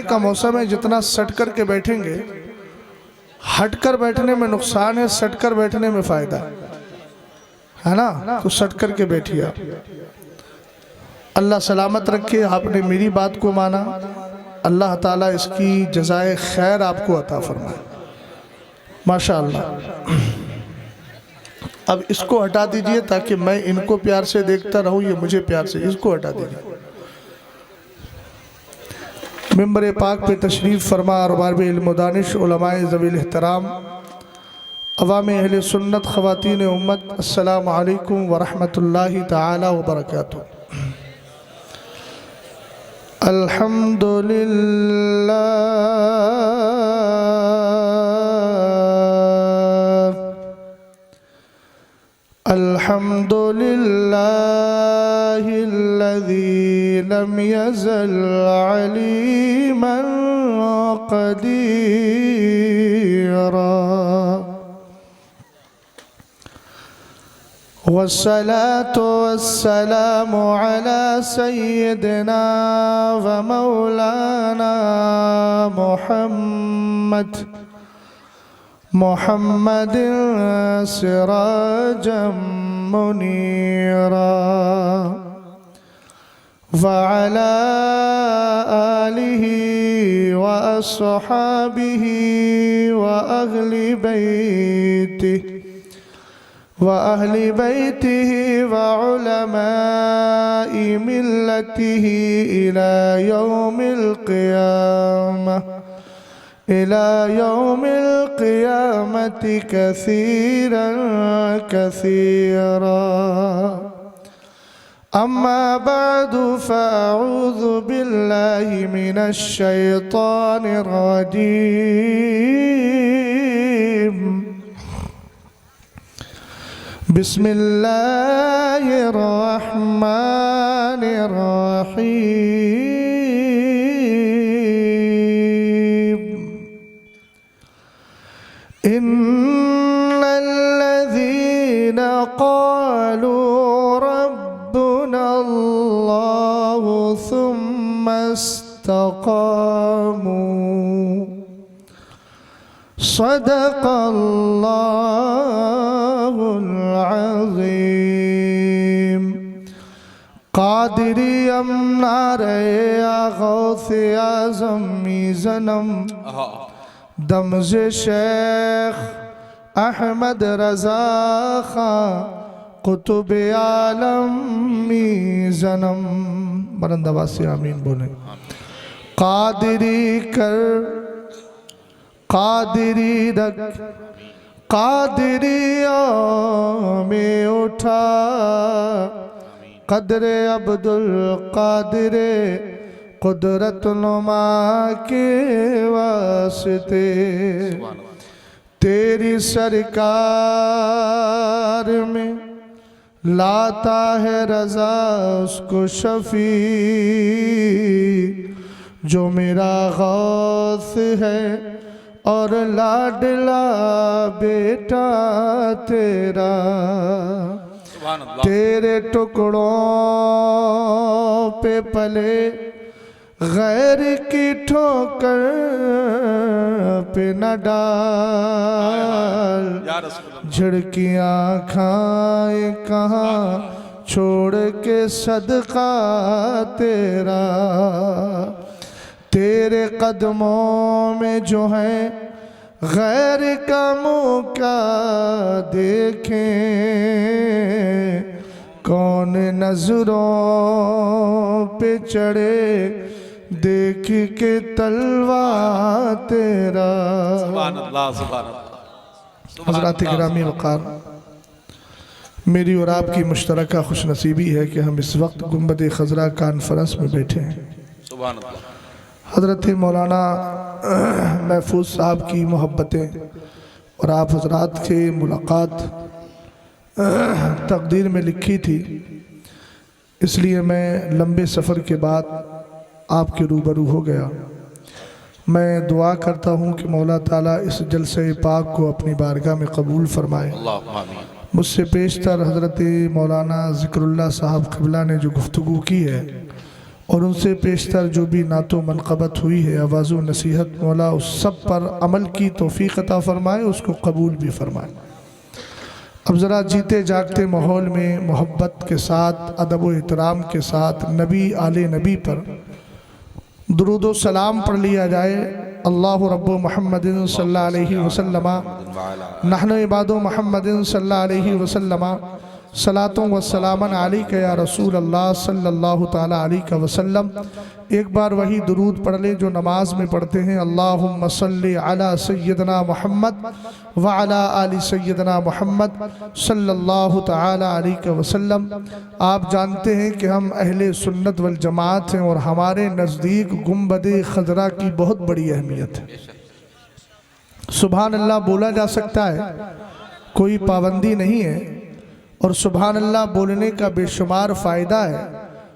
का मौसम है, जितना सट कर के बैठेंगे, हट कर बैठने में नुकसान है, सट कर बैठने में फायदा है ना। तो सट कर के बैठिए आप। अल्लाह सलामत रखे, आपने मेरी बात को माना, अल्लाह ताला इसकी जज़ाए खैर आपको अता फरमाए माशाअल्लाह। अब इसको हटा दीजिए ताकि मैं इनको प्यार से देखता रहूं, ये मुझे प्यार से, इसको हटा दीजिए। मिंबर पाक पे तशरीफ़ फरमा और बारब इल्म दानिश उलमाए ज़वील एहतराम अवाम अहले सुन्नत ख़वातीन उम्मत, अस्सलामु अलैकुम व रहमतुल्लाहि तआला व बरकातुहू। अल्हम्दुलिल्लाहिल्लज़ी लम यज़ल अलीमन क़दीरा वस्सलातु वस्सलामु अला सय्यिदिना व मौलाना मुहम्मदिन सिराजम मुनीरा व अला आलिहि व अस्हाबिहि व अहली बैतिहि व उलमाई मिल्लतिहि इला यौमिल क़ियामति कसीरन कसीरा। अम्मा बअदु फ़अऊज़ु बिल्लाहि मिनश शैतानिर रजीम। बिस्मिल्लाहिर रहमानिर रहीम। इन्नल्लज़ीना क़ालू रब्बुना अल्लाहु सुम्मा इस्तक़ामू सदक़ल्लाहुल अज़ीम। क़ादिरी अमनारे गौसे आज़म मीज़नम दमज़े शेख अहमद रज़ा खां कुतुब आलम मीज़नम। बरंदवासी आमीन बोले। क़ादिरी कर क़ादिरी रख क़ादिरिया में उठा क़द्रे अब्दुल क़ादिरे कुदरत नुमा के वास्ते। तेरी सरकार में लाता है रज़ा उसको शफ़ी, जो मेरा गौस है और लाडला बेटा तेरा। तेरे टुकड़ों पे पले गैर की ठोकर पे न डाल, झिड़कियाँ खाए कहाँ छोड़ के सदका तेरा। तेरे कदमों में जो है गैर का मुँह क्या देखें, कौन नजरों पे चढ़े देख के तलवा तेरा। हज़रात गिरामी वक़ार, मेरी और आपकी मुश्तरका खुशनसीबी है कि हम इस वक्त गुंबद खज़रा कॉन्फ्रेंस में बैठे हैं। हज़रत मौलाना महफूज साहब की मोहब्बतें और आप हज़रात के मुलाकात तकदीर में लिखी थी, इसलिए मैं लंबे सफ़र के बाद आपके रूबरू हो गया। मैं दुआ करता हूँ कि मौला ताला इस जलसे पाक को अपनी बारगाह में कबूल फरमाए। मुझसे पेशतर हज़रत मौलाना ज़िक्रुल्लाह साहब क़िबला ने जो गुफ्तगू की है और उनसे पेशतर जो भी नातो मनक़बत हुई है, आवाज़ व नसीहत, मौला उस सब पर अमल की तौफ़ीक़ अता फ़रमाए, उसको कबूल भी फ़रमाए। अब ज़रा जीते जागते माहौल में मोहब्बत के साथ, अदब व एहतराम के साथ नबी आले नबी पर दुरूद व सलाम पढ़ लिया जाए। अल्लाहु रब्बु मुहम्मदिन सल्लल्लाहु अलैहि वसल्लम नहनु इबादु मुहम्मदिन सल्लल्लाहु अलैहि वसल्लम सलातुं व सलामन अलैका या रसूल अल्लाह सल्लल्लाहु ताला अलैहि वसल्लम। एक बार वही दुरूद पढ़ ले जो नमाज में पढ़ते हैं, अल्लाहुम्मा सल्लि अला सय्यदना मुहम्मद व अला आलि सय्यदना मुहम्मद सल्लल्लाहु ताला अलैहि वसल्लम। आप जानते हैं कि हम अहले सुन्नत वल जमात हैं और हमारे नज़दीक गुंबद खजरा की बहुत बड़ी अहमियत है। सुभान अल्लाह बोला जा सकता है, कोई पाबंदी नहीं है, और सुभान अल्लाह बोलने का बेशुमार फ़ायदा है।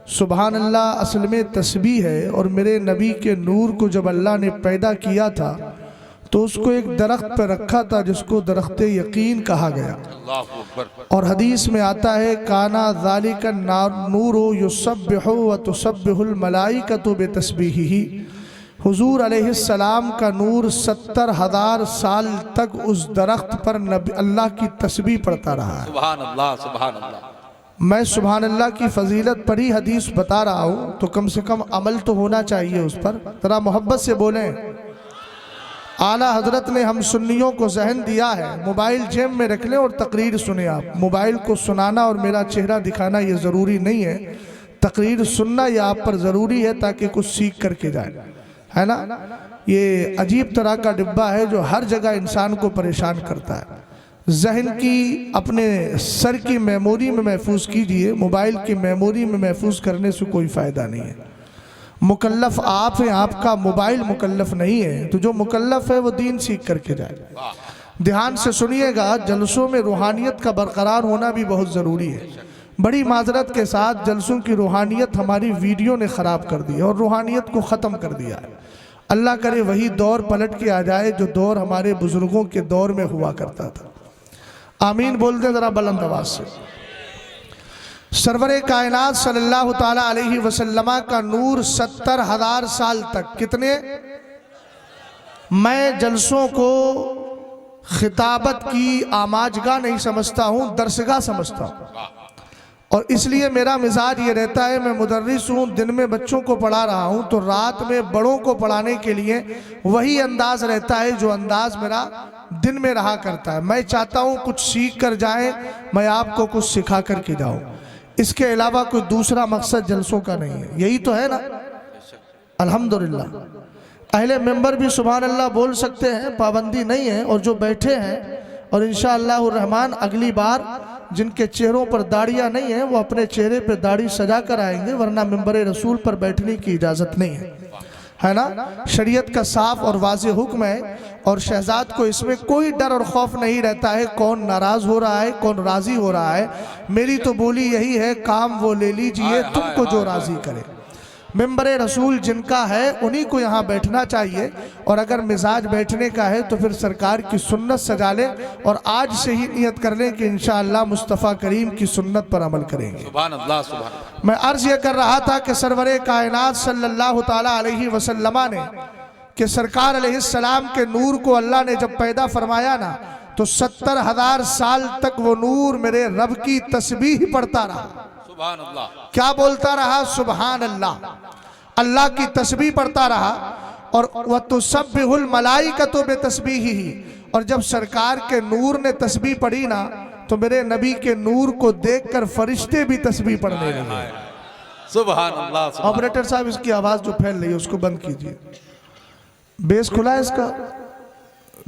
सुभान अल्लाह असल में तस्बीह है, और मेरे नबी के नूर को जब अल्लाह ने पैदा किया था तो उसको एक दरख्त पर रखा था जिसको दरख्त यकीन कहा गया। और हदीस में आता है, काना ज़ालिका नूरु युसब्बिहु व तुसब्बिहुल मलाइकतु बितस्बीहिही। हुजूर अलैहिस्सलाम का नूर 70,000 साल तक उस दरख्त पर नबी अल्लाह की तस्बीह पढ़ता रहा है। सुभान अल्लाह, सुभान अल्लाह। मैं सुभान अल्लाह की फजीलत पढ़ी हदीस बता रहा हूँ, तो कम से कम अमल तो होना चाहिए उस पर। जरा मोहब्बत से बोलें। आला हजरत ने हम सुन्नियों को जहन दिया है, मोबाइल जेब में रख लें और तकरीर सुने। आप मोबाइल को सुनाना और मेरा चेहरा दिखाना ये ज़रूरी नहीं है, तकरीर सुनना ये आप पर ज़रूरी है ताकि कुछ सीख करके जाए, है ना। ये अजीब तरह का डिब्बा है जो हर जगह इंसान को परेशान करता है। जहन की अपने सर की मेमोरी में महफूज कीजिए, मोबाइल की मेमोरी में महफूज करने से कोई फ़ायदा नहीं है। मुकल्लफ आप हैं, आपका मोबाइल मुकल्लफ नहीं है। तो जो मुकल्लफ है वो दीन सीख करके जाए। ध्यान से सुनिएगा, जलसों में रूहानियत का बरकरार होना भी बहुत ज़रूरी है। बड़ी माजरत के साथ जलसों की रूहानियत हमारी वीडियो ने ख़राब कर दी और रूहानियत को ख़त्म कर दिया है। अल्लाह करे वही दौर पलट के आ जाए जो दौर हमारे बुजुर्गों के दौर में हुआ करता था। आमीन बोल दें ज़रा बुलंद आवाज़ से। सरवरे कायनात सल्लल्लाहु ताला अलैहि वसल्लम का नूर 70,000 साल तक, कितने, मैं जलसों को खिताबत की आमाजगा नहीं समझता हूँ, दरसगाह समझता हूँ। और इसलिए मेरा मिजाज ये रहता है, मैं मुदर्रिस हूँ, दिन में बच्चों को पढ़ा रहा हूँ, तो रात में बड़ों को पढ़ाने के लिए वही अंदाज रहता है जो अंदाज मेरा दिन में रहा करता है। मैं चाहता हूँ कुछ सीख कर जाए, मैं आपको कुछ सिखा कर के जाऊँ। इसके अलावा कोई दूसरा मकसद जलसों का नहीं है, यही तो है ना। अल्हम्दुलिल्लाह अहले मेंबर भी सुभान अल्लाह बोल सकते हैं, पाबंदी नहीं है। और जो बैठे हैं, और इंशाअल्लाह रहमान अगली बार जिनके चेहरों पर दाढ़ियाँ नहीं है वो अपने चेहरे पर दाढ़ी सजा कर आएंगे, वरना मिंबर रसूल पर बैठने की इजाज़त नहीं है ना। शरीयत का साफ और वाज़ेह हुक्म है, और शहजाद को इसमें कोई डर और खौफ नहीं रहता है कौन नाराज़ हो रहा है, कौन राज़ी हो रहा है। मेरी तो बोली यही है, काम वो ले लीजिए तुमको जो राज़ी करे। मिंबर रसूल जिनका है उन्हीं को यहाँ बैठना चाहिए। और अगर मिजाज बैठने का है तो फिर सरकार की सुन्नत सजा ले, और आज से ही नियत कर लें कि इंशाअल्लाह मुस्तफ़ा करीम की सुन्नत पर अमल करेंगे। सुभान अल्लाह, सुभान अल्लाह। मैं अर्ज़ ये कर रहा था कि सरवरे कायनात सल्लल्लाहु ताला अलैहि वसल्लम ने, कि सरकार अलैहिस्सलाम के नूर को अल्लाह ने जब पैदा फरमाया ना, तो 70,000 साल तक वो नूर मेरे रब की तस्बीह पढ़ता रहा। सुभान अल्लाह। क्या बोलता रहा? सुभान अल्लाह, अल्लाह की तस्बीह पढ़ता रहा। और वह तुसब्बिहुल मलाइकतु बितस्बीहिही। और जब सरकार के नूर ने तस्बीह पढ़ी ना, तो मेरे नबी के नूर को देखकर फरिश्ते भी तस्बीह पढ़ने लगे। सुभान अल्लाह। ऑपरेटर साहब इसकी आवाज जो फैल रही है उसको बंद कीजिए। बेस खुला है इसका,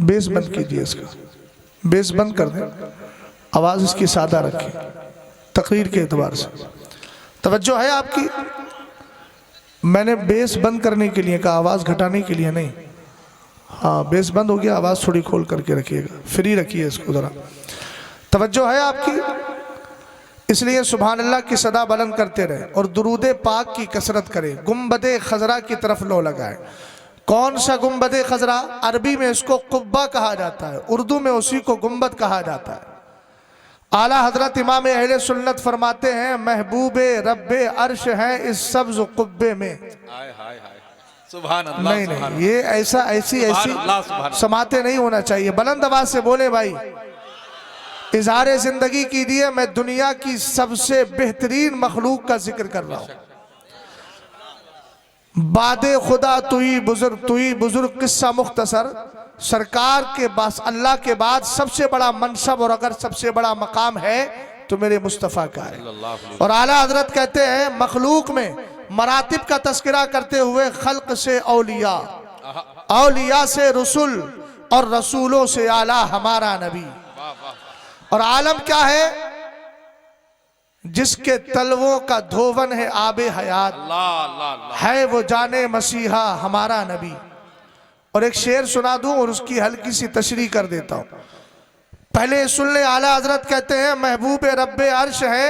बेस बंद कीजिए, इसका बेस बंद कर दें, आवाज इसकी सादा रखें तकरीर के एतबार से। तवज्जो है आपकी? मैंने बेस बंद करने के लिए कहा, आवाज़ घटाने के लिए नहीं। हाँ, बेस बंद हो गया, आवाज़ थोड़ी खोल करके रखिएगा, फ्री रखिए इसको ज़रा। तवज्जो है आपकी? इसलिए सुभान अल्लाह की सदा बुलंद करते रहे और दुरूद पाक की कसरत करें। गुंबदे खजरा की तरफ लो लगाए। कौन सा गुंबदे खजरा? अरबी में इसको कुब्बा कहा जाता है, उर्दू में उसी को गुंबद कहा जाता है। आला हजरत इमाम अहले सुन्नत फरमाते हैं महबूबे रब्बे अर्श हैं इस सब्ज कुब्बे में। हाय हाय हाय सुभान अल्लाह। नहीं नहीं, ये ऐसा ऐसी समाते नहीं होना चाहिए। बुलंद आवाज से बोले भाई। इजहार जिंदगी कीजिए, मैं दुनिया की सबसे बेहतरीन मखलूक का जिक्र कर रहा हूँ। बादे खुदा तुई बुजुर्ग किस्सा मुख्तसर। सरकार के पास अल्लाह के बाद सबसे बड़ा मनसब और अगर सबसे बड़ा मकाम है तो मेरे मुस्तफ़ा का है। और आला हजरत कहते हैं मखलूक में मरातिब का तस्करा करते हुए खल्क से औलिया, औलिया से रसूल और रसूलों से आला हमारा नबी। और आलम क्या है? जिसके तलवों का धोवन है आबे हयात, है वो जाने मसीहा हमारा नबी। और एक शेर सुना दूं और उसकी हल्की सी तशरीह कर देता हूं। पहले सुन ले। आला हजरत कहते हैं महबूब रब्बे अर्श है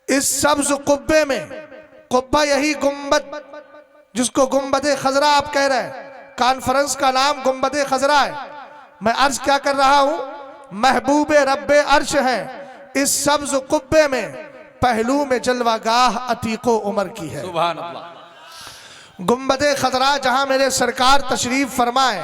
इस सब्ज कुब्बे में। कुब्बा यही गुम्बद जिसको गुम्बदे खजरा आप कह रहे हैं, कॉन्फ्रेंस का नाम गुम्बदे खजरा है। मैं अर्ज क्या कर रहा हूं? महबूब रब्बे अर्श है इस सब्ज कुब्बे में, पहलू में जलवागाह अतीको उमर की है। सुभान अल्लाह। गुम्बदे खजरा जहां मेरे सरकार तशरीफ फरमाए।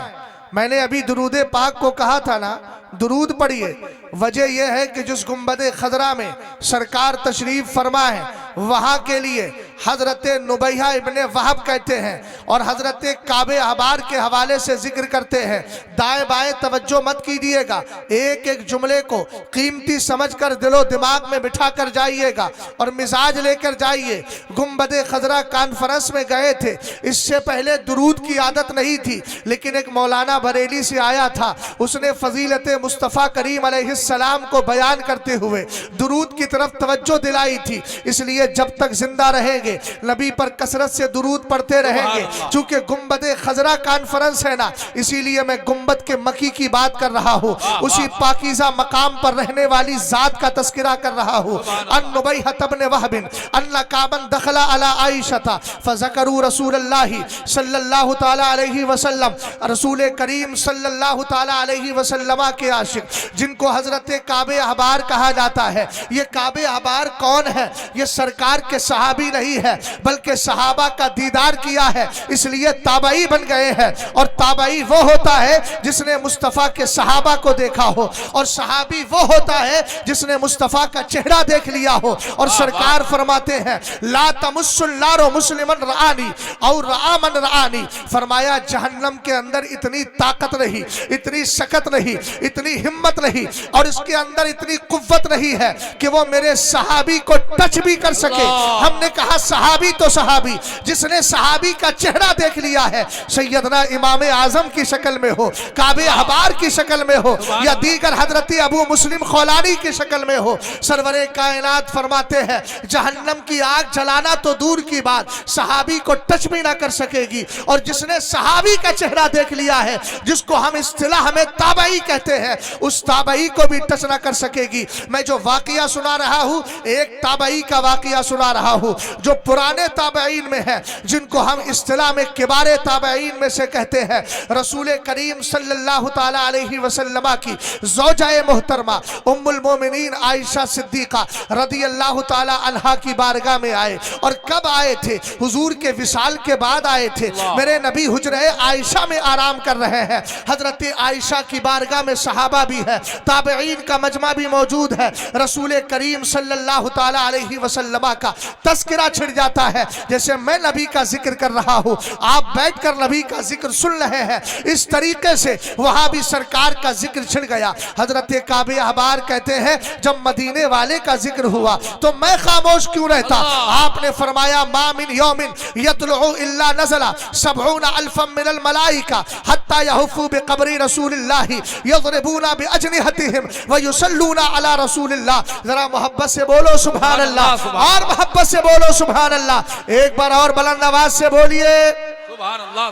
मैंने अभी दुरूद पाक को कहा था ना, दुरूद पढ़िए। वजह यह है कि जिस गुम्बदे खजरा में सरकार तशरीफ फरमाए वहां के लिए हजरत नुबैहा इब्ने वहब कहते हैं और हजरत काबे अहबार के हवाले से जिक्र करते हैं। दाएं बाएं तवज्जो मत कीजिएगा, एक एक जुमले को कीमती समझकर दिलो दिमाग में बिठा कर जाइएगा और मिजाज लेकर जाइए। गुम्बदे खजरा कॉन्फ्रेंस में गए थे, इससे पहले दुरूद की आदत नहीं थी, लेकिन एक मौलाना बरेली से आया था, उसने फजीलत मुस्तफ़ा करीम अलैहिस्सलाम को बयान करते हुए दुरूद की तरफ तवज्जो दिलाई थी। इसलिए जब तक जिंदा रहेंगे नबी पर कसरत से दुरूद पढ़ते रहेंगे। चूंकि गुम्बदे खजरा कॉन्फ्रेंस है ना, इसीलिए मैं गुम्बद के मकी की बात कर रहा हूँ, उसी पाकीज़ा मकाम पर रहने वाली जात का तस्करा कर रहा हूँ। अन नुबैहा इब्न वहब अन्ना काबन दखला अला आयशा फज़करू रसूलुल्लाह सल्लल्लाहु तआला अलैहि वसल्लम, रसूल करीम सल्लल्लाहु तआला अलैहि वसल्लम के आशिक जिनको हजरत काबे अहबार कहा जाता है। ये काबे अहबार कौन है? ये सरकार के सहाबी नहीं है, बल्कि सहाबा का दीदार किया है, इसलिए ताबई बन गए हैं। और ताबई वो होता है जिसने मुस्तफ़ा के सहाबा को देखा हो, और सहाबी वो होता है जिसने मुस्तफ़ा का चेहरा देख लिया हो। और सरकार फरमाते हैं ला तमुस्सुल्लारो मुस्लिमन रआनी और रआमन रआनी। फरमाया जहन्नम के अंदर इतनी ताकत नहीं, इतनी सकत नहीं, इतनी हिम्मत नहीं और इसके अंदर इतनी कुव्वत नहीं है कि वो मेरे सहाबी को टच भी कर सके। हमने कहा सहाबी तो सहाबी, जिसने सहाबी का चेहरा देख लिया है, सैयदना इमाम आजम की शक्ल में हो, काबे अहबार की शक्ल में हो, या दीगर हजरत अबू मुस्लिम खौलानी की शक्ल में हो। सरवरे कायनात फरमाते हैं जहन्नम की आग जलाना तो दूर की बात, सहाबी को टच भी ना कर सकेगी। और जिसने सहाबी का चेहरा देख लिया है, जिसको हम इस्तिलाह में ताबई कहते हैं, उस ताबई को भी टच ना कर सकेगी। मैं जो वाकया सुना रहा हूं, एक ताबई का वाकया सुना रहा हूं जो पुराने ताबईन में है, जिनको हम इस्तिलाह में किबारे ताबईन में से कहते हैं। रसूल करीम सल्लल्लाहु ताला अलैहि वसल्लम की ज़ौजाए मोहतरमा उम्मुल मोमिनीन आयशा सिद्दीका रदियल्लाहु ताला अन्हा की बारगाह में आए। और कब आए थे? हुजूर के विसाल के बाद आए थे। मेरे नबी हुजरे आयशा में आराम कर रहे हैं। हजरत आयशा की बारगाह में सहाबा भी है, ताबईन का मजमा भी मौजूद है। रसूल करीम सल्लल्लाहु ताला अलैहि वसल्लम का तस्करा छिड़ जाता है। जैसे मैं नबी का जिक्र कर रहा हूँ, आप बैठकर नबी का जिक्र सुन रहे हैं, इस तरीके से वहां भी सरकार का जिक्र छिड़ गया। हजरत काबे अहबार कहते हैं जब मदीने वाले का जिक्र हुआ तो मैं खामोश क्यों रहता? आपने फरमाया मा मिन यौमिन यतलु इल्ला नज़ला सबऊना अल्फम मिनल मलाइका हत्ता यहुफू बिक़ब्रि रसूलिल्लाह यज़रिबूना बिअजनिहतिहिम व युसल्लूना अला रसूलिल्लाह। जरा मोहब्बत से बोलो सुभान अल्लाह, और मोहब्बत से बोलो सुभान अल्लाह। एक बार और बुलंद आवाज से बोलिए सुभान अल्लाह।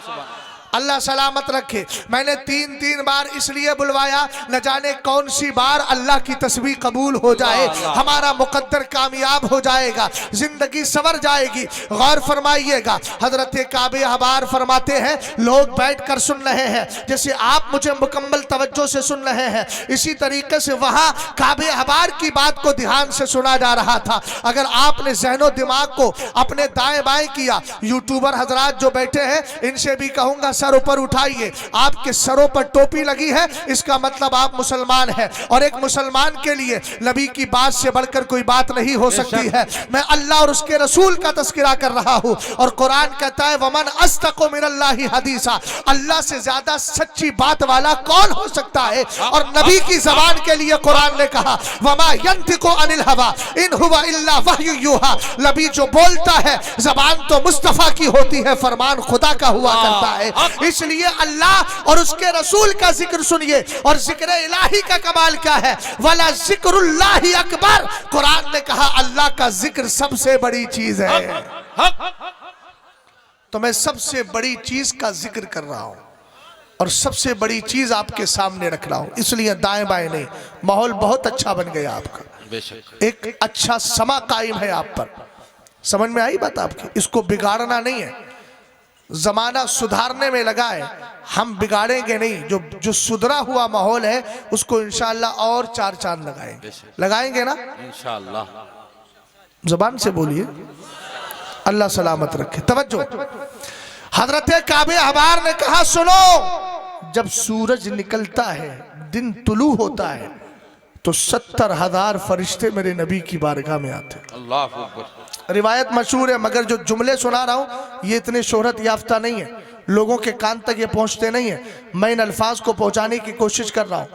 अल्लाह सलामत रखे। मैंने 3 बार इसलिए बुलवाया, न जाने कौन सी बार अल्लाह की तस्बीह कबूल हो जाए, हमारा मुकद्दर कामयाब हो जाएगा, जिंदगी सवर जाएगी। गौर फरमाइएगा, हजरत काबे अहबार फरमाते हैं, लोग बैठ कर सुन रहे हैं जैसे आप मुझे मुकम्मल तवज्जो से सुन रहे हैं, इसी तरीके से वहां काबे अहबार की बात को ध्यान से सुना जा रहा था। अगर आपने ज़हनो दिमाग को अपने दाएं बाएं किया, यूट्यूबर हजरात जो बैठे हैं इनसे भी कहूंगा सर ऊपर उठाइए, आपके सरों पर टोपी लगी है इसका मतलब आप मुसलमान हैं, और एक मुसलमान के लिए नबी की बात से बढ़कर कोई बात नहीं हो सकती है। मैं अल्लाह और उसके रसूल का तस्करा कर रहा हूं, और कुरान कहता है वमन अस्तक़ु मिनल्लाहि हदीसा, अल्लाह से ज्यादा सच्ची बात वाला कौन हो सकता है। और नबी की जबान के लिए कुरान ने कहा वमा यंतिकु अनिल हवा इन हुवा इल्ला वह्यु यूहा, नबी जो बोलता है जबान तो मुस्तफा की होती है, फरमान खुदा का हुआ करता है। इसलिए अल्लाह और उसके रसूल का जिक्र सुनिए, और जिक्र इलाही का कमाल क्या है, वला जिक्रुल्लाहि अकबर, कुरान ने कहा अल्लाह का जिक्र सबसे बड़ी चीज है। तो मैं सबसे बड़ी चीज का जिक्र कर रहा हूं और सबसे बड़ी चीज आपके सामने रख रहा हूं, इसलिए दाएं बाएं नहीं। माहौल बहुत अच्छा बन गया आपका, एक अच्छा समा कायम है आप पर। समझ में आई बात आपकी? इसको बिगाड़ना नहीं है, जमाना सुधारने में लगा है, हम बिगाड़ेंगे नहीं। जो सुधरा हुआ माहौल है उसको इंशाअल्लाह और 4 चांद लगाएंगे ना इंशाअल्लाह। जबान से बोलिए, अल्लाह सलामत रखे। तवज्जो, हजरत काबे अहबार ने कहा सुनो, जब सूरज निकलता है, दिन तुलू होता है, तो 70,000 फरिश्ते मेरे नबी की बारगाह में आते हैं। अल्लाह अकबर। रिवायत मशहूर है, मगर जो जुमले सुना रहा हूं ये इतने शोहरत याफ्ता नहीं है, लोगों के कान तक ये पहुंचते नहीं है, मैं इन अल्फाज को पहुंचाने की कोशिश कर रहा हूं।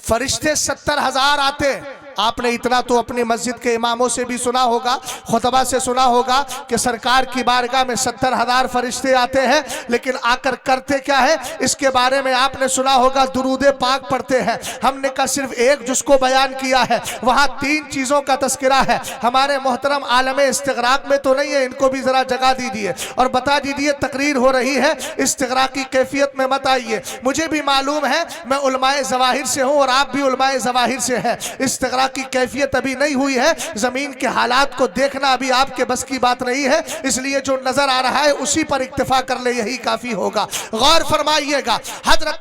फरिश्ते 70,000 आते हैं। आपने इतना तो अपनी मस्जिद के इमामों से भी सुना होगा, खुतबा से सुना होगा कि सरकार की बारगाह में 70,000 फरिश्ते आते हैं, लेकिन आकर करते क्या है इसके बारे में आपने सुना होगा, दुरूद पाक पढ़ते हैं। हमने का सिर्फ एक जिसको बयान किया है, वहाँ 3 चीज़ों का तस्करा है। हमारे मोहतरम आलम इस्तिग़राक़ में तो नहीं है, इनको भी ज़रा जगह दीजिए और बता दीजिए तकरीर हो रही है, इस्तिग़राक़ की कैफियत में मत आइए। मुझे भी मालूम है, मैं उलमाए ज़वाहिर से हूँ और आप भी उलमाए ज़वाहिर से हैं। इस्तिग़राक़ की कैफियत अभी नहीं हुई है, जमीन के हालात को देखना अभी आपके बस की बात नहीं है, इसलिए जो नजर आ रहा है उसी पर इक्तिफा कर ले, यही काफी होगा। गौर फरमाइएगा, हजरत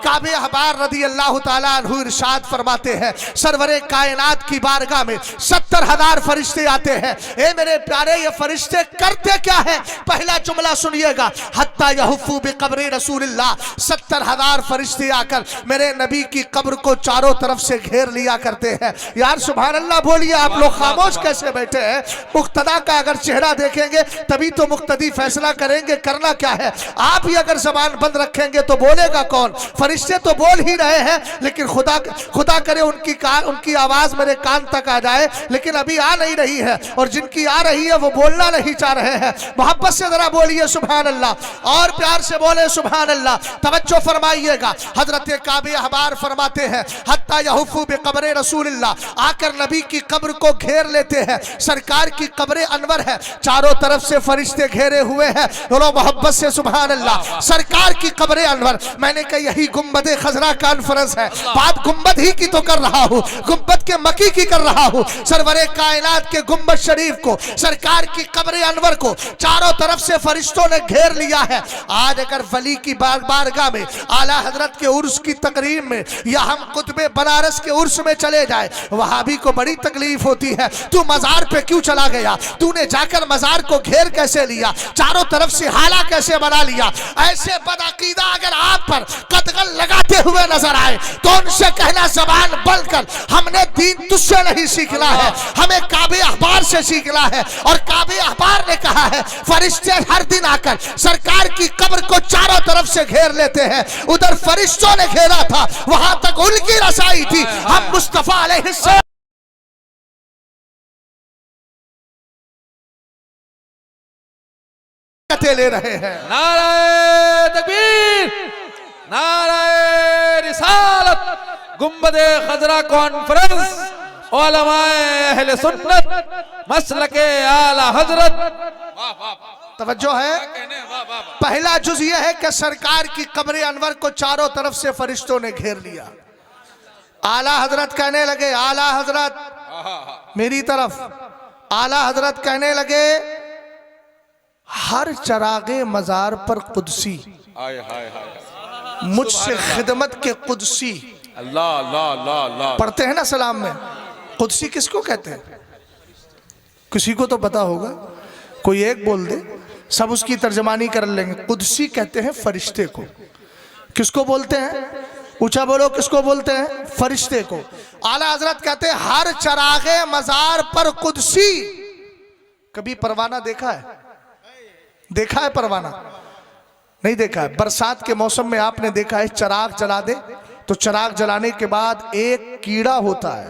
काबे अहबार रदी अल्लाह ताला अन्हु इरशाद फरमाते हैं, सरवरे कायनात की बारगाह में 70,000 फरिश्ते आते हैं। ए मेरे प्यारे, ये फरिश्ते करते क्या है? पहला जुमला सुनिएगा, हत्ता यहुफू बिक़ब्रि रसूलिल्लाह, 70,000 फरिश्ते आकर मेरे नबी की कब्र को चारों तरफ से घेर लिया करते हैं। यार सुभान अल्लाह बोलिए, आप लोग खामोश कैसे बैठे हैं? मुक्तदा का अगर चेहरा देखेंगे तभी तो मुक्तदी फैसला करेंगे करना क्या है। आप ही अगर जबान बंद रखेंगे तो बोलेगा कौन? फरिश्ते तो बोल ही रहे हैं, लेकिन खुदा करे उनकी आवाज मेरे कान तक आ जाए, लेकिन अभी आ नहीं रही है, और जिनकी आ रही है वो बोलना नहीं चाह रहे हैं। मोहब्बत से जरा बोलिए सुभान अल्लाह, और प्यार से बोले सुभान अल्लाह। तवज्जो फरमाइएगा, हजरत काबे अहबार फरमाते हैं, हत्ता यहुफू बिक़ब्रि रसूलिल्लाह, आकर नबी की कब्र को घेर लेते हैं। सरकार की कब्र अनवर है, चारों तरफ से फरिश्ते घेरे हुए हैं। बोलो मोहब्बत से सुभान अल्लाह। सरकार की कब्र अनवर, मैंने कहा यही गुंबद खजरा कॉन्फ्रेंस है, बात गुंबद ही की तो कर रहा हूँ, गुंबद के मकी की कर रहा हूँ। सरवरे कायनात के गुंबद शरीफ को, सरकार की कब्र अनवर को चारों तरफ से फरिश्तों ने घेर लिया है। आज अगर वली की बारगाह में, आला हजरत के उर्स की तकरीम में, या हम कुतुबे बनारस के उर्स में चले जाए, वहाबी को बड़ी तकलीफ होती है, तू मजार पे क्यों चला गया, तूने जाकर मजार को घेर कैसे लिया, चारों तरफ से हाला कैसे बना लिया। ऐसे बदअकीदा अगर आप पर कतगल लगाते हुए नजर आए तो उनसे कहना जबान बंद कर, हमने दीन तुझसे नहीं सीखना है, हमें काबे अहबार से सीखना है। और काबे अहबार ने कहा है, फरिश्ते हर दिन आकर सरकार की कब्र को चारों तरफ से घेर लेते हैं। उधर फरिश्तों ने घेरा था, वहां तक उनकी रसाई थी। हम मुस्तफा अलैहिस्सलाम ले रहे हैं। नारे तकबीर, नारे रिसालत, गुंबदे खजरा कॉन्फ्रेंस, उलमाए अहले सुन्नत, मसलके आला हजरत। तवज्जो है। पहला जुज यह है कि सरकार की कब्र अनवर को चारों तरफ से फरिश्तों ने घेर लिया। आला हजरत कहने लगे, आला हजरत मेरी तरफ, आला हजरत कहने लगे हर चरागे मजार पर कुदसी, मुझसे खिदमत के कुदसी। अल्लाह अल्लाह अल्लाह अल्लाह पढ़ते हैं ना सलाम में, कुदसी किसको कहते हैं? किसी को तो पता होगा, कोई एक बोल दे सब उसकी तर्जमानी कर लेंगे। कुदसी कहते हैं फरिश्ते को। किसको बोलते हैं? ऊंचा बोलो, किसको बोलते हैं? फरिश्ते को। आला हजरत कहते हैं हर चरागे मजार पर कुदसी। कभी परवाना देखा है? देखा है परवाना? नहीं देखा है। बरसात के मौसम में आपने देखा है चराग जला दे तो चराग जलाने के बाद एक कीड़ा होता है,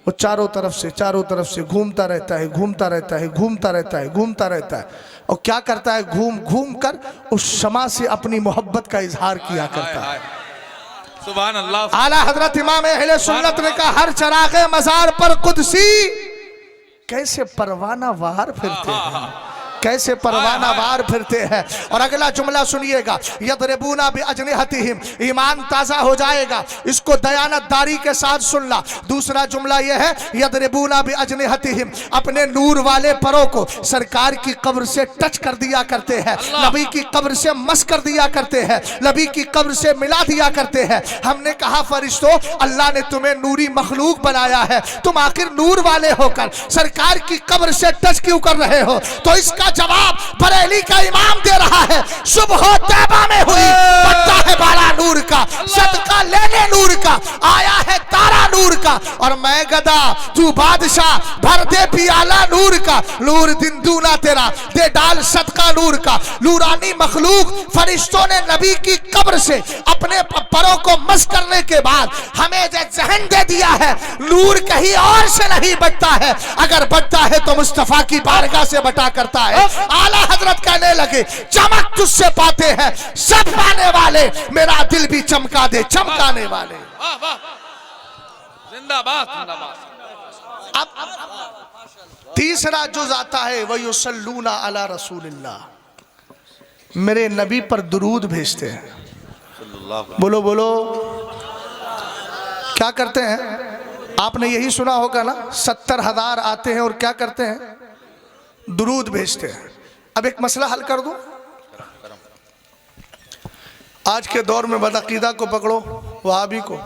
वो चारों तरफ से घूमता रहता है, घूमता रहता है, घूमता रहता है, घूमता रहता है, और क्या करता है? घूम घूम कर उस शमा से अपनी मोहब्बत का इजहार किया करता है। सुभान अल्लाह। आला हजरत इमाम अहले सुन्नत ने कहा हर चरागे मजार पर कुदसी। कैसे परवाना वार फिरते हैं, कैसे परवाना वार फिरते हैं। और अगला जुमला सुनिएगा, यदरिबूना बिअजनिहतिहिम, ईमान ताजा हो जाएगा। इसको दयानतदारी के साथ सुनना। दूसरा जुमला यह है यदरिबूना बिअजनिहतिहिम, अपने नूर वाले परों को सरकार की कब्र से टच कर दिया करते हैं, नबी की कब्र से मस कर दिया करते हैं, नबी की कब्र से मिला दिया करते हैं। हमने कहा फरिश्तों, अल्लाह ने तुम्हें नूरी मखलूक बनाया है, तुम आखिर नूर वाले होकर सरकार की कब्र से टच क्यों कर रहे हो? तो इसका जवाब बरेली का इमाम दे रहा है। सुबह तैबा में हुई पट्टा है बाला नूर का, सदका लेने नूर का, आया है तारा नूर का, और मैं गदा तू बादशाह, भर दे पियाला नूर का, नूर दिन दूना तेरा, दे डाल सदका नूर का। नूरानी मखलूक फरिश्तों ने नबी की कब्र से अपने परों को मस करने के बाद हमें जो जहन दे दिया है, नूर कहीं और से नहीं बटता है, अगर बटता है तो मुस्तफा की बारगाह से बटा करता है। आला हजरत कहने लगे चमक तुझसे पाते हैं सब पाने वाले, मेरा दिल भी चमका दे चमकाने वाले। जिंदाबाद जिंदाबाद। अब तीसरा जुज आता है वयुसल्लूना अला रसूलिल्लाह, मेरे नबी पर दुरूद भेजते हैं। बोलो बोलो, क्या करते हैं? आपने यही सुना होगा ना, 70,000 आते हैं और क्या करते हैं? दुरूद भेजते हैं। अब एक मसला हल कर दूं। आज के दौर में बदअकीदा को पकड़ो, वहाबी को,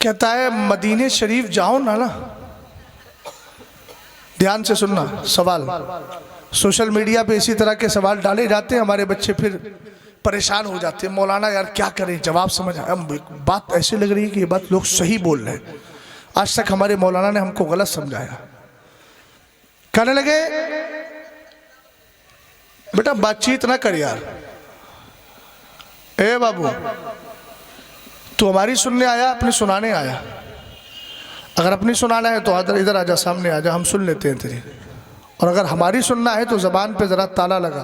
कहता है मदीने शरीफ जाओ ना। ध्यान से सुनना सवाल, सोशल मीडिया पे इसी तरह के सवाल डाले जाते हैं, हमारे बच्चे फिर परेशान हो जाते हैं, मौलाना यार क्या करें, जवाब समझ आया। बात ऐसे लग रही है कि ये बात लोग सही बोल रहे हैं। आज तक हमारे मौलाना ने हमको गलत समझाया। कहने लगे बेटा बातचीत ना कर यार, ए बाबू तू हमारी सुनने आया अपनी सुनाने आया? अगर अपनी सुनाना है तो इधर आजा, सामने आजा, हम सुन लेते हैं तेरी। और अगर हमारी सुनना है तो जबान पे जरा ताला लगा,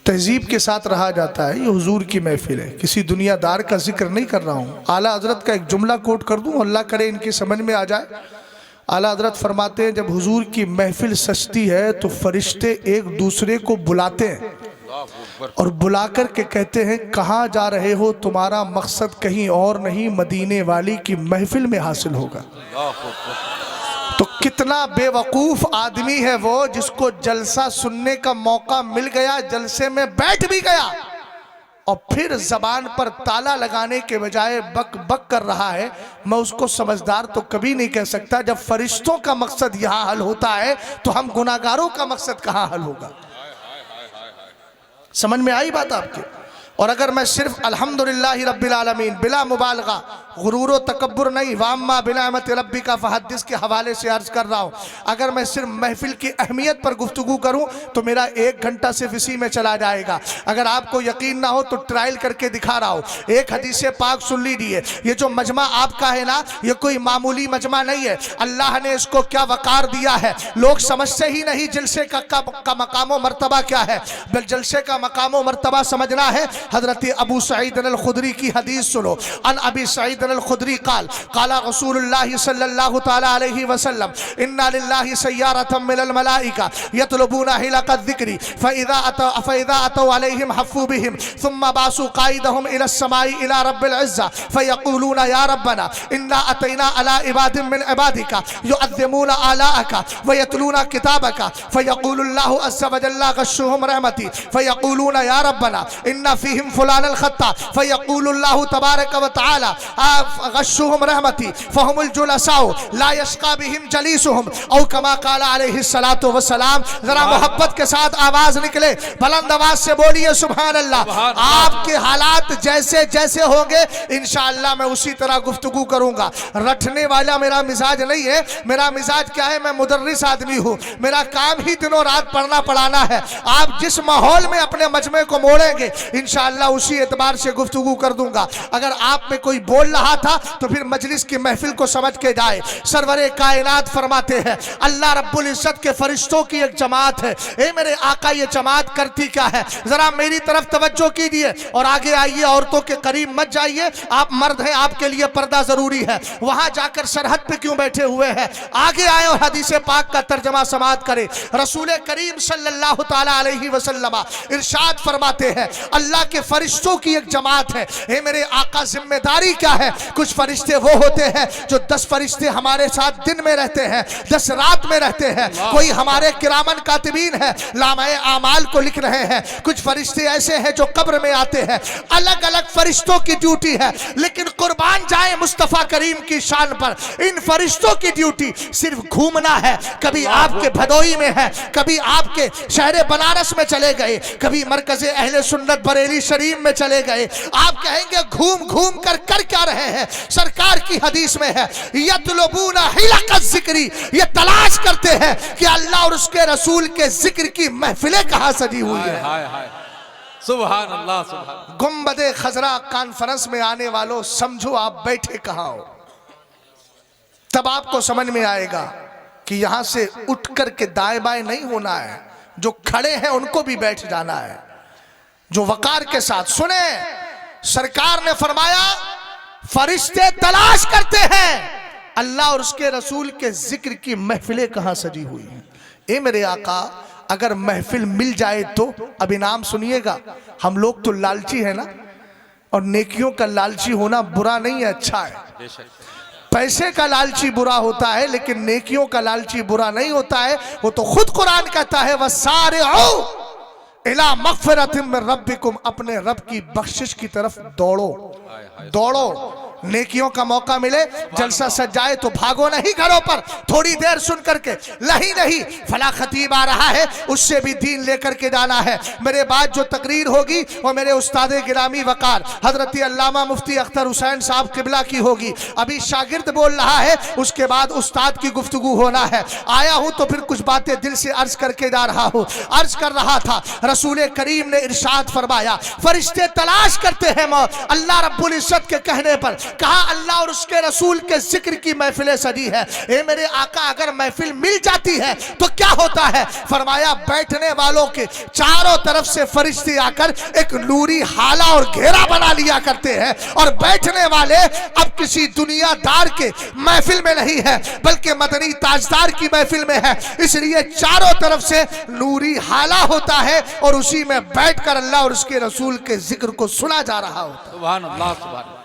तहजीब के साथ रहा जाता है। ये हुजूर की महफिल है, किसी दुनियादार का जिक्र नहीं कर रहा हूँ। आला हजरत का एक जुमला कोट कर दूँ, अल्लाह करे इनकी समझ में आ जाए। आला हजरत फरमाते हैं जब हुजूर की महफिल सजती है तो फरिश्ते एक दूसरे को बुलाते हैं और बुलाकर के कहते हैं कहाँ जा रहे हो, तुम्हारा मकसद कहीं और नहीं, मदीने वाली की महफिल में हासिल होगा। तो कितना बेवकूफ आदमी है वो जिसको जलसा सुनने का मौका मिल गया, जलसे में बैठ भी गया और फिर जबान पर ताला लगाने के बजाय बक बक कर रहा है। मैं उसको समझदार तो कभी नहीं कह सकता। जब फरिश्तों का मकसद यहाँ हल होता है तो हम गुनाहगारों का मकसद कहाँ हल होगा? समझ में आई बात आपके? और अगर मैं सिर्फ अल्हम्दुलिल्लाहि रब्बिल आलमीन बिला मुबालगा, गुरूर तकब्बुर नहीं, वाम्मा बिनिअमत रब्बिका फहद्दिस के हवाले से अर्ज कर रहा हूँ, अगर मैं सिर्फ महफिल की अहमियत पर गुफ्तगू करूँ तो मेरा 1 घंटा सिर्फ इसी में चला जाएगा। अगर आपको यकीन ना हो तो ट्रायल करके दिखा रहा हूँ। एक हदीस पाक सुन लीजिए। ये जो मजमा आपका है ना, ये कोई मामूली मजमा नहीं है। अल्लाह ने इसको क्या वकार दिया है, लोग समझते ही नहीं जलसे का मकाम व मर्तबा क्या है। जलसे का मकाम व मर्तबा समझना है, हजरत अबू सईद अल खुदरी की हदीस सुनो। अन अबी सईद अल खुदरी क़ाल क़ाला रसूलुल्लाह सल्लल्लाहु तआला अलैहि वसल्लम इन्ना लिल्लाहि सय्यारतम मिनल मलाइका यतलबूना हिलक़ ज़िक्री फ़इज़ा अतौ अलैहिम हफ़्फ़ू बिहिम सुम्मा बासू क़ाइदहुम इला समाई इला रब्बिल इज़्ज़ा फ़यक़ूलूना या रब्बना इन्ना अतैना अला इबादिम मिन इबादिका युअज़्ज़िमूना आलाअका व यतलूना किताबका फ़यक़ूलुल्लाहु अज़्ज़ा व जल्ला गश्शुहुम रहमती फ़यक़ूलूना या रब्बना इन्ना फ़ीहिम फ़ुलानल ख़त्ता फ़यक़ूलुल्लाहु तबारक व तआला गश्शुहुम रहमती फ़हुमुल जुलसाउ ला यश्क़ा बिहिम जलीसुहुम औ कमा क़ाल अलैहिस्सलातु वस्सलाम। जरा मोहब्बत के साथ आवाज निकले, बुलंद आवाज से बोलिए सुभान अल्लाह। आपके हालात जैसे जैसे होंगे इंशाअल्लाह मैं उसी तरह गुफ्तगू करूंगा। रटने वाला मेरा मिजाज नहीं है। मेरा मिजाज क्या है, मैं मुदर्रिस आदमी हूँ, मेरा काम ही दिनों रात पढ़ना पढ़ाना है। आप जिस माहौल में अपने मजमे को मोड़ेंगे इंशाअल्लाह उसी एतबार से गुफ्तगू कर दूंगा। अगर आप में कोई बोल रहा था तो फिर मजलिस की महफिल को समझ के जाए। सरवरे कायनात फरमाते हैं अल्लाह रब्बुल इज्जत के फरिश्तों की एक जमात है। ए मेरे आका ये जमात करती क्या है, जरा मेरी तरफ तवज्जो कीजिए और आगे आइए। औरतों के करीब मत जाइए, आप मर्द हैं, आपके लिए पर्दा जरूरी है। वहां जाकर सरहद पे क्यों बैठे हुए हैं, आगे आए और हदीस पाक का तर्जमा समाअत करें। रसूल करीम सल्लल्लाहु ताला अलैहि वसल्लम इरशाद फरमाते हैं अल्लाह के फरिश्तों की एक जमात है। हे मेरे आका जिम्मेदारी क्या है, कुछ फरिश्ते वो होते हैं जो 10 फरिश्ते हमारे साथ दिन में रहते हैं, 10 रात में रहते हैं। कोई हमारे किरामन कातिबीन है, लामाए आमाल को लिख रहे हैं। कुछ फरिश्ते ऐसे हैं जो कब्र में आते हैं। अलग अलग फरिश्तों की ड्यूटी है, लेकिन कुर्बान जाए मुस्तफा करीम की शान पर, इन फरिश्तों की ड्यूटी सिर्फ घूमना है। कभी आपके भदोई में है, कभी आपके शहर बनारस में चले गए, कभी मरकज़े अहले सुन्नत बरेली शरीफ में चले गए। आप कहेंगे घूम घूम कर क्या रहे हैं। सरकार की हदीस में है यतलबूना हिलक़ ज़िक्री, ये तलाश करते हैं कि अल्लाह और उसके रसूल के जिक्र की महफिलें कहां सजी हुई है। सुभान अल्लाह सुभान। गुंबदे खजरा कॉन्फ्रेंस में आने वालों समझो आप बैठे कहां हो, तब आपको समझ में आएगा कि यहां से उठ करके दाएं बाएं नहीं होना है। जो खड़े हैं उनको भी बैठ जाना है। जो वकार के साथ सुने, सरकार ने फरमाया फरिश्ते तलाश करते हैं अल्लाह और उसके रसूल के जिक्र की महफिलें कहां सजी हुई हैं। ए मेरे आका, अगर महफिल मिल जाए तो अब इनाम सुनिएगा। हम लोग तो लालची है ना, और नेकियों का लालची होना बुरा नहीं है, अच्छा है। पैसे का लालची बुरा होता है, लेकिन नेकियों का लालची बुरा नहीं होता है। वो तो खुद कुरान कहता है वसारिऊ इला मग़फ़िरतिम मिन रब्बिकुम, अपने रब की बख्शिश की तरफ दौड़ो दौड़ो। नेकियों का मौका मिले, जलसा सज जाए तो भागो नहीं घरों पर, थोड़ी देर सुन करके नहीं फला खतीब आ रहा है उससे भी दीन लेकर के जाना है। मेरे बाद जो तकरीर होगी वो मेरे उस्ताद गिरामी वकार हजरत अल्लामा मुफ्ती अख्तर हुसैन साहब किबला की होगी। अभी शागिर्द बोल रहा है, उसके बाद उस्ताद की गुफ्तगू होना है। आया हूं तो फिर कुछ बातें दिल से अर्ज करके जा रहा हूं। अर्ज कर रहा था रसूल करीम ने इरशाद फरमाया फरिश्ते तलाश करते हैं अल्लाह रब्बुल इज्जत के कहने पर। कहा अल्लाह और उसके रसूल के जिक्र की महफिलें सजी है। ए मेरे आका, अगर महफिल मिल जाती है तो क्या होता है, फरमाया बैठने वालों के चारों तरफ से फरिश्ते आकर एक नूरी हाला और घेरा बना लिया करते हैं, और बैठने वाले अब किसी दुनियादार के महफिल में नहीं है बल्कि मदनी ताजदार की महफिल में है। इसलिए चारों तरफ से नूरी हाला होता है और उसी में बैठकर अल्लाह और उसके रसूल के जिक्र को सुना जा रहा होता है। सुभान अल्लाह सुभान।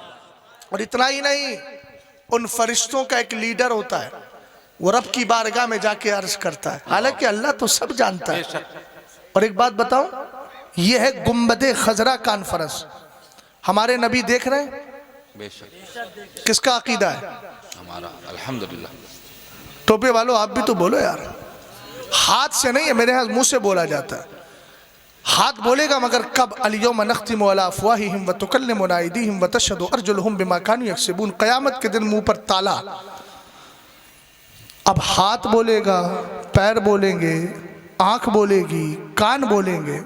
और इतना ही नहीं, उन फरिश्तों का एक लीडर होता है, वो रब की बारगाह में जाके अर्ज करता है। हालांकि अल्लाह तो सब जानता है। और एक बात बताऊं, ये है गुंबदे खजरा कॉन्फ्रेंस। हमारे नबी देख रहे हैं, बेशक। किसका अकीदा है? हमारा अल्हम्दुलिल्लाह। टोपे वालों आप भी तो बोलो यार, हाथ से नहीं है, मेरे यहाँ मुंह से बोला जाता है। हाथ बोलेगा मगर कब? अल-यौम नख्तिमु अला अफ़वाहिहिम व तुकल्लिमुना अयदीहिम व तशहदु अर्जुलुहुम बिमा कानू यक्सिबून। क़यामत के दिन मुंह पर ताला। अब हाथ बोलेगा, पैर बोलेंगे, आंख बोलेगी, कान बोलेंगे,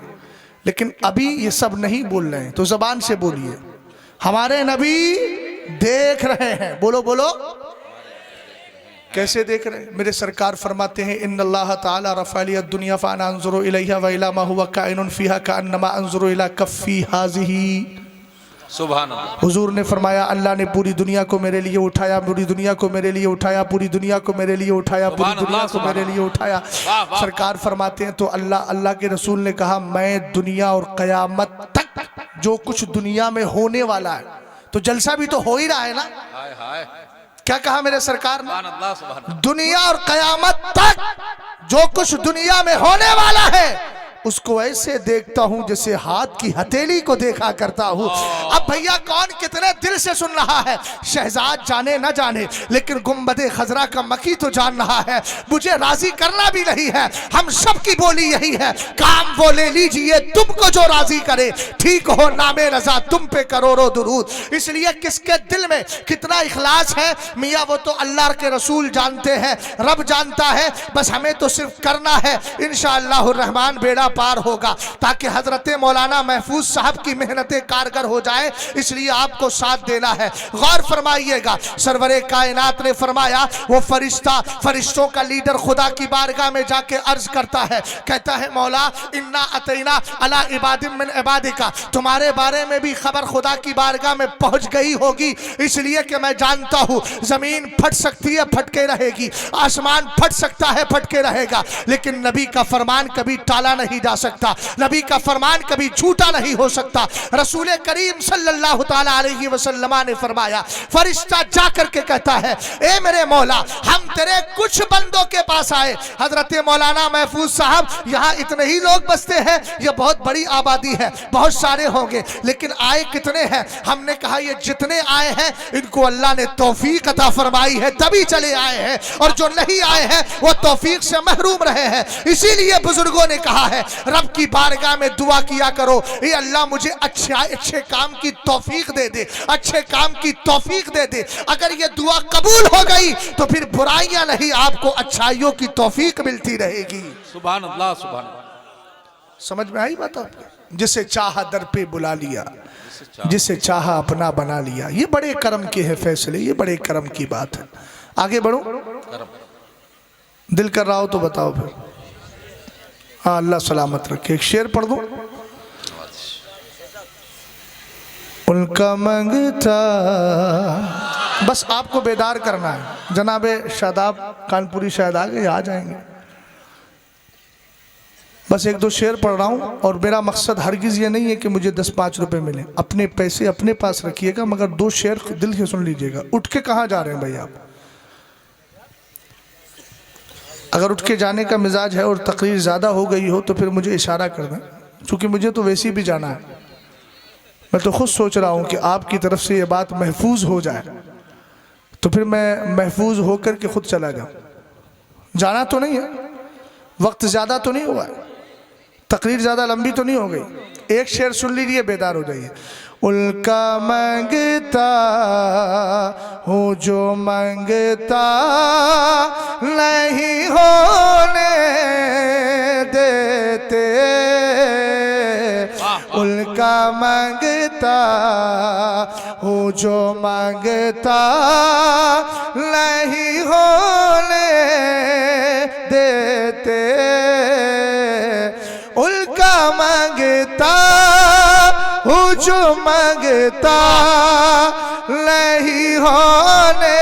लेकिन अभी ये सब नहीं बोल रहे हैं, तो जबान से बोलिए। हमारे नबी देख रहे हैं। बोलो बोलो, कैसे देख रहे हैं? मेरे सरकार फरमाते हैं इन्नल्लाह ताला रफ़अलियद दुनिया फ़अना अंज़ुरु इलैहा व इला मा हुवा काइनुन फ़ीहा कअन्नमा अंज़ुरु इला कफ़्फ़ी हाज़िही। सुभान अल्लाह। हुजूर ने फरमाया अल्लाह ने पूरी दुनिया को मेरे लिए उठाया, पूरी दुनिया को मेरे लिए उठाया, पूरी दुनिया को मेरे लिए उठाया, पूरी दुनिया को मेरे लिए उठाया। सरकार फरमाते हैं तो अल्लाह के रसूल ने कहा मैं दुनिया और क़यामत तक जो कुछ दुनिया में होने वाला है, तो जलसा भी तो हो ही रहा है ना। हाय हाय, क्या कहा मेरे सरकार ने? सुभान अल्लाह, सुभान अल्लाह। दुनिया और क़यामत तक जो कुछ दुनिया में होने वाला है उसको ऐसे देखता हूं जैसे हाथ की हथेली को देखा करता हूं। अब भैया कौन कितने दिल से सुन रहा है, शहजाद जाने न जाने, लेकिन गुम्बदे खजरा का मकी तो जान रहा है। मुझे राजी करना भी नहीं है, हम सब की बोली यही है, काम वो ले लीजिए तुमको जो राजी करे, ठीक हो नामे रजा तुम पे करोड़ों दुरूद। इसलिए किसके दिल में कितना इखलास है मियाँ वो तो अल्लाह के रसूल जानते हैं, रब जानता है। बस हमें तो सिर्फ करना है, इंशाअल्लाह रहमान बेड़ा पार होगा, ताकि हजरत मौलाना महफूज साहब की मेहनतें कारगर हो जाए। इसलिए आपको साथ देना है। गौर फरमाइएगा, सरवरे कायनात ने फरमाया वो फरिश्ता, फरिश्तों का लीडर खुदा की बारगाह में जाके अर्ज करता है, कहता है मौला इन्ना अतैना अला इबादिम मिन इबादिका, तुम्हारे बारे में भी खबर खुदा की बारगाह में पहुंच गई होगी, इसलिए कि मैं जानता हूं जमीन फट सकती है, फटके रहेगी, आसमान फट सकता है, फटके रहेगा, लेकिन नबी का फरमान कभी टाला नहीं जा सकता, नबी का फरमान कभी झूठा नहीं हो सकता। रसूल करीम सल्लल्लाहु ताला अलैहि वसल्लम ने फरमाया, फरिश्ता जाकर के कहता है ए मेरे मौला हम तेरे कुछ बंदों के पास आए। हजरत मौलाना महफूज साहब यहाँ इतने ही लोग बसते हैं, ये बहुत बड़ी आबादी है, बहुत सारे होंगे, लेकिन आए कितने हैं? हमने कहा ये जितने आए हैं इनको अल्लाह ने तौफीक अता फरमाई है तभी चले आए हैं, और जो नहीं आए हैं वो तौफीक से महरूम रहे हैं। इसीलिए बुजुर्गों ने कहा है रब की बारगाह में दुआ किया करो, ये अल्लाह मुझे अच्छे काम की तौफीक दे दे, अच्छे काम की तौफीक दे दे। अगर ये दुआ कबूल हो गई तो फिर बुराइयां नहीं, आपको अच्छाइयों की तौफीक मिलती रहेगी। सुभान अल्लाह, सुभान अल्लाह। समझ में आई बात आपको? जिसे चाहा दर पे बुला लिया, जिसे चाहा अपना बना लिया। ये बड़े कर्म के हैं फैसले, ये बड़े कर्म की बात है। आगे बढ़ो, दिल कर रहा हो तो बताओ फिर। हाँ अल्लाह सलामत रखे। एक शेर पढ़ दो। उनका मंगता, बस आपको बेदार करना है। जनाबे शादाब कानपुरी शायद आ गए, आ जाएंगे। बस एक दो शेर पढ़ रहा हूँ, और मेरा मकसद हरगिज़ ये नहीं है कि मुझे 10-5 रुपए मिले, अपने पैसे अपने पास रखिएगा, मगर दो शेर दिल से सुन लीजिएगा। उठ के कहाँ जा रहे हैं भाई आप? अगर उठ के जाने का मिजाज है और तकरीर ज़्यादा हो गई हो तो फिर मुझे इशारा करना, क्योंकि मुझे तो वैसे भी जाना है। मैं तो खुद सोच रहा हूँ कि आपकी तरफ से ये बात महफूज हो जाए, तो फिर मैं महफूज होकर के खुद चला जाऊँ। जाना तो नहीं है, वक्त ज़्यादा तो नहीं हुआ है, तकरीर ज़्यादा लंबी तो नहीं हो गई। एक शेर सुन लीजिए, बेदार हो जाइए। उनका मांगता हूँ जो मांगता नहीं होने देते, उनका मांगता हूँ जो मांगता नहीं होने देते, उनका मांगता हूँ जो मांगता नहीं होने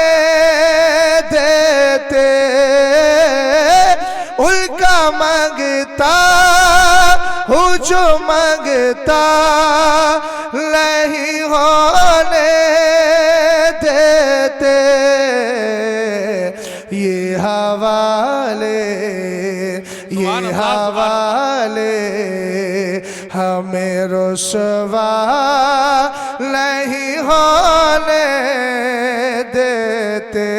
देते, उनका मांगता हूँ जो मांगता नहीं होने देते। ये हवाले, ये हवाले हमें रुसवा नहीं होने देते,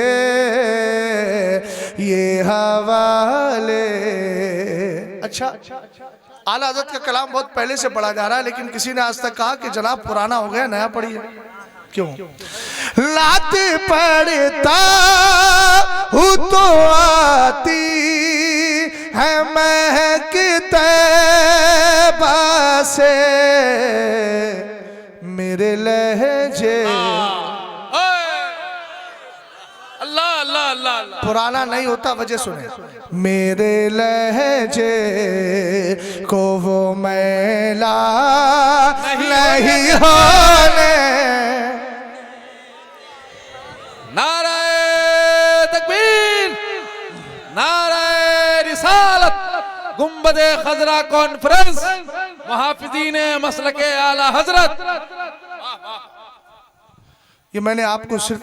ये हवाले। अच्छा, आला हज़रत का कलाम बहुत पहले से पढ़ा जा रहा है, लेकिन किसी ने आज तक कहा कि जनाब पुराना हो गया, नया पढ़िए। क्यों? लात पढ़ता हूँ तो आती है महकते से मेरे लहजे। अल्लाह अल्लाह अल्लाह अल्लाह। पुराना नहीं होता, वजह सुने। मेरे लहजे को वो मैला नहीं होने। नारे तकबीर, नारे रिसालत, गुंबदे खजरा कॉन्फ्रेंस, मुहाफिजीने मसलके आला हजरत। ये मैंने आपको सिर्फ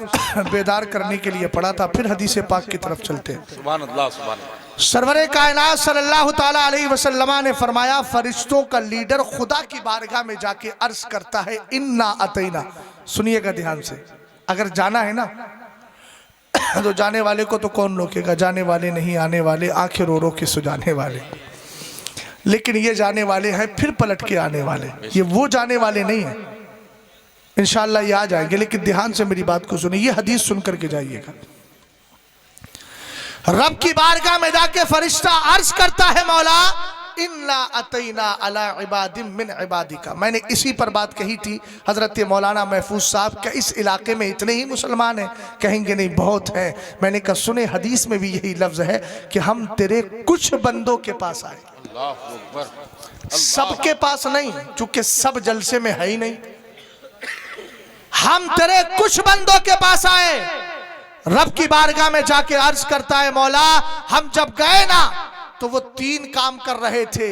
बेदार करने के लिए पढ़ा था। फिर हदीस पाक की तरफ चलते हैं। सुभान अल्लाह, सुभान अल्लाह। सरवरे कायनात सल्लल्लाहु ताला अलैहि वसल्लम ने फरमाया, फरिश्तों का लीडर खुदा की बारगाह में जाके अर्ज करता है, इन्ना अतैना। सुनिएगा ध्यान से, अगर जाना है ना तो जाने वाले को तो कौन रोकेगा, जाने वाले नहीं, आने वाले आंखें रो रो के सुजाने वाले। लेकिन ये जाने वाले हैं फिर पलट के आने वाले, ये वो जाने वाले नहीं है। इंशाअल्लाह ये आ जाएंगे, लेकिन ध्यान से मेरी बात को सुनिए, ये हदीस सुन करके जाइएगा। रब की बारगाह में जाके फरिश्ता अर्ज करता है, मौला इन्ना अतैना अला इबादिम मिन इबादिका। मैंने इसी पर बात कही थी, हजरत मौलाना महफूज साहब का इस इलाके में इतने ही मुसलमान हैं, कहेंगे नहीं बहुत हैं। मैंने कहा सुने, हदीस में भी यही लफ्ज है कि हम तेरे कुछ बंदों के पास आए, सबके पास नहीं, चूंकि सब जलसे में है ही नहीं। हम तेरे कुछ बंदों के पास आए। रब की बारगाह में जाके अर्ज करता है, मौला हम जब गए ना तो वो 3 काम कर रहे थे।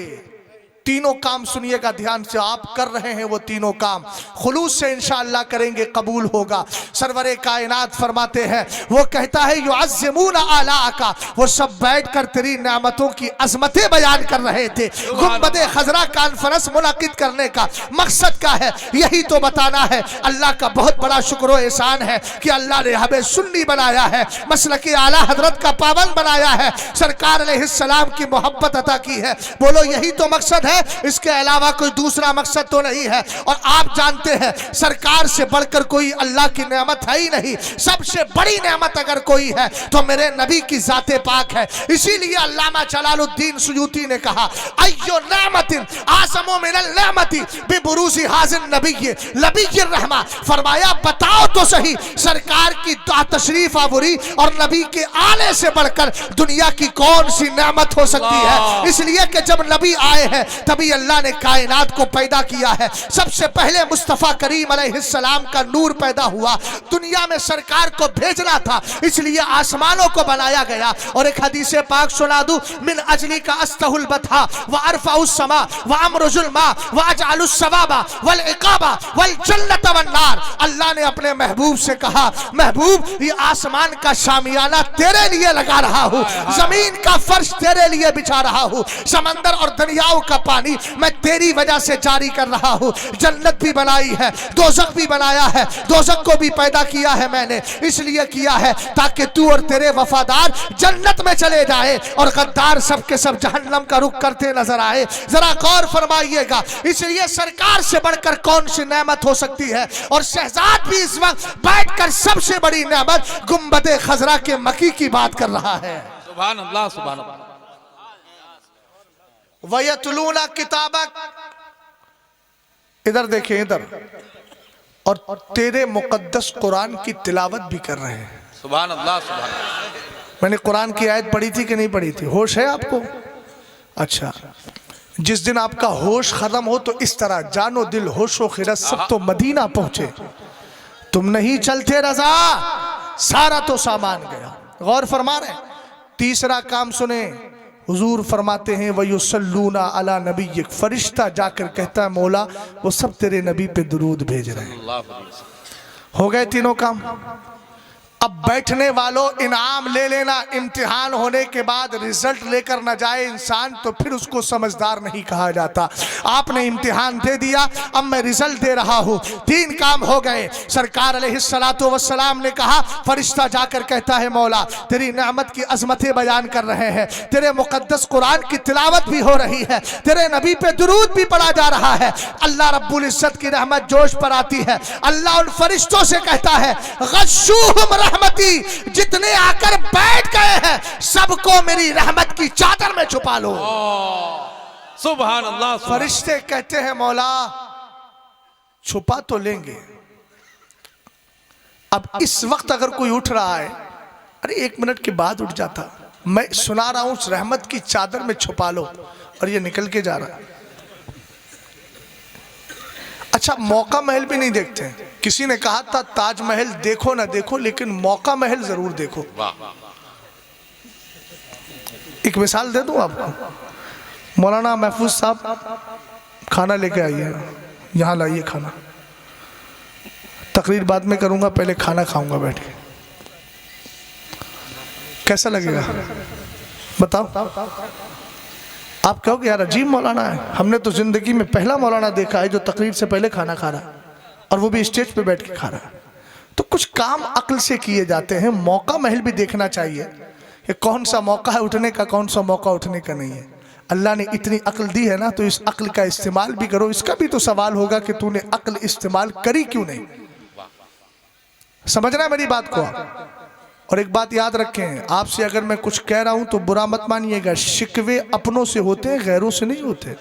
तीनों काम सुनिएगा ध्यान से, आप कर रहे हैं वो तीनों काम, खुलूस से इंशाअल्लाह करेंगे, कबूल होगा। सरवरे कायनात फरमाते हैं, वो कहता है युअज़्ज़िमून आलाका, वो सब बैठकर तेरी नेमतों की अजमतें बयान कर रहे थे। गुंबदे खजरा कॉन्फ्रेंस मुनाकिद करने का मकसद क्या है, यही तो बताना है। अल्लाह का बहुत बड़ा शुक्र व एहसान है कि अल्लाह ने हमें सुन्नी बनाया है, मसलके आला हजरत का पाबंद बनाया है, सरकार अलैहिस्सलाम की मोहब्बत अता की है। बोलो यही तो मकसद है, इसके अलावा कोई दूसरा मकसद तो नहीं है। और आप जानते हैं सरकार से बढ़कर कोई अल्लाह की नेमत है ही नहीं। सबसे बड़ी नेमत अगर कोई है तो मेरे नबी की जाते पाक है। इसीलिए अल्लामा जलालुद्दीन सुयूती ने कहा, अय्यो नेमतिन आसमो मिनल नेमति बिबुरूज़ि हाज़िन नबी नबीय्यिर रहमा। फरमाया बताओ तो सही, सरकार की तशरीफ आवरी और नबी के आने से बढ़कर दुनिया की कौन सी नेमत हो सकती है। इसलिए कि जब नबी आए हैं तभी अल्लाह ने कायनात को पैदा किया है। सबसे पहले मुस्तफ़ा करीम अलैहिस्सलाम का नूर पैदा हुआ, दुनिया में सरकार को भेजना था, इसलिए आसमानों को बनाया गया। और एक हदीस पाक सुना दूं, मिन अजली का अस्तहुल बथा व अरफाउस समा व अमरुजुल मा व अजअलुस सवाबा वल इकाबा वल जन्नत वन नार। अल्लाह ने अपने महबूब से कहा, महबूब ये आसमान का शामियाना तेरे लिए लगा रहा हूँ, जमीन का फर्श तेरे लिए बिछा रहा हूँ, समंदर और दरियाओं का पानी मैं तेरी वजह से जारी कर रहा हूँ। जन्नत भी बनाई है, दोज़ख भी बनाया है, दोज़ख को भी पैदा किया है मैंने, इसलिए किया है ताकि तू और तेरे वफादार जन्नत में चले जाए और गद्दार सब के सब जहन्नम का रुख करते नजर आए। जरा गौर फरमाइएगा, इसलिए सरकार से बढ़कर कौन सी नेमत हो सकती है। और शहजाद भी इस वक्त बैठकर सबसे बड़ी नेमत गुंबदे खजरा के मकी की बात कर रहा है। सुभान अल्लाह, सुभान अल्लाह। वयतलूना किताबक, इधर देखें इधर, और तेरे मुकद्दस कुरान की तिलावत भी कर रहे हैं। सुभान अल्लाह, सुभान अल्लाह। मैंने कुरान की आयत पढ़ी थी कि नहीं पढ़ी थी, होश है आपको? अच्छा, जिस दिन आपका होश खत्म हो तो इस तरह जानो दिल होशो खिरत सब तो मदीना पहुंचे, तुम नहीं चलते रजा सारा तो सामान गया। गौर फरमा रहे। तीसरा काम सुने, हुजूर फरमाते हैं वयुसल्लूना अला नबीयिक, फरिश्ता जाकर कहता है मौला वो सब तेरे नबी पे दुरूद भेज रहे हैं। हो गए तीनों काम। अब बैठने वालों इनाम ले लेना, इम्तिहान होने के बाद रिजल्ट लेकर न जाए इंसान तो फिर उसको समझदार नहीं कहा जाता। आपने इम्तिहान दे दिया, अब मैं रिजल्ट दे रहा हूँ। 3 काम हो गए। सरकार अलैहिस्सलातु वस्सलाम ने कहा, फरिश्ता जाकर कहता है मौला तेरी नेमत की अजमतें बयान कर रहे हैं, तेरे मुकद्दस कुरान की तिलावत भी हो रही है, तेरे नबी पे दुरूद भी पढ़ा जा रहा है। अल्लाह रब्बुल इज्जत की रहमत जोश पर आती है। अल्लाह उन फरिश्तों से कहता है, गश्शूहुम रहमती, जितने आकर बैठ गए हैं सबको मेरी रहमत की चादर में छुपा लो। सुभान अल्लाह। फरिश्ते कहते हैं मौला छुपा तो लेंगे, अब इस वक्त अगर कोई उठ रहा है अरे 1 मिनट के बाद उठ जाता। मैं सुना रहा हूं, उस रहमत की चादर में छुपा लो, और ये निकल के जा रहा। अच्छा, मौका महल भी नहीं देखते। किसी ने कहा था ताजमहल देखो ना देखो, लेकिन मौका महल जरूर देखो। एक मिसाल दे दूं आपको। मौलाना महफूज साहब खाना लेके आइए, यहाँ लाइए खाना। तकरीर बाद में करूंगा, पहले खाना खाऊंगा बैठ के। कैसा लगेगा बताओ? आप कहोगे यार अजीब मौलाना है। हमने तो जिंदगी में पहला मौलाना देखा है जो तकरीर से पहले खाना खा रहा है, और वो भी स्टेज पे बैठ के खा रहा है। तो कुछ काम अक्ल से किए जाते हैं। मौका महल भी देखना चाहिए कि कौन सा मौका है उठने का, कौन सा मौका उठने का नहीं है। अल्लाह ने इतनी अक्ल दी है ना, तो इस अक्ल का इस्तेमाल भी करो। इसका भी तो सवाल होगा कि तूने अक्ल इस्तेमाल करी क्यों नहीं। समझ रहा है मेरी बात को? और एक बात याद रखें, आपसे अगर मैं कुछ कह रहा हूं तो बुरा मत मानिएगा। शिकवे अपनों से होते हैं, गैरों से नहीं होते।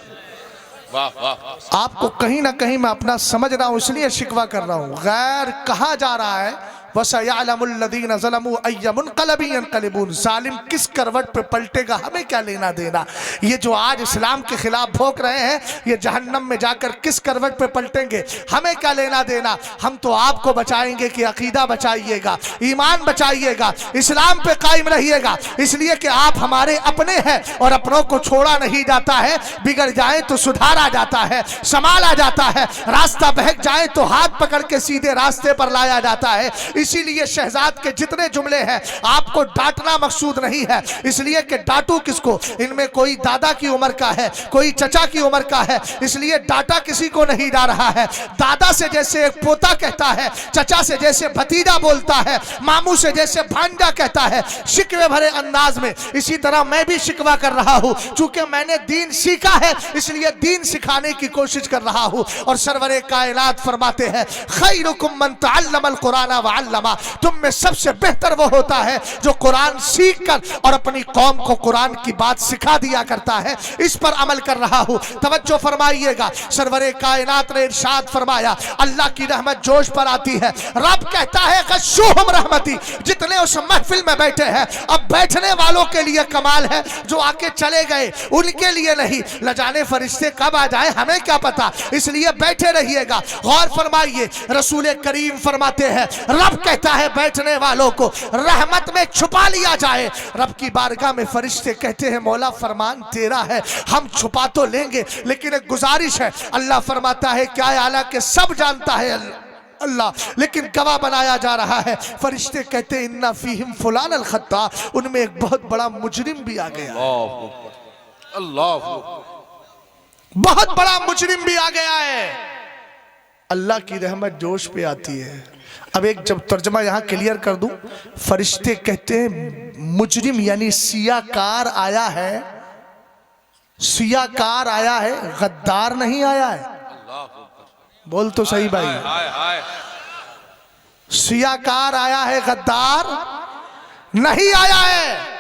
आपको कहीं ना कहीं मैं अपना समझ रहा हूं, इसलिए शिकवा कर रहा हूं। गैर कहा जा रहा है वसयअलमुल्लज़ीना ज़लमू अय्यमुनक़लबिन यनक़लिबून। जालिम किस करवट पे पलटेगा, हमें क्या लेना देना। ये जो आज इस्लाम के खिलाफ भोंक रहे हैं, ये जहन्नम में जाकर किस करवट पे पलटेंगे, हमें क्या लेना देना। हम तो आपको बचाएंगे कि अकीदा बचाइएगा, ईमान बचाइएगा, इस्लाम पे कायम रहिएगा। इसलिए कि आप हमारे अपने हैं, और अपनों को छोड़ा नहीं जाता है। बिगड़ जाए तो सुधारा जाता है, संभाला जाता है। रास्ता बहक जाए तो हाथ पकड़ के सीधे रास्ते पर लाया जाता है। इसीलिए शहजाद के जितने जुमले हैं, आपको डांटना मकसूद नहीं है। इसलिए कि डांटू किसको, इनमें कोई दादा की उम्र का है, कोई चचा की उम्र का है, इसलिए डांटा किसी को नहीं जा रहा है। दादा से जैसे एक पोता कहता है, चचा से जैसे भतीजा बोलता है, मामू से जैसे भांजा कहता है, शिकवे भरे अंदाज में। इसी तरह मैं भी शिकवा कर रहा हूं। चूंकि मैंने दीन सीखा है, इसलिए दीन सिखाने की कोशिश कर रहा हूं। और सरवरे कायनात फरमाते हैं, खैरुकुम मन तअल्लमल कुरान व अल्लमा। तुम में सबसे बेहतर वो होता है जो कुरान सीख कर और अपनी कौम को कुरान की बात सिखा दिया करता है। इस पर अमल कर रहा हूं। तवज्जो फरमाइएगा, सरवरे कायनात ने इरशाद फरमाया, अल्लाह की रहमत जोश पर आती है। रब कहता है गश्शूहुम रहमती। जितने उस महफिल में बैठे हैं, अब बैठने वालों के लिए कमाल है, जो आके चले गए उनके लिए नहीं। न जाने फरिश्ते कब आ जाए, हमें क्या पता। इसलिए बैठे रहिएगा। गौर फरमाइए, रसूल करीम फरमाते हैं, रब कहता है बैठने वालों को रहमत में छुपा लिया जाए। रब की बारगाह में फरिश्ते कहते हैं, मौला फरमान तेरा है, हम छुपा तो लेंगे, लेकिन एक गुजारिश है। अल्लाह फरमाता है, क्या है, हालांकि सब जानता है अल्लाह, लेकिन गवाह बनाया जा रहा है। फरिश्ते कहते हैं, इन्ना फीहिम फुलान अल खत्ता। उनमें एक बहुत बड़ा मुजरिम भी आ गया। अल्लाह, बहुत बड़ा मुजरिम भी आ गया है। अल्लाह की रहमत जोश पे आती है। अब एक जब तर्जमा यहां क्लियर कर दूं, फरिश्ते कहते हैं मुजरिम यानी सियाकार आया है। सियाकार आया है, गद्दार नहीं आया है। बोल तो सही भाई। सियाकार आया है, गद्दार नहीं आया है।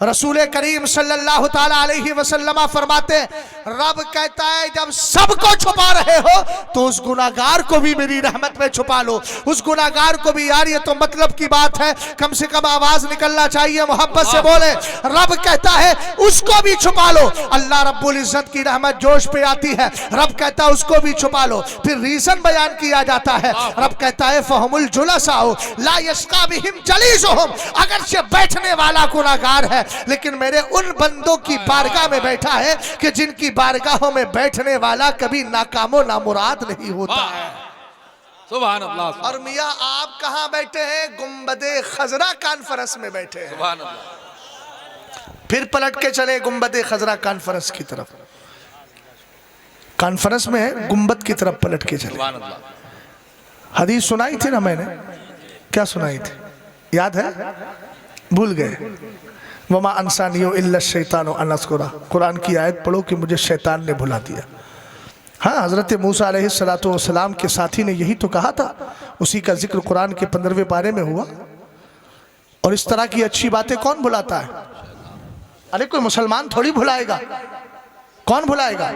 रसूल करीम सल्लल्लाहु ताला अलैहि वसल्लम फरमाते, रब कहता है जब सबको छुपा रहे हो तो उस गुनाहगार को भी मेरी रहमत में छुपा लो। उस गुनाहगार को भी, यार ये तो मतलब की बात है, कम से कम आवाज निकलना चाहिए, मोहब्बत से बोले। रब कहता है उसको भी छुपा लो। अल्लाह रब्बुल इज्जत की रहमत जोश पे आती है, रब कहता है उसको भी छुपा लो। फिर रीजन बयान किया जाता है, रब कहता है फहमुल जुलसाओ ला यस्का बिहिम जलीसुहुम। अगर से बैठने वाला गुनाहगार है, लेकिन मेरे उन बंदों की बारगाह में बैठा है कि जिनकी बारगाहों में बैठने वाला कभी नाकामो नामुराद नहीं होता है। सुभान अल्लाह। और मियां आप कहां बैठे हैं? गुंबदे खजरा कॉन्फ्रेंस में बैठे हैं। सुभान अल्लाह। फिर पलट के चले गुंबदे खजरा कॉन्फ्रेंस की तरफ। कॉन्फ्रेंस में है, गुंबद की तरफ पलट के चले। सुभान अल्लाह। हदीस सुनाई थी ना मैंने, क्या सुनाई थी याद है? भूल गए। वमा अंसानियो इल्ला शैतानो अन अस्कुरा। कुरान की आयत पढ़ो कि मुझे शैतान ने भुला दिया। हाँ, हज़रत मूसा अलैहिस्सलातु वस्सलाम के साथी ने यही तो कहा था। उसी का जिक्र कुरान के 15वें पारे में हुआ। और इस तरह की अच्छी बातें कौन भुलाता है? अरे कोई मुसलमान थोड़ी भुलाएगा। कौन भुलाएगा?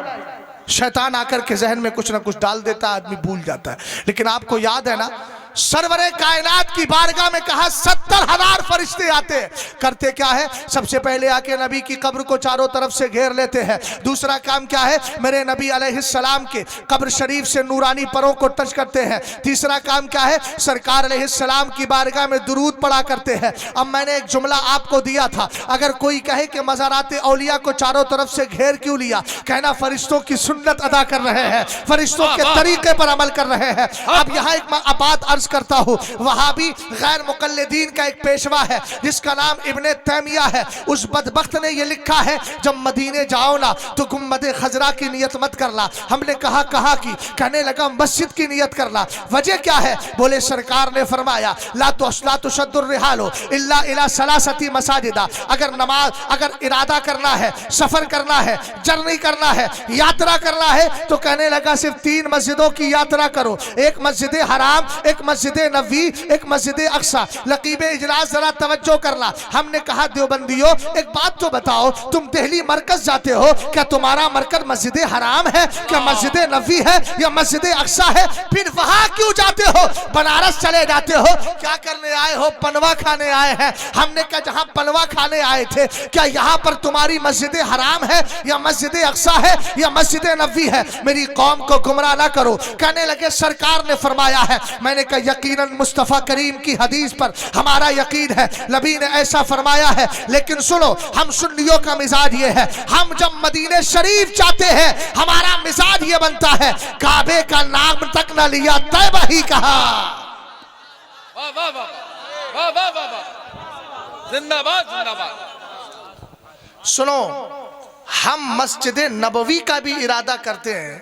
शैतान आकर के जहन में कुछ ना कुछ डाल देता है, आदमी भूल जाता है। लेकिन आपको याद है ना, सरवरे कायनात की बारगाह में कहा 70,000 फरिश्ते आते हैं। करते क्या है? सबसे पहले आके नबी की कब्र को चारों तरफ से घेर लेते हैं। दूसरा काम क्या है? मेरे नबी अलैहिस्सलाम के कब्र शरीफ से नूरानी परों को टच करते हैं। तीसरा काम क्या है? सरकार अलैहिस्सलाम की बारगाह में दुरूद पढ़ा करते हैं। अब मैंने एक जुमला आपको दिया था, अगर कोई कहे कि मज़ारात औलिया को चारों तरफ से घेर क्यों लिया, कहना फरिश्तों की सुन्नत अदा कर रहे हैं, फरिश्तों के तरीके पर अमल कर रहे हैं। अब यहाँ एक बात अर्ज करता हूँ, वहाबी गैर मुकल्लिदीन का एक पेशवा है जिसका नाम इब्ने तैमिया है। उस बदबख्त ने ये लिखा है, जब मदीने जाओ ना तो गुम्बदे खजरा की नियत मत करना। हमने कहा की? कहने लगा मस्जिद की नियत करना। वजह क्या है? बोले सरकार ने फरमाया ला तुशद्दुर रिहालो इल्ला इला सलासती मसाजिदा। अगर इरादा करना है, सफर करना है, जर्नी करना है, यात्रा करना है, तो कहने लगा सिर्फ 3 मस्जिदों की यात्रा करो, एक मस्जिद हराम, एक मस्जिद नबी, एक मस्जिद अक्सा। लकीब इजलास जरा तवज्जो करना। हमने कहा देवबंदियों एक बात तो बताओ, तुम दिल्ली मरकज जाते हो, क्या तुम्हारा मरकज मस्जिद हराम है, क्या मस्जिद नबी है, या मस्जिद अक्सा है? फिर वहां क्यों जाते हो? बनारस चले जाते हो, क्या करने आए हो? पनवा खाने आए हैं। हमने कहा जहां पनवा खाने आए थे, क्या यहाँ पर तुम्हारी मस्जिद हराम है, या मस्जिद अक्सा है, या मस्जिद नबी है? मेरी कौम को गुमराह ना करो। कहने लगे सरकार ने फरमाया है। मैंने कहा यकीनन मुस्तफा करीम की हदीस पर हमारा यकीन है, नबी ने ऐसा फरमाया है। लेकिन सुनो, हम सुन्नियों का मिजाज ये है, हम जब मदीने शरीफ जाते हैं हमारा मिजाज ये बनता है, काबे का नाम तक न लिया, तैबा ही कहा। वाह वाह वाह वाह वाह वाह वाह, जिंदाबाद जिंदाबाद। सुनो, हम मस्जिद नबवी का भी इरादा करते हैं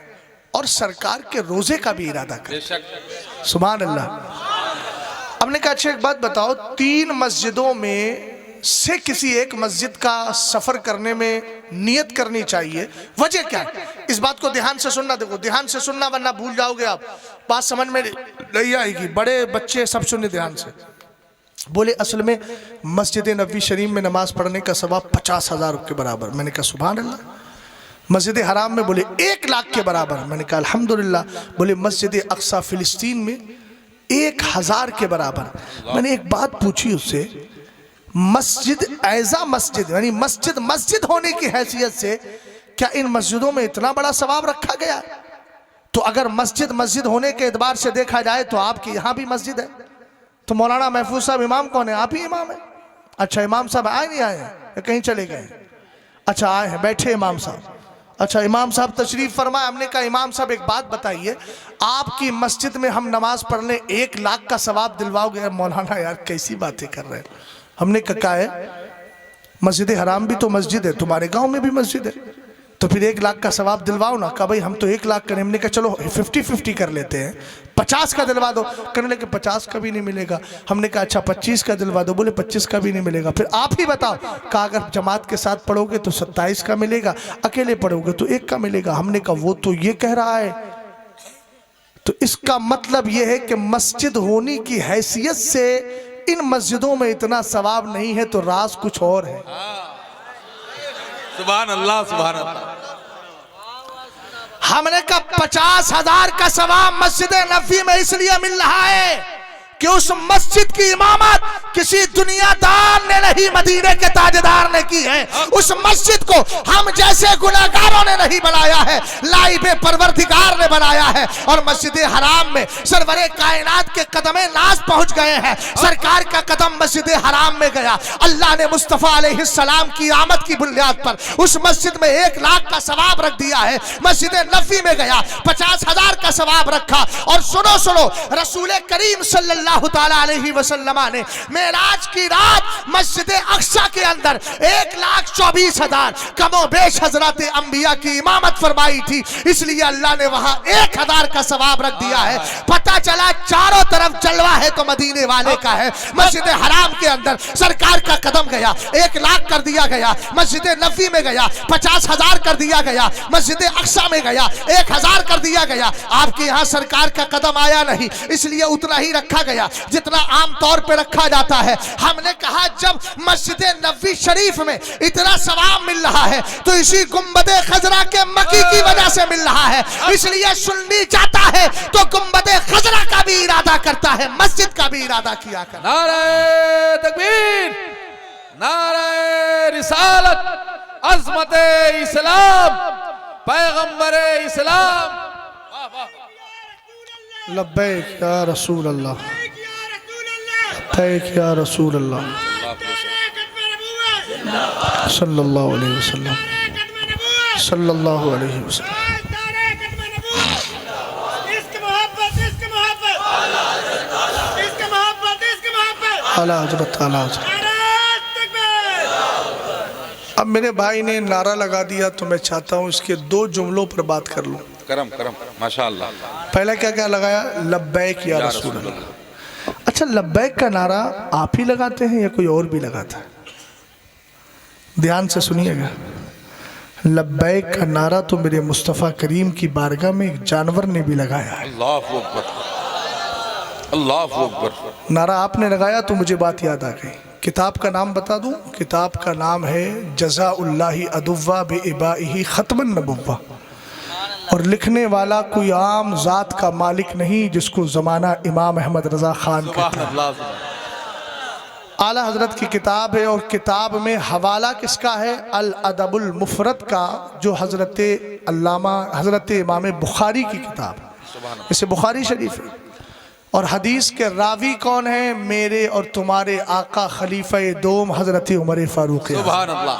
और सरकार के रोजे का भी इरादा करते हैं। सुभान अल्लाह। हमने कहा अच्छा एक बात बताओ, 3 मस्जिदों में से किसी एक मस्जिद का सफर करने में नियत करनी चाहिए, वजह क्या है? इस बात को ध्यान से सुनना। देखो ध्यान से सुनना वरना भूल जाओगे आप, बात समझ में नहीं आएगी। बड़े बच्चे सब सुने ध्यान से। बोले असल में मस्जिद नबी शरीफ में नमाज पढ़ने का सवाब 50,000 के बराबर। मैंने कहा सुभान अल्लाह। मस्जिद हराम में बोले 1 लाख के बराबर। मैंने कहा अल्हम्दुलिल्लाह। बोले मस्जिद अक्सा फिलिस्तीन में 1,000 के बराबर। मैंने एक बात पूछी उससे, मस्जिद ऐसा मस्जिद यानी मस्जिद होने की हैसियत से क्या इन मस्जिदों में इतना बड़ा सवाब रखा गया? तो अगर मस्जिद होने के एतबार से देखा जाए तो आपके यहाँ भी मस्जिद है। तो मौलाना महफूज साहब इमाम कौन है? आप ही इमाम है। अच्छा इमाम साहब आए नहीं आए या कहीं चले गए? अच्छा आए हैं, बैठे इमाम साहब। अच्छा इमाम साहब तशरीफ फरमाए। हमने कहा इमाम साहब एक बात बताइए, आपकी मस्जिद में हम नमाज पढ़ने 1 लाख का सवाब दिलवाओगे? मौलाना यार कैसी बातें कर रहे हैं। हमने कहा है मस्जिद हराम भी तो मस्जिद है, तुम्हारे गांव में भी मस्जिद है, तो फिर 1 लाख का सवाब दिलवाओ ना। कहा भाई हम तो 1 लाख करें। हमने कहा चलो 50-50 कर लेते हैं, 50 का दिलवा दो। करने लगे 50 का भी नहीं मिलेगा। हमने कहा अच्छा 25 का दिलवा दो। बोले 25 का भी नहीं मिलेगा। फिर आप ही बताओ। कहा अगर जमात के साथ पढ़ोगे तो 27 का मिलेगा, अकेले पढ़ोगे तो 1 का मिलेगा। हमने कहा वो तो ये कह रहा है, तो इसका मतलब ये है कि मस्जिद होने की हैसियत से इन मस्जिदों में इतना सवाब नहीं है, तो राज कुछ और है। सुभान अल्लाह सुभान अल्लाह। हमने कहा 50,000 का सवाब मस्जिद नबी में इसलिए मिल रहा है कि उस मस्जिद की इमामत किसी दुनियादार ने नहीं, मदीने के ताजदार ने की है। उस मस्जिद को हम जैसे गुनाहगारों ने नहीं बनाया है, लाइबे परवरदिगार ने बनाया है। और मस्जिद हराम में सरवरे कायनात के कदमे नाज पहुंच गए हैं। सरकार का कदम मस्जिद हराम में गया। अल्लाह ने मुस्तफा अलैहिस्सलाम की आमद की बुनियाद पर उस मस्जिद में 1 लाख का सवाब रख दिया है। मस्जिद नबी में गया 50,000 का सवाब रखा। और सुनो रसूल करीम सल्लल्लाहु अलैहि वसल्लम ने मेराज की रात मस्जिद अक्सा के अंदर 1,24,000 कमोबेश हजरत अंबिया की इमामत फरमाई थी। इसलिए अल्लाह ने वहां 1,000 का सवाब रख दिया है। पता चला चारों तरफ जलवा है तो मदीने वाले का है। मस्जिद हराम के अंदर सरकार का कदम गया, 1 लाख कर दिया गया। मस्जिद नबी में गया 50,000 कर दिया गया। मस्जिद अक्सा में गया 1,000 कर दिया गया। आपके यहाँ सरकार का कदम आया नहीं, इसलिए उतना ही रखा गया जितना आम तौर पे रखा जाता है। हमने कहा जब मस्जिद नबी शरीफ में इतना सवाब मिल रहा है तो इसी गुंबदे खजरा के मकी की वजह से मिल रहा है। इसलिए सुन्नी भी जाता है तो गुंबद खजरा का भी इरादा करता है, मस्जिद का भी इरादा किया कर। नारे तकबीर, नारे रिसालत, अज़मत इस्लाम, पैगंबर इस्लाम। वाह वाह। लब्बैक या रसूल अल्लाह, लब्बैक या रसूल अल्लाह सल्लल्लाहु अलैहि वसल्लम, सल्लल्लाहु अलैहि वसल्लम। आला हज़रत, आला हज़रत। अब मेरे भाई ने नारा लगा दिया तो मैं चाहता हूँ इसके दो जुमलों पर बात कर लूँ। करम करम, माशाअल्लाह। पहला क्या क्या लगाया? लब्बैक या रसूल अल्लाह। अच्छा, लब्बैक का नारा आप ही लगाते हैं या कोई और भी लगाता है? ध्यान से सुनिएगा, लब्बैक का नारा तो मेरे मुस्तफ़ा करीम की बारगाह में एक जानवर ने भी लगाया है। अल्लाहु अकबर, अल्लाहु अकबर। नारा आपने लगाया तो मुझे बात याद आ गई। किताब का नाम बता दूं? किताब का नाम है जज़ाउल्लाहि अदुव्वा बिइबाइही खत्मन नबुव्वा। और लिखने वाला कोई आम जात का मालिक नहीं, जिसको ज़माना इमाम अहमद रज़ा खान कहते हैं। आला हज़रत की किताब है और किताब में हवाला किसका है? अल अदबुल मुफरद का, जो हज़रत अल्लामा हज़रत इमाम बुखारी की किताब है। इसे बुखारी शरीफ है। और हदीस के रावी कौन है? मेरे और तुम्हारे आका खलीफा दोम हज़रत उमर फारूक। सुभान अल्लाह।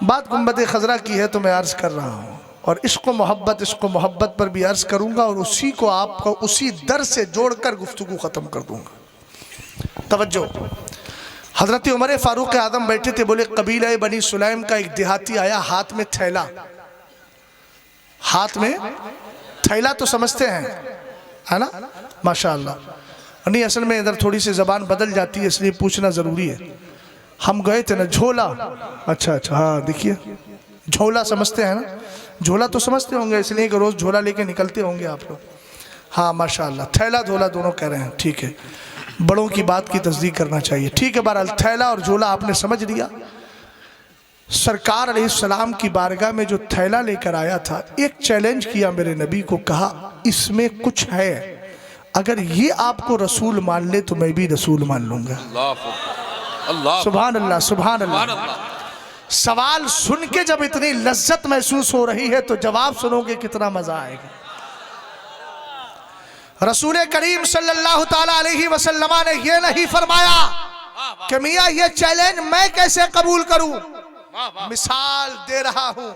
बात गुंबद खजरा की है तो मैं अर्ज़ कर रहा हूँ, और इश्क़ मोहब्बत पर भी अर्ज़ करूँगा, और उसी को आपको उसी दर से जोड़कर गुफ्तगू ख़त्म कर दूँगा। तवज्जो। हज़रत उमर फारूक आदम बैठे थे, बोले कबीला बनी सुलैम का एक देहाती आया, हाथ में थैला। हाथ में थैला तो समझते हैं, है ना? माशाअल्लाह। नहीं, असल में इधर थोड़ी सी ज़बान बदल जाती है, इसलिए पूछना ज़रूरी है। हम गए थे ना, झोला। अच्छा अच्छा, हाँ देखिए, झोला समझते हैं ना? झोला तो समझते होंगे, इसलिए कि रोज़ झोला लेके निकलते होंगे आप लोग। हाँ माशाअल्लाह, थैला झोला दोनों कह रहे हैं, ठीक है। बड़ों की बात की तस्दीक करना चाहिए, ठीक है। बहरहाल थैला और झोला आपने समझ लिया। सरकार अलैहिस्सलाम की बारगाह में जो थैला लेकर आया था, एक चैलेंज किया मेरे नबी को, कहा इसमें कुछ है, अगर ये आपको रसूल मान ले तो मैं भी रसूल मान लूंगा। सुभान अल्लाह, सुभान अल्लाह। सवाल सुन के जब इतनी लज्जत महसूस हो रही है तो जवाब सुनोगे कितना मजा आएगा। रसूल करीम सल्लल्लाहु ताला अलैहि वसल्लम ने ये नहीं फरमाया कि मियाँ ये चैलेंज मैं कैसे कबूल करूं। मिसाल दे रहा हूं,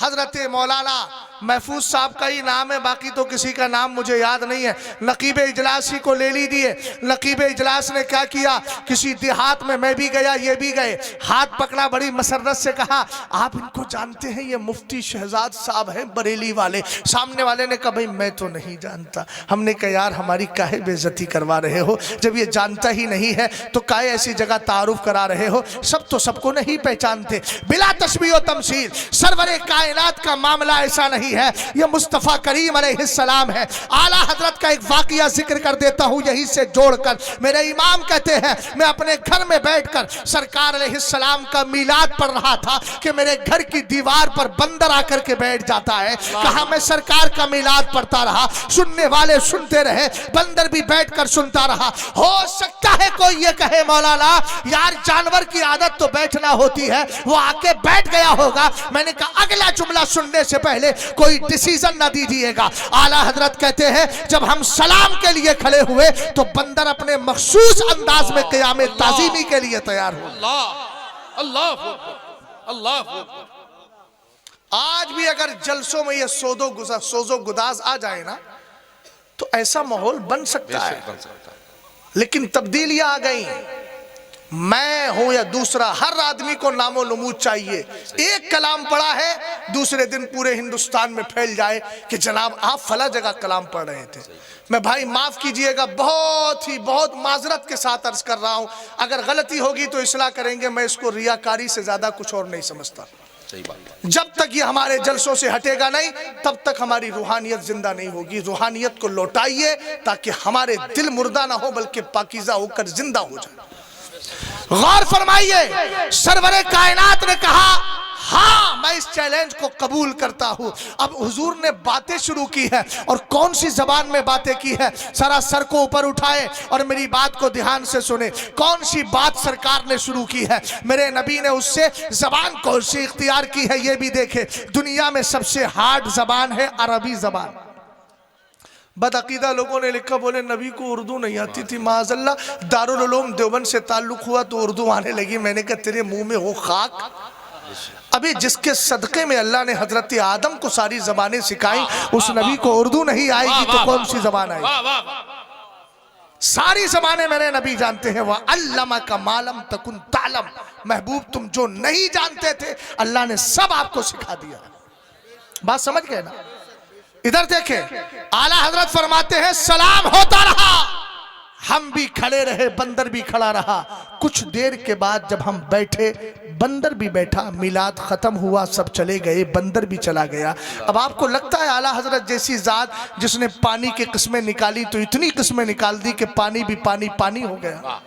हजरत मौलाना महफूज साहब का ही नाम है, बाकी तो किसी का नाम मुझे याद नहीं है। नकीब इजलासी को ले लीजिए। नकीब इजलास ने क्या किया, किसी देहात में मैं भी गया, ये भी गए, हाथ पकड़ा, बड़ी मसरत से कहा आप इनको जानते हैं, ये मुफ्ती शहजाद साहब हैं बरेली वाले। सामने वाले ने कहा भाई मैं तो नहीं जानता। हमने कहा यार हमारी काहे बेइज्जती करवा रहे हो, जब ये जानता ही नहीं है तो काहे ऐसी जगह तारुफ करा रहे हो। सब तो सबको नहीं पहचानते। बिला तशबीह व तमसील, सरवरे कायनात का मामला ऐसा नहीं है, ये मुस्तफ़ा करीम अलैहिस्सलाम है। आला हजरत का एक वाक़िया जिक्र कर देता हूँ यहीं से जोड़कर। मेरे इमाम कहते हैं मैं अपने घर में बैठकर सरकार अलैहिस्सलाम का मीलाद पढ़ रहा था कि मेरे घर की दीवार पर बंदर आकर के बैठ जाता है। कहा मैं सरकार का मीलाद पढ़ता रहा, सुनने वाले सुनते रहे, बंदर भी बैठकर सुनता रहा। हो सकता है कोई ये कहे मौलाना यार जानवर की आदत तो बैठना होती है, वो आके बैठ गया होगा। मैंने कहा अगला जुमला सुनने से पहले कोई डिसीजन ना दीजिएगा। आला हजरत कहते हैं जब हम सलाम के लिए खड़े हुए तो बंदर अपने मखसूस अंदाज में क़याम ताज़ीमी के लिए तैयार हो। अल्लाह। आज भी अगर जलसों में ये सोजो गुदाज आ जाए ना तो ऐसा माहौल बन सकता है, लेकिन तब्दीलियां आ गई। मैं हूं या दूसरा, हर आदमी को नामो नमूद चाहिए। एक कलाम पढ़ा है दूसरे दिन पूरे हिंदुस्तान में फैल जाए कि जनाब आप फला जगह कलाम पढ़ रहे थे। मैं भाई माफ कीजिएगा, बहुत माजरत के साथ अर्ज कर रहा हूं, अगर गलती होगी तो इस्लाह करेंगे। मैं इसको रियाकारी से ज्यादा कुछ और नहीं समझता। जब तक ये हमारे जलसों से हटेगा नहीं तब तक हमारी रूहानियत जिंदा नहीं होगी। रूहानियत को लौटाइए ताकि हमारे दिल मुर्दा ना हो बल्कि पाकीज़ा होकर जिंदा हो जाए। गौर फरमाइए, सरवरे कायनात ने कहा हाँ मैं इस चैलेंज को कबूल करता हूं। अब हुजूर ने बातें शुरू की है और कौन सी जबान में बातें की है, सारा सर को ऊपर उठाए और मेरी बात को ध्यान से सुने। कौन सी बात सरकार ने शुरू की है, मेरे नबी ने उससे जबान कौन सी इख्तियार की है ये भी देखे। दुनिया में सबसे हार्ड जबान है अरबी जबान। बदअकीदा लोगों ने लिखा, बोले नबी को उर्दू नहीं आती थी, माज़अल्लाह दारुल उलूम देवबंद से ताल्लुक हुआ तो उर्दू आने लगी। मैंने कहा तेरे मुंह में हो खाक। अभी जिसके सदक़े में अल्लाह ने हजरत आदम को सारी जबानें सिखाई, उस नबी को उर्दू नहीं आएगी तो कौन सी जबान आएगी। सारी जबानें मेरे नबी जानते हैं। वह अल्लमा का मालम तकुन तालम, महबूब तुम जो नहीं जानते थे अल्लाह ने सब आपको सिखा दिया। बात समझ गए ना। इधर देखे, आला हजरत फरमाते हैं सलाम होता रहा, हम भी खड़े रहे, बंदर भी खड़ा रहा। कुछ देर के बाद जब हम बैठे, बंदर भी बैठा, मिलाद खत्म हुआ, सब चले गए, बंदर भी चला गया। अब आपको लगता है आला हजरत जैसी जात जिसने पानी की किस्में निकाली तो इतनी किस्में निकाल दी कि पानी भी पानी पानी हो गया।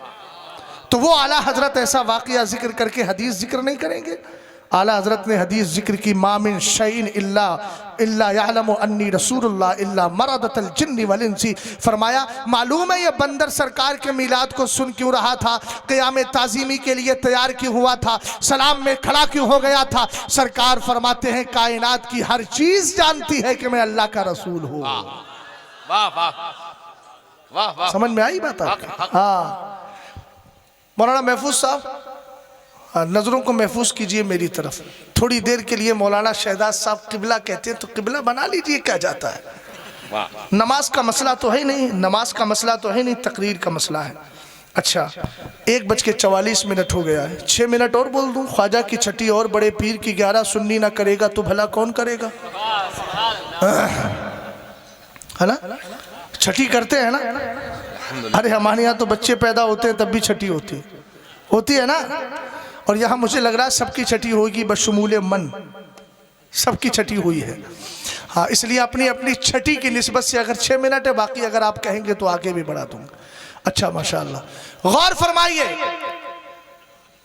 तो वो आला हजरत ऐसा वाकया जिक्र करके हदीस जिक्र नहीं करेंगे। आला हजरत ने हदीस जिक्र की, मामिन शैइन इल्ला यअलमु अन्नी रसूलुल्लाह इल्ला मरदतल जिन्नि वल इंसी। फरमाया मालूम है ये बंदर सरकार के मिलाद को सुन क्यों रहा था, क़याम ताज़ीमी के लिए तैयार क्यों हुआ था, सलाम में खड़ा क्यों हो गया था। सरकार फरमाते हैं कायनात की हर चीज जानती है कि मैं अल्लाह का रसूल हूँ। वाह वाह वाह वाह, समझ में आई बात आपको। हाँ मौलाना महफूज साहब, नजरों को महफूज कीजिए मेरी तरफ थोड़ी देर के लिए। मौलाना शहजाद साहब किबला कहते हैं तो किबला बना लीजिए, क्या जाता है। नमाज का मसला तो है नहीं, नमाज का मसला तो है नहीं, तकरीर का मसला है। अच्छा 1:44 हो गया है, 6 मिनट और बोल दूं। ख्वाजा की छठी और बड़े पीर की 11 सुन्नी ना करेगा तो भला कौन करेगा, है ना। छठी करते हैं ना। अरे हमारे यहाँ तो बच्चे पैदा होते हैं तब भी छठी होती है ना। और यहाँ मुझे लग रहा है सबकी छठी होगी बशमूले मन, सबकी छठी हुई है। हाँ इसलिए अपनी अपनी छठी की निस्बत से अगर 6 मिनट है, बाकी अगर आप कहेंगे तो आगे भी बढ़ा दूंगा। अच्छा माशाअल्लाह। गौर फरमाइए,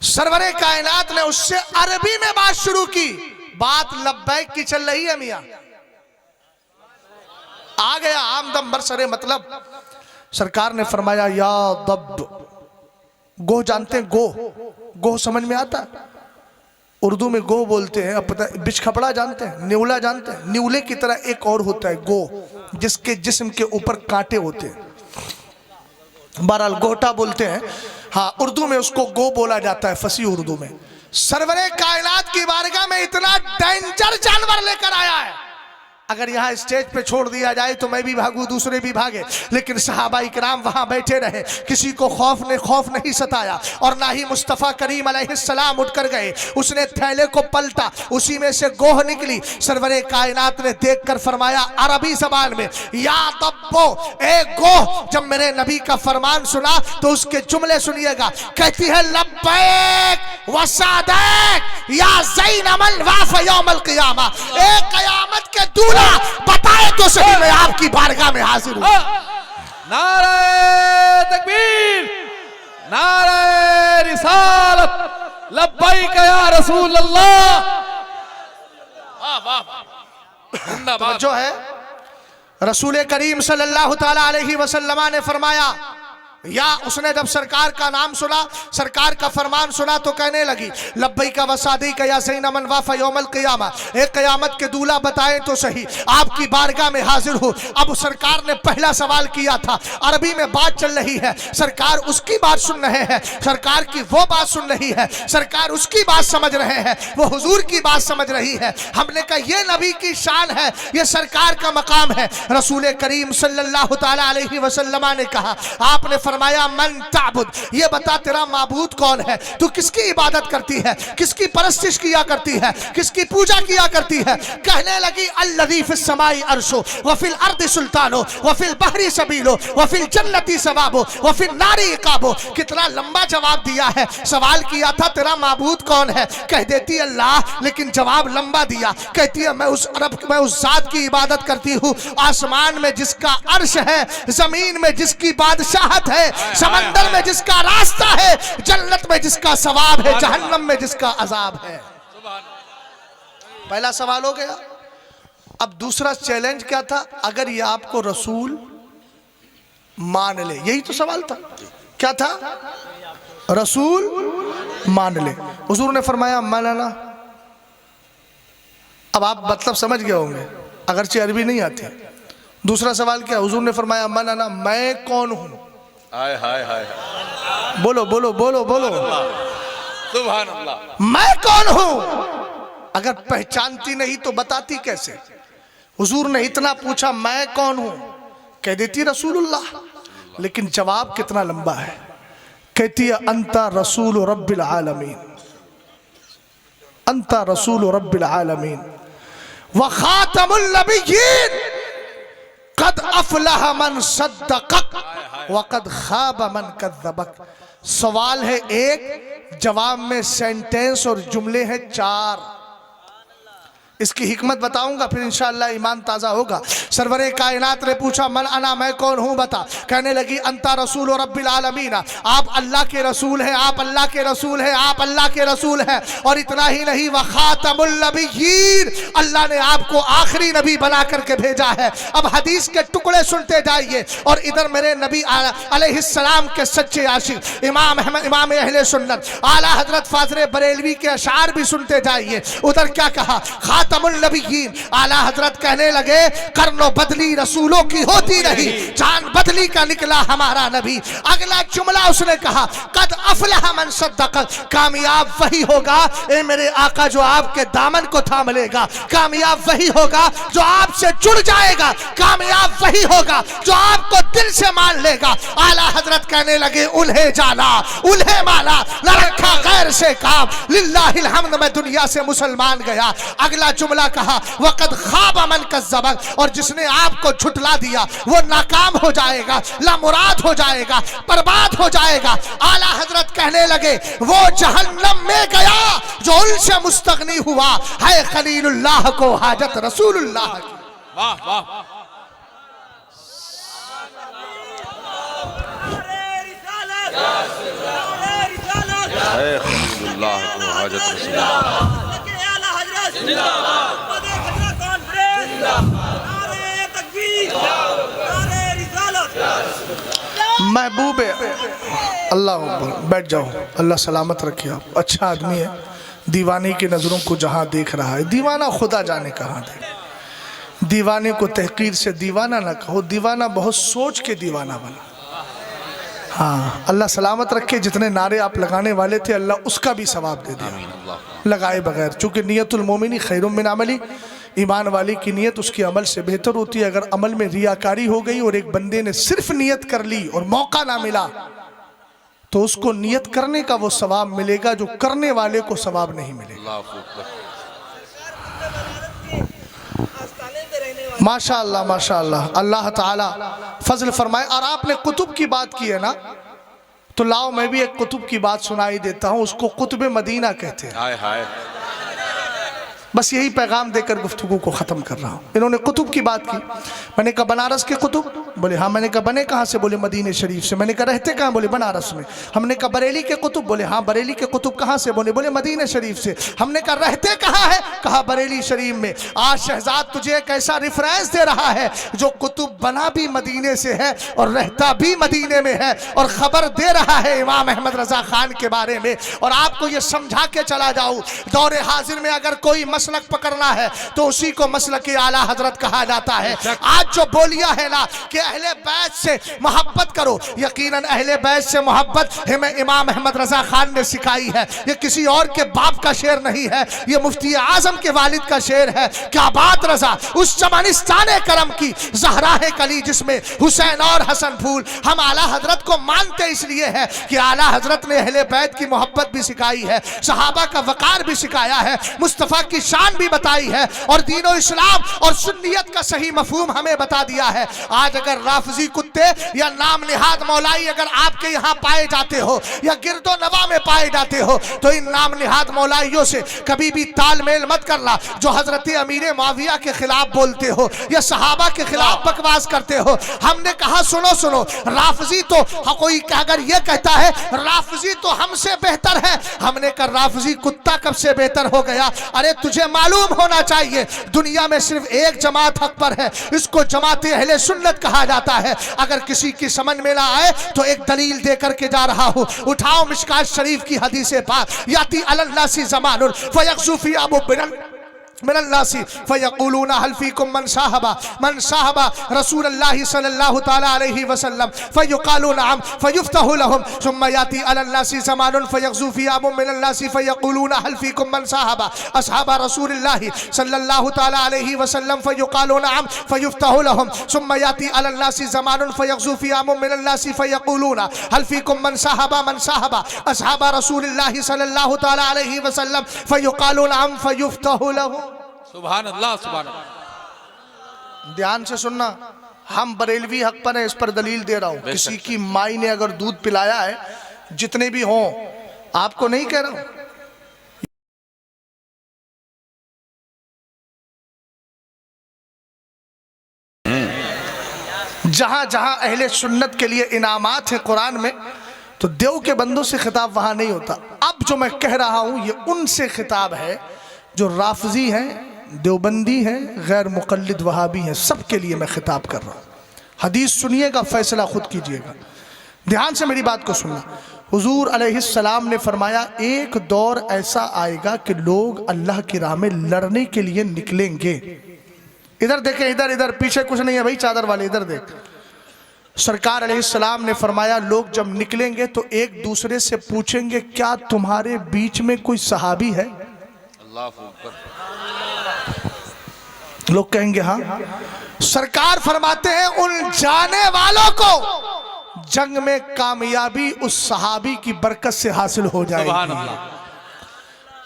सरवरे कायनात ने उससे अरबी में बात शुरू की। बात लब्बैक की चल रही है मियाँ, आ गया आमदम बरसरे मतलब। सरकार ने फरमाया या दब, गो जानते हैं, गो समझ में आता, उर्दू में गो बोलते हैं। अब पता बिचखपड़ा जानते हैं, न्यूला जानते हैं। न्यूले की तरह एक और होता है गो, जिसके जिस्म के ऊपर कांटे होते हैं, बहरहाल गोटा बोलते हैं। हाँ उर्दू में उसको गो बोला जाता है, फसी उर्दू में। सरवरे कायनात की बारगाह में इतना डेंजर जानवर लेकर आया है, अगर यहाँ स्टेज पे छोड़ दिया जाए तो मैं भी भागूं, दूसरे भी भागे, लेकिन सहाबा इकराम वहां बैठे रहे, किसी को खौफ नहीं सताया। और ना ही मुस्तफ़ा करीम अलैहिस्सलाम उठकर गए, उसने थैले को पलटा, उसी में से गोह निकली। सरवरे कायनात ने देखकर फरमाया अरबी जबान में, या तब्बो, ए गोह। जब मेरे नबी का फरमान सुना तो उसके जुमले सुनिएगा। कहती है लब्बैक व सादैक या ज़ैनमल वाफ़ यौमल क़ियामा। ए क़यामत के दूल्हा बताए तो सही, मैं आपकी बारगाह में हाजिर हूं। नारे तकबीर, नारे रिसालत, लब्बैक या रसूल अल्लाह। वाह वाह, जिंदाबाद। जो है रसूल करीम सल्लल्लाहु ताला अलैहि वसल्लम ने फरमाया, या उसने जब सरकार का नाम सुना, सरकार का फरमान सुना तो कहने लगी लब्बैका व सादैका या ज़ैनमन वाफ़ा यौमल क़ियामा। एक क़यामत के दूल्हा बताएं तो सही, आपकी बारगाह में हाजिर हो। अब सरकार ने पहला सवाल किया था, अरबी में बात चल रही है, सरकार उसकी बात सुन रहे हैं, सरकार की वो बात सुन रही है, सरकार उसकी बात समझ रहे हैं, वो हुजूर की बात समझ रही है। हमने कहा ये नबी की शान है, ये सरकार का मकाम है। रसूल करीम सल्लल्लाहु ताला अलैहि वसल्लम ने कहा, आपने फरमाया मन ताबुद, ये बता तेरा माबूद कौन है, तू किसकी इबादत करती है, किसकी परस्तिश किया करती है, किसकी पूजा किया करती है। कहने लगी अल्लज़ी फिस समाई अर्शो व फिल अर्दि सुल्तानो व फिल बहरी सबीलो व फिल जन्नती सवाबो व फिल नारी इकाबो। कितना लंबा जवाब दिया है। सवाल किया था तेरा माबूद कौन है, कह देती अल्लाह, लेकिन जवाब लंबा दिया। कहती है मैं उस जात की इबादत करती हूँ आसमान में जिसका अर्श है, जमीन में जिसकी बादशाहत है, समंदर में जिसका रास्ता है, जन्नत में जिसका सवाब है, जहन्नम में जिसका अजाब है। पहला सवाल हो गया। अब दूसरा चैलेंज क्या था? अगर ये आपको रसूल मान ले, यही तो सवाल था। क्या था? रसूल मान ले। हुजूर ने फरमाया मानना। अब आप मतलब समझ गए होंगे, अगरचे अरबी नहीं आती। दूसरा सवाल क्या? हुजूर ने फरमाया मानना, मैं कौन हूं? हाय हाय हाय, बोलो बोलो बोलो बोलो, सुभान अल्लाह। मैं कौन हूं? अगर पहचानती नहीं तो बताती कैसे? हुजूर ने इतना पूछा, मैं कौन हूं? कह देती रसूलुल्लाह, लेकिन जवाब कितना लंबा है। कहती है अंता रसूल रब्बिल आलमीन, अंता रसूल रब्बिल आलमीन व खातमुल नबिय्यीन, कद अफलह मन सद्दक़क व कद खाब मन कज़्ज़बक। सवाल है एक, जवाब में सेंटेंस और जुमले हैं 4। इसकी हिकमत बताऊंगा, फिर इंशाअल्लाह ईमान ताज़ा होगा। सरवरे कायनात ने पूछा मन अना, मैं कौन हूं बता। कहने लगी अंता रसूल रब्बिल आलमीन, आप अल्लाह के रसूल हैं, आप अल्लाह के रसूल हैं, आप अल्लाह के रसूल हैं। और इतना ही नहीं, व खातमुल नबिय्यीन, अल्लाह ने आपको आखिरी नबी बना करके भेजा है। अब हदीस के टुकड़े सुनते जाइए और इधर मेरे नबी अलैहिस्सलाम के सच्चे आशिक इमाम अहले सुन्नत आला हजरत फाज़िल बरेलवी के अशार भी सुनते जाइए। उधर क्या कहा? खातमुल नबिय्यीन, आला हजरत कहने लगे कर्नो बदली रसूलों की होती नहीं, जान बदली का निकला हमारा नबी। अगला जुमला उसने कहा कद अफलह मन सद्दक़, कामयाब वही होगा ए मेरे आका जो आपके दामन को थाम लेगा, कामयाब वही होगा जो आपसे जुड़ जाएगा, कामयाब वही होगा जो आपको दिल से मान लेगा। आला हजरत कहने लगे उल्हे जाना उल्हे माना, न रखा गैर से काम, लिल्लाहिल हम्द, मैं दुनिया से मुसलमान गया। अगला जुमला कहा वक़द खाब मन कज़्ज़बक, और जिसने आपको झुठला दिया वो नाकाम हो जाएगा, लामुराद हो जाएगा, बर्बाद हो जाएगा। आला हजरत कहने लगे वो जहन्नम में गया जो उनसे मुस्तगनी हुआ है खलीलुल्लाह को हाजत रसूलुल्लाह की। वाह वाह, है खलीलुल्लाह को हाजत रसूलुल्लाह। महबूब अल्लाह, बैठ जाओ, अल्लाह सलामत रखे आप। अच्छा आदमी है, दीवाने की नज़रों को जहाँ देख रहा है, दीवाना खुदा जाने कहाँ दे। दीवाने को तहकीर से दीवाना ना कहो, दीवाना बहुत सोच के दीवाना बना। हाँ, अल्लाह सलामत रखे। जितने नारे आप लगाने वाले थे अल्लाह उसका भी सवाब दे दिया लगाए बगैर, चूँकि नियतुल मोमिनी खैरुम मिन अमली, ईमान वाले की नीयत उसके अमल से बेहतर होती है। अगर अमल में रियाकारी हो गई और एक बंदे ने सिर्फ नीयत कर ली और मौका ना मिला तो उसको नीयत करने का वो सवाब मिलेगा जो करने वाले को सवाब नहीं मिलेगा। माशाअल्लाह माशाअल्लाह, अल्लाह ताला फजल फरमाए। और आपने कुतुब की बात की है ना, तो लाओ मैं भी एक कुतुब की बात सुनाई देता हूँ। उसको कुतुब मदीना कहते हैं। हाय हाय, बस यही पैगाम देकर गुफ्तगू को ख़त्म कर रहा हूँ। इन्होंने कुतुब की बात की, मैंने कहा बनारस के कुतुब? बोले हाँ। मैंने कहा बने कहाँ से? बोले मदीने शरीफ से। मैंने कहा रहते कहाँ? बोले बनारस में। हमने कहा बरेली के कुतुब? बोले हाँ। बरेली के कुतुब कहाँ से? बोले मदीने शरीफ से। हमने कहा रहते कहाँ है? कहा बरेली शरीफ में। आज शहजाद तुझे एक ऐसा रेफरेंस दे रहा है जो कुतुब बना भी मदीने से है और रहता भी मदीने में है, और ख़बर दे रहा है इमाम अहमद रज़ा खान के बारे में। और आपको ये समझा के चला जाऊँ, दौरे हाजिर में अगर कोई मसलक पकड़ना है तो उसी को मसलक आला हजरत कहा जाता है। आज जो बोलिया है ना कि अहले बैत से मोहब्बत करो, यकीनन अहले बैत से मोहब्बत हमें इमाम अहमद रजा खान ने सिखाई है। ये किसी और के बाप का शेर नहीं है, ये मुफ्ती आजम के वालिद का शेर है। क्या बात रजा, उस चमनिस्तान करम की ज़हरा है कली जिसमें हुसैन और हसन फूल। हम आला हजरत को मानते इसलिए है कि आला हजरत ने अहले बैत की मोहब्बत भी सिखाई है, सहाबा का वकार भी सिखाया है, मुस्तफ़ा की शान भी बताई है, और दीनो इस्लाम और सुन्नियत का सही मफहूम हमें बता दिया है। आज अगर राफजी कुत्ते या नाम निहाद मौलाई अगर आपके यहाँ पाए जाते हो या गिरदो नवा में पाए जाते हो तो इन नाम निहाद मौलाइयों से कभी भी तालमेल मत करना जो हजरत अमीर माविया के खिलाफ बोलते हो या सहाबा के खिलाफ बकवास करते हो। हमने कहा सुनो सुनो, राफजी तो कोई अगर ये कहता है राफजी तो हमसे बेहतर है, हमने कहा राफजी कुत्ता कब से बेहतर हो गया? अरे तुझे मालूम होना चाहिए दुनिया में सिर्फ एक जमात हक पर है, इसको जमात अहले सुन्नत कहा जाता है। अगर किसी की समझ में ना आए तो एक दलील दे करके जा रहा हूं, उठाओ मिशकात शरीफ की हदीस पाक, याती अलन्नासी ज़मानुन फयक़ज़ू अबू मिनन्नासी फयक़ूलूना हल फ़ीकुम मन साहबा रसूलुल्लाह सल्लल्लाहु तआला अलैहि वसल्लम फयुक़ालू नअम फयुफ़्तहु लहुम सुम्मा याती अलन्नासी ज़मानुन फयग़ज़ू अबू मिनन्नासी फयक़ूलूना हल फ़ीकुम मन साहबा अस्हाबा रसूलिल्लाह सल्लल्लाहु तआला अलैहि वसल्लम फयुक़ालू नअम फयुफ़्तहु लहुम सुम्मा याती अलन्नासी ज़मानुन फयग़ज़ू अबू मिनन्नासी फयक़ूलूना हल फ़ीकुम मन साहबा अस्हाबा रसूलिल्लाह सल्लल्लाहु तआला अलैहि वसल्लम फयुक़ालू नअम फयुफ़्तहु लहुम। सुभान अल्लाह, सुभान अल्लाह। ध्यान से सुनना, हम बरेलवी हक पर है, इस पर दलील दे रहा हूं। किसी की माई ने अगर दूध पिलाया है, जितने भी हों, आपको नहीं कह रहा हूं, जहां जहां अहले सुन्नत के लिए इनामात है कुरान में, तो देव के बंदों से खिताब वहां नहीं होता। अब जो मैं कह रहा हूं ये उनसे खिताब है जो राफजी हैं, देवबंदी हैं, गैर मुक़ल्लिद वहाबी हैं, सबके लिए मैं खिताब कर रहा हूँ। हदीस सुनिएगा, फैसला खुद कीजिएगा। ध्यान से मेरी बात को सुनना। हुजूर अलैहिस्सलाम ने फरमाया एक दौर ऐसा आएगा कि लोग अल्लाह की राह में लड़ने के लिए निकलेंगे। इधर देखें, इधर इधर पीछे कुछ नहीं है भाई, चादर वाले इधर देख। सरकार अलैहिस्सलाम ने फरमाया लोग जब निकलेंगे तो एक दूसरे से पूछेंगे क्या तुम्हारे बीच में कोई सहाबी है? लोग कहेंगे हाँ। सरकार फरमाते हैं उन जाने वालों को जंग में कामयाबी उस सहाबी की बरकत से हासिल हो जाएगी।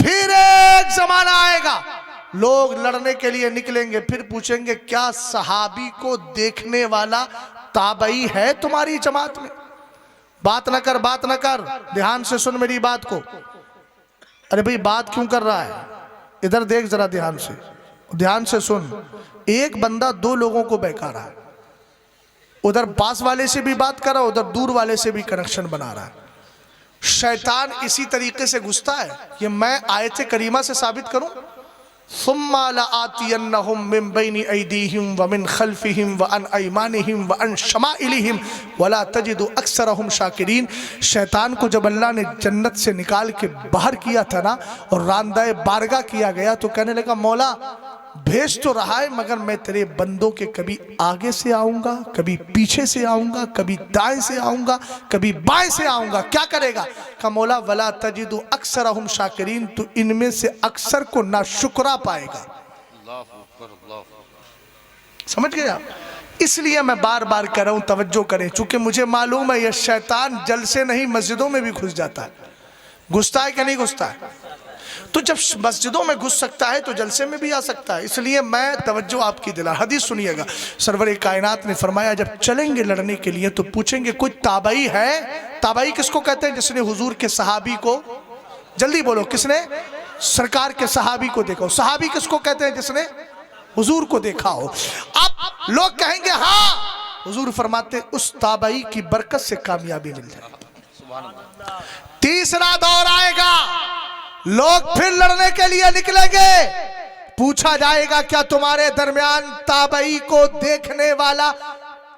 फिर एक जमाना आएगा लोग लड़ने के लिए निकलेंगे, फिर पूछेंगे क्या सहाबी को देखने वाला ताबई है तुम्हारी जमात में? बात न कर, बात न कर, ध्यान से सुन मेरी बात को। अरे भाई बात क्यों कर रहा है? इधर देख जरा, ध्यान से सुन। एक बंदा दो लोगों को बहका रहा है, उधर पास वाले से भी बात कर रहा है, उधर दूर वाले से भी कनेक्शन बना रहा है। शैतान इसी तरीके से घुसता है। ये मैं आयत करीमा से साबित करूं, सुम्मा लआतियन्नहुम मिन बैनि ऐदीहिम व मिन खल्फिहिम व अन अयमानिहिम व अन शमाइलिहिम वला तजिदु अक्सरहुम शाकिरीन। शैतान को जब अल्लाह ने जन्नत से निकाल के बाहर किया था ना और रांदाए बारगाह किया गया तो कहने लगा मौला भेज तो रहा है मगर मैं तेरे बंदों के कभी आगे से आऊंगा, कभी पीछे से आऊंगा, कभी दाएं से आऊंगा, कभी बाएं से आऊंगा, क्या करेगा? का मौला वला तजिदु अक्सरहुम शाकिरीन, तो इनमें से अक्सर को ना शुक्रा पाएगा। समझ गए आप? इसलिए मैं बार बार कह रहा हूं तवज्जो करें, चूंकि मुझे मालूम है यह शैतान जलसे नहीं मस्जिदों में भी घुस जाता है। घुसता है कि नहीं घुसता है? तो जब मस्जिदों में घुस सकता है तो जलसे में भी आ सकता है। इसलिए मैं तवज्जो आपकी दिला। हदीस सुनिएगा, सरवर कायनात ने फरमाया जब चलेंगे लड़ने के लिए तो पूछेंगे कोई ताबई है? ताबई किसको कहते हैं? जिसने हुजूर के सहाबी को, जल्दी बोलो किसने? सरकार के सहाबी को देखो। सहाबी किसको कहते हैं? जिसने हुजूर को देखा हो। अब लोग कहेंगे हाँ, हुजूर फरमाते उस ताबई की बरकत से कामयाबी मिल जाए। तीसरा दौर आएगा, लोग फिर लड़ने के लिए निकलेंगे। पूछा जाएगा क्या तुम्हारे दरमियान ताबई को देखने वाला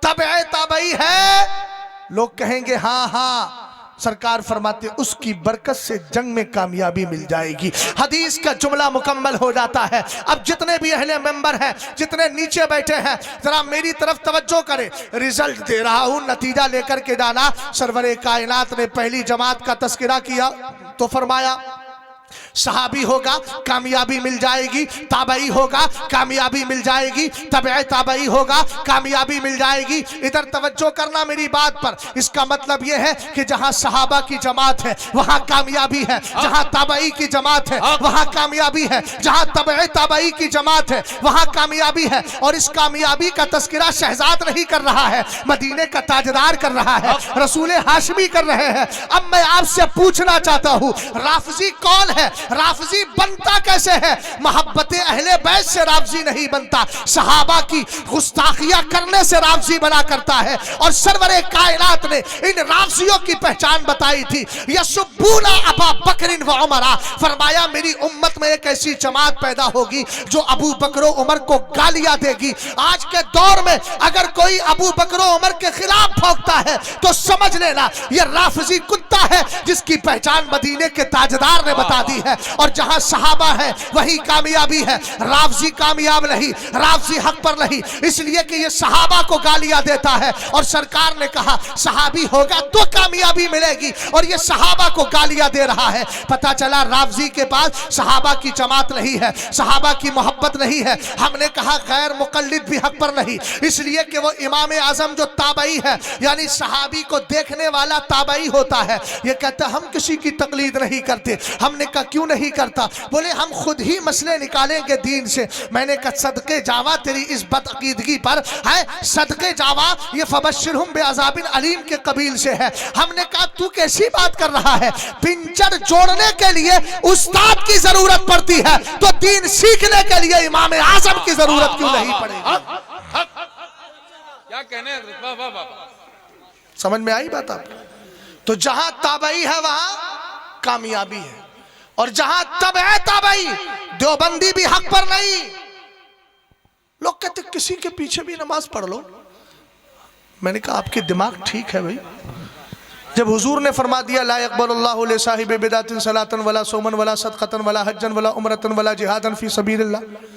तबे ताबई है? लोग कहेंगे हाँ हाँ। सरकार फरमाते उसकी बरकत से जंग में कामयाबी मिल जाएगी। हदीस का जुमला मुकम्मल हो जाता है। अब जितने भी अहले मेंबर हैं, जितने नीचे बैठे हैं, जरा मेरी तरफ तवज्जो करें। रिजल्ट दे रहा हूं, नतीजा लेकर के जाना। सरवरे कायनात ने पहली जमात का तस्करा किया तो फरमाया सहाबी होगा कामयाबी मिल जाएगी, ताबई होगा कामयाबी मिल जाएगी, तबे ताबई होगा कामयाबी मिल जाएगी। इधर तवज्जो करना मेरी बात पर। इसका मतलब यह है कि जहां सहाबा की जमात है वहां कामयाबी है, जहां ताबई की जमात है वहां कामयाबी है, जहां तबे ताबई की जमात है वहां कामयाबी है। और इस कामयाबी का तस्करा शहजाद नहीं कर रहा है, मदीने का ताजदार कर रहा है, रसूल हाशमी कर रहे हैं। अब मैं आपसे पूछना चाहता हूं, राफजी कौन है? राफजी बनता कैसे है? मोहब्बते अहले बैत से राफजी नहीं बनता, सहाबा की गुस्ताखियां करने से राफजी बना करता है। और सरवरे कायनात ने इन राफजियों की पहचान बताई थी, यसुब्बूना अबा बकरिन व उमरा, फरमाया मेरी उम्मत में एक ऐसी जमात पैदा होगी जो अबू बकर उमर को गालियां देगी। आज के दौर में अगर कोई अबू बकर उमर के खिलाफ भौंकता है तो समझ लेना यह राफजी कुत्ता है जिसकी पहचान मदीने के ताजदार ने बता दी है। और जहां सहाबा है वही कामयाबी है, राफजी कामयाब नहीं, राफजी हक पर नहीं, इसलिए कि ये सहाबा को गालियां देता है। और सरकार ने कहा सहाबी होगा तो कामयाबी मिलेगी, और ये सहाबा को गालियां दे रहा है। पता चला राफजी के पास सहाबा की जमात नहीं है, सहाबा की मोहब्बत नहीं है। हमने कहा गैर मुकल्लिद भी हक पर नहीं, इसलिए कि वो इमाम आजम जो ताबई है यानी सहाबी को देखने वाला ताबई होता है। ये कहता हम किसी की तकलीद नहीं करते। हमने कहा क्यों नहीं करता? बोले हम खुद ही मसले निकालेंगे दीन से। मैंने कहा सदके जावा तेरी इस बदअकीदगी पर है, सदके जावा ये फबश्शिरहुम बिअज़ाबिन अलीम के कबील से है। हमने कहा तू कैसी बात कर रहा है? पिंचर जोड़ने के लिए उस्ताद की जरूरत पड़ती है तो दीन सीखने के लिए इमाम आजम की जरूरत क्यों नहीं पड़ेगी? क्या कहने हैं? वाह वाह वाह, समझ में आई बात आपको? तो जहां ताबई है वहां कामयाबी है, और जहां तबे ताबई देवबंदी भी हक पर नहीं। लोग कहते किसी के पीछे भी नमाज पढ़ लो। मैंने कहा आपके दिमाग ठीक है भाई? जब हुजूर ने फरमा दिया ला यक़बलुल्लाहु ले साहिबि बिदअतिन सलातन वला सोमन वला सदक़तन वला हज्जन वला उमरतन वला जिहादन फी सबीलिल्लाह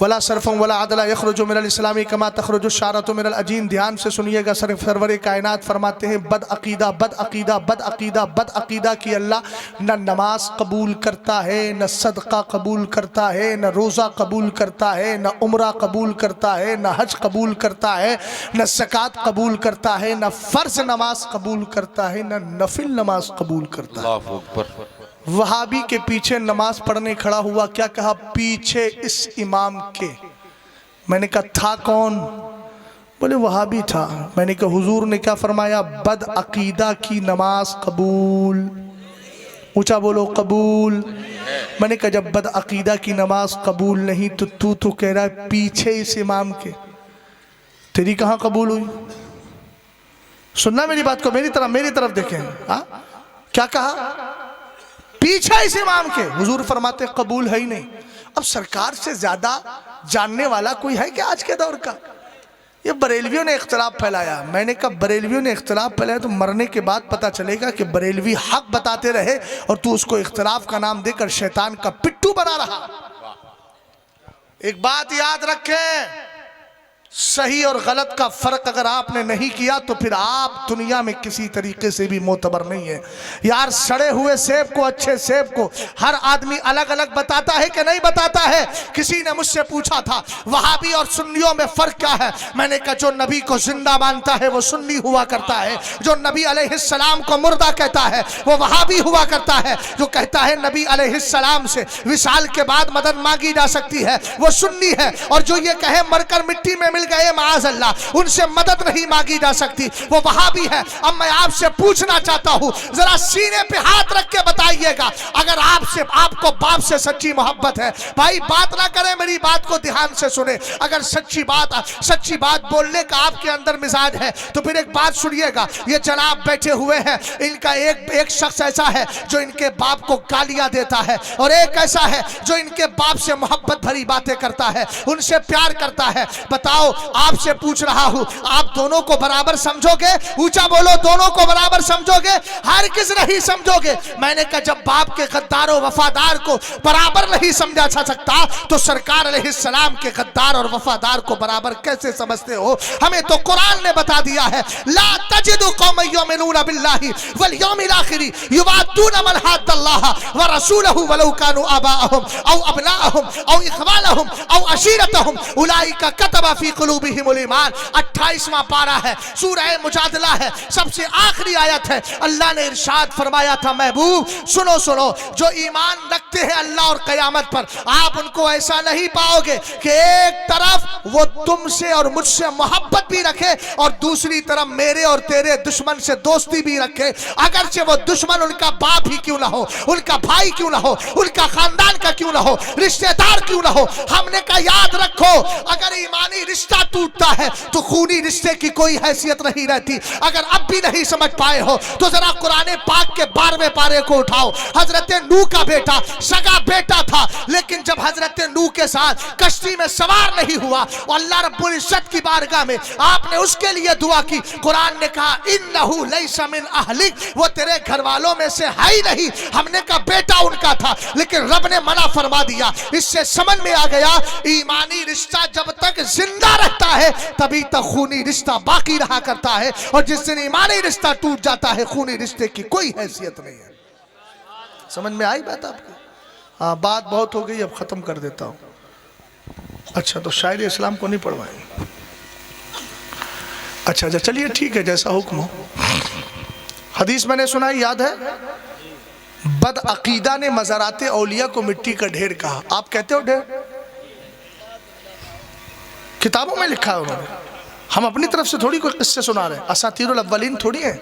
वला सरफन वला अदला यखरुजु मिनल इस्लामी कमा तखरुजु शारतु मिनल अजीन। ध्यान से सुनिएगा, सरवरे कायनात फरमाते हैं बद अकीदा बद अकीदा बद अकीदा बद अकीदा की अल्लाह न नमाज कबूल करता है, न सदका कबूल करता है, न रोज़ा कबूल करता है, न उम्रा कबूल करता है, न हज कबूल करता है, न ज़कात कबूल करता है, न फ़र्ज नमाज कबूल करता है, न नफिल नमाज कबूल करता है। अल्लाहु अकबर। वहाबी के पीछे नमाज पढ़ने खड़ा हुआ, क्या कहा? पीछे इस इमाम के। मैंने कहा था कौन? बोले वहाबी था। मैंने कहा हुजूर ने क्या फरमाया? बद अकीदा की नमाज कबूल। ऊंचा बोलो कबूल। मैंने कहा जब बद अकीदा की नमाज कबूल नहीं तो तू तो कह रहा है पीछे इस इमाम के, तेरी कहाँ कबूल हुई? सुनना मेरी बात को, मेरी तरफ देखें। क्या कहा? पीछे इस इमाम के। हुजूर फरमाते कबूल है ही नहीं। अब सरकार से ज्यादा जानने वाला कोई है क्या आज के दौर का? ये बरेलवियों ने इख्तलाफ फैलाया। मैंने कहा बरेलवियों ने इख्तलाफ फैलाया तो मरने के बाद पता चलेगा कि बरेलवी हक बताते रहे और तू उसको इख्तलाफ का नाम देकर शैतान का पिट्ठू बना रहा। एक बात याद रखें, सही और गलत का फर्क अगर आपने नहीं किया तो फिर आप दुनिया में किसी तरीके से भी मोतबर नहीं है। यार सड़े हुए सेब को, अच्छे सेब को हर आदमी अलग अलग बताता है कि नहीं बताता है? किसी ने मुझसे पूछा था वहाबी और सुन्नियों में फर्क क्या है? मैंने कहा जो नबी को जिंदा मानता है वो सुन्नी हुआ करता है, जो नबी अलैहिस्सलाम को मुर्दा कहता है वो वहाबी हुआ करता है, जो कहता है नबी अलैहिस्सलाम से विसाल के बाद मदद मांगी जा सकती है वो सुन्नी है, और जो ये कहे मरकर मिट्टी में मिल गए माज़ अल्लाह उनसे मदद नहीं मांगी जा सकती वो वहाबी है। अब मैं आपसे पूछना चाहता हूं, जरा सीने पे हाथ रख के बताइएगा अगर आपको बाप से सच्ची मोहब्बत है। भाई बात ना करें, मेरी बात को ध्यान से सुने। अगर सच्ची बात बोलने का आपके अंदर मिजाज है तो फिर एक बात सुनिएगा। ये जनाब बैठे हुए हैं, इनका एक शख्स ऐसा है जो इनके बाप को गालियां देता है, और एक ऐसा है जो इनके बाप से मोहब्बत भरी बातें करता है, उनसे प्यार करता है। बताओ आओ आपसे पूछ रहा हूं, आप दोनों को बराबर समझोगे? ऊंचा बोलो, दोनों को बराबर समझोगे? हर किस नहीं समझोगे। मैंने कहा जब बाप के गद्दार और वफादार को बराबर नहीं समझा जा सकता तो सरकार अलैहिस्सलाम के गद्दार और वफादार को बराबर कैसे समझते हो? हमें तो कुरान ने बता दिया है, ला तजिदु कौमन युमिनूना बिल्लाहि वल यौमिल आखिर युवादूना मन हाद्दल्लाह व रसूलहु वलौ कानू आबाअहुम औ अबनाअहुम औ इखवानहुम औ अशीरतहुम उलाइका कतबा फी कुलूबिहिमुल ईमान। 28वां पारा है, सूरह मुजादला है, सबसे आखिरी आयत है। अल्लाह ने इरशाद फरमाया था, महबूब सुनो सुनो, जो ईमान रखते हैं अल्लाह और क़यामत पर, आप उनको ऐसा नहीं पाओगे कि एक तरफ वो तुमसे और मुझसे मोहब्बत भी रखे और दूसरी तरफ मेरे और तेरे दुश्मन से दोस्ती भी रखे, अगरचे वो दुश्मन उनका बाप ही क्यों ना हो, उनका भाई क्यों ना हो, उनका खानदान का क्यों ना हो, रिश्तेदार क्यों ना हो। हमने कहा याद रखो, अगर ईमानी रिश्ता टूटता है तो खूनी रिश्ते की कोई हैसियत नहीं रहती। अगर अब भी नहीं समझ पाए हो तो जरा कुरान पाक के 12वें पारे को उठाओ। हजरत नूह का बेटा सगा बेटा था, लेकिन जब हजरत नूह के साथ कश्ती में सवार नहीं हुआ और अल्लाह रब्बुल इज्जत की बारगाह में आपने उसके लिए दुआ की, कुरान ने कहा इन्नहु लैसा मिन अहलिक, वो तेरे घर वालों में से है ही नहीं। हमने कहा बेटा उनका था, लेकिन रब ने मना फरमा दिया। इससे समझ में आ गया ईमानी रिश्ता जब तक जिंदा रहता है तभी तक खूनी रिश्ता बाकी रहा करता है, और जिस दिन ईमानी रिश्ता टूट जाता है खूनी रिश्ते की कोई हैसियत नहीं है। समझ में आई बात आपकी? हाँ, बात बहुत हो गई, अब खत्म कर देता हूँ। अच्छा, तो शायर इस्लाम को नहीं पढ़वाएंगे? अच्छा अच्छा, चलिए ठीक है, जैसा हुक्म हो। हदीस मैंने सुना, याद है, बद अकीदा ने मज़ाराते औलिया को मिट्टी का ढेर कहा। आप कहते हो ढेर? किताबों में लिखा है उन्होंने, हम अपनी तरफ से थोड़ी कोई किस्से सुना रहे हैं। असातीरुल अव्वलीन थोड़ी है,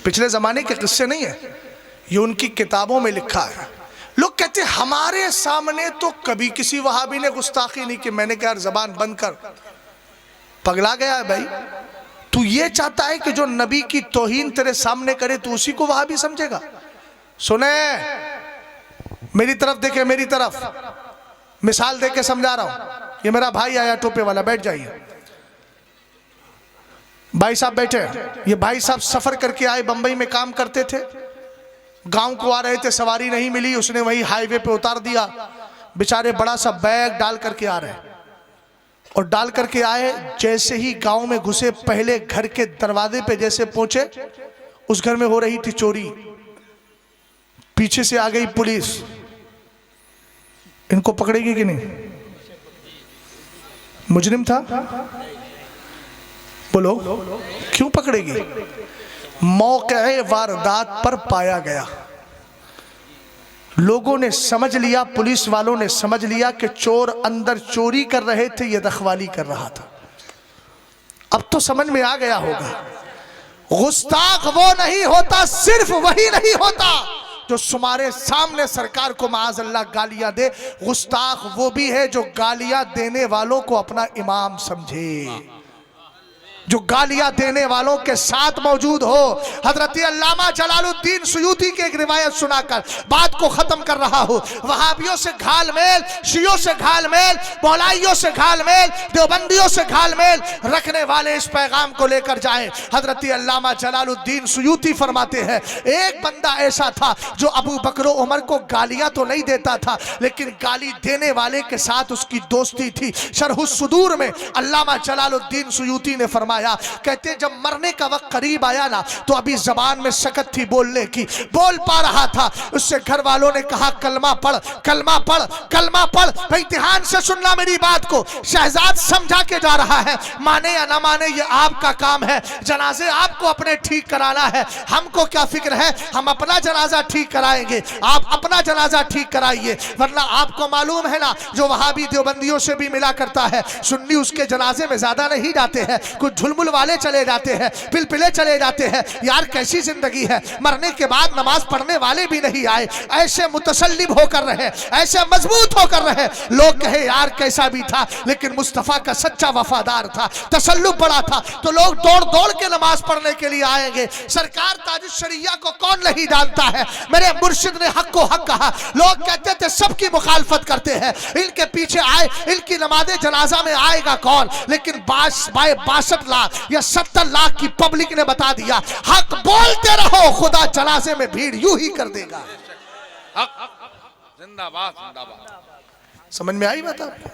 पिछले ज़माने के किस्से नहीं है, ये उनकी किताबों में लिखा है। लोग कहते हैं हमारे सामने तो कभी किसी वहाबी ने गुस्ताखी नहीं की। मैंने कहा ज़बान बंद कर, पगला गया है भाई। तू ये चाहता है कि जो नबी की तौहीन तेरे सामने करे तू उसी को वहाबी समझेगा? सुने, मेरी तरफ देखे, मेरी तरफ मिसाल दे के समझा रहा हूं। ये मेरा भाई आया टोपे वाला, बैठ जाइए। भाई साहब बैठे। ये भाई साहब सफर करके आए, बंबई में काम करते थे, गांव को आ रहे थे, सवारी नहीं मिली, उसने वही हाईवे पे उतार दिया। बेचारे बड़ा सा बैग डाल करके आ रहे हैं, और डाल करके आए, जैसे ही गांव में घुसे, पहले घर के दरवाजे पे जैसे पहुंचे, उस घर में हो रही थी चोरी। पीछे से आ गई पुलिस, इनको पकड़ेगी कि नहीं? मुजरिम था, बोलो क्यों पकड़ेगी? मौके वारदात पर पाया गया। लोगों ने समझ लिया, पुलिस वालों ने समझ लिया कि चोर अंदर चोरी कर रहे थे, ये रखवाली कर रहा था। अब तो समझ में आ गया होगा, गुस्ताख वो नहीं होता, सिर्फ वही नहीं होता जो तुम्हारे सामने सरकार को माअज़ल्लाह गालियां दे। गुस्ताख वो भी है जो गालियां देने वालों को अपना इमाम समझे, जो गालियां देने वालों के साथ मौजूद हो। हजरत अल्लामा जलालुद्दीन सुयूती की एक रिवायत सुनाकर बात को खत्म कर रहा हूं। वहाबियों से घालमेल, शियों से घालमेल, मौलाइयों से घालमेल, देवबंदियों से घालमेल रखने वाले इस पैगाम को लेकर जाएं। हजरत अल्लामा जलालुद्दीन सुयूती फरमाते हैं, एक बंदा ऐसा था जो अबू बकर उमर को गालियां तो नहीं देता था, लेकिन गाली देने वाले के साथ उसकी दोस्ती थी। शरहुस सुदूर में अल्लामा जलालुद्दीन सुयूती ने फरमाया, कहते जब मरने का वक्त करीब आया ना, तो अभी जबान में शकत थी बोलने की, बोल पा रहा था। उससे घर वालों ने कहा कलमा पढ़, कलमा पढ़, कलमा पढ़। भाई ध्यान से सुनना मेरी बात को, शहजाद समझा के जा रहा है, माने या ना माने ये आपका काम है, जनाजे आपको अपने ठीक कराना है। हमको क्या फिक्र है, हम अपना जनाजा ठीक कराएंगे, आप अपना जनाजा ठीक कराइए। वरना आपको मालूम है ना, जो वहाबी देवबंदियों से भी मिला करता है, सुन्नी उसके जनाजे में ज्यादा नहीं जाते हैं, कुछ झुलमुल वाले चले जाते हैं, पिलपिले चले जाते हैं। यार कैसी जिंदगी है, मरने के बाद नमाज पढ़ने वाले भी नहीं आए, ऐसे मुतसल्लिम होकर रहे, ऐसे मजबूत होकर रहे। लोग कहे यार कैसा भी था, लेकिन मुस्तफा का सच्चा वफादार था, तसल्लुब बड़ा था, तो लोग दौड़ दौड़ के नमाज पढ़ने के लिए आएंगे। सरकार ताजुश शरिया को कौन नहीं जानता है, मेरे मुर्शिद ने हक को हक कहा। लोग कहते थे सबकी मुखालफत करते हैं, इनके पीछे आए, इनकी नमाज़े जनाजा में आएगा कौन, लेकिन 62 लाख या 70 लाख की पब्लिक ने बता दिया हक बोलते रहो, खुदा जनाजे में भीड़ यूं ही कर देगा। जिंदाबाद जिंदाबाद। समझ में आई बात आपको?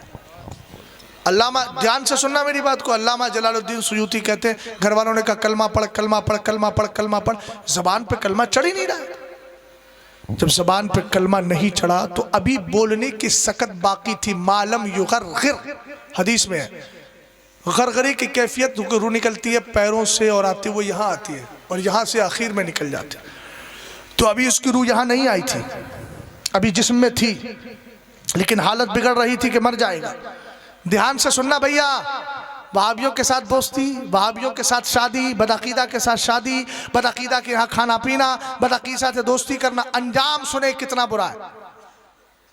अल्लामा, ध्यान से सुनना मेरी बात को, अल्लामा जलालुद्दीन सुयूती कहते हैं घर वालों ने कहा कलमा पढ़ कलमा पढ़ कलमा पढ़ कलमा पढ़, जबान पे कलमा चढ़ ही नहीं रहा। जब जबान पे कलमा नहीं चढ़ा तो अभी बोलने की सकत बाकी थी। मालम युगरगिर, हदीस में है, गरगरी की कैफियत रूह निकलती है पैरों से और आती वो यहाँ आती है और यहाँ से आखिर में निकल जाती है। तो अभी उसकी रूह यहाँ नहीं आई थी, अभी जिस्म में थी, लेकिन हालत बिगड़ रही थी कि मर जाएगा। ध्यान से सुनना भैया, वहाबियों के साथ दोस्ती, वहाबियों के साथ शादी, बदअकीदा के साथ शादी, बदअकीदा के यहाँ खाना पीना, बदअकीदा से दोस्ती करना, अंजाम सुने कितना बुरा है।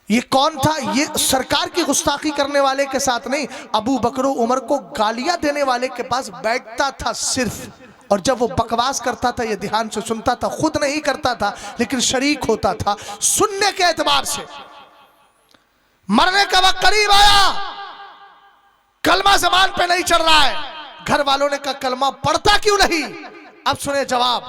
ये कौन था? ये सरकार की गुस्ताखी करने वाले के साथ नहीं, अबू बकर उमर को गालियां देने वाले के पास बैठता था सिर्फ। और जब वो बकवास करता था ये ध्यान से सुनता था, खुद नहीं करता था लेकिन शरीक होता था सुनने के एतबार से। मरने का वक्त करीब आया, कलमा जबान पे नहीं चढ़ रहा है। घर वालों ने कहा कलमा पढ़ता क्यों नहीं? अब सुने जवाब,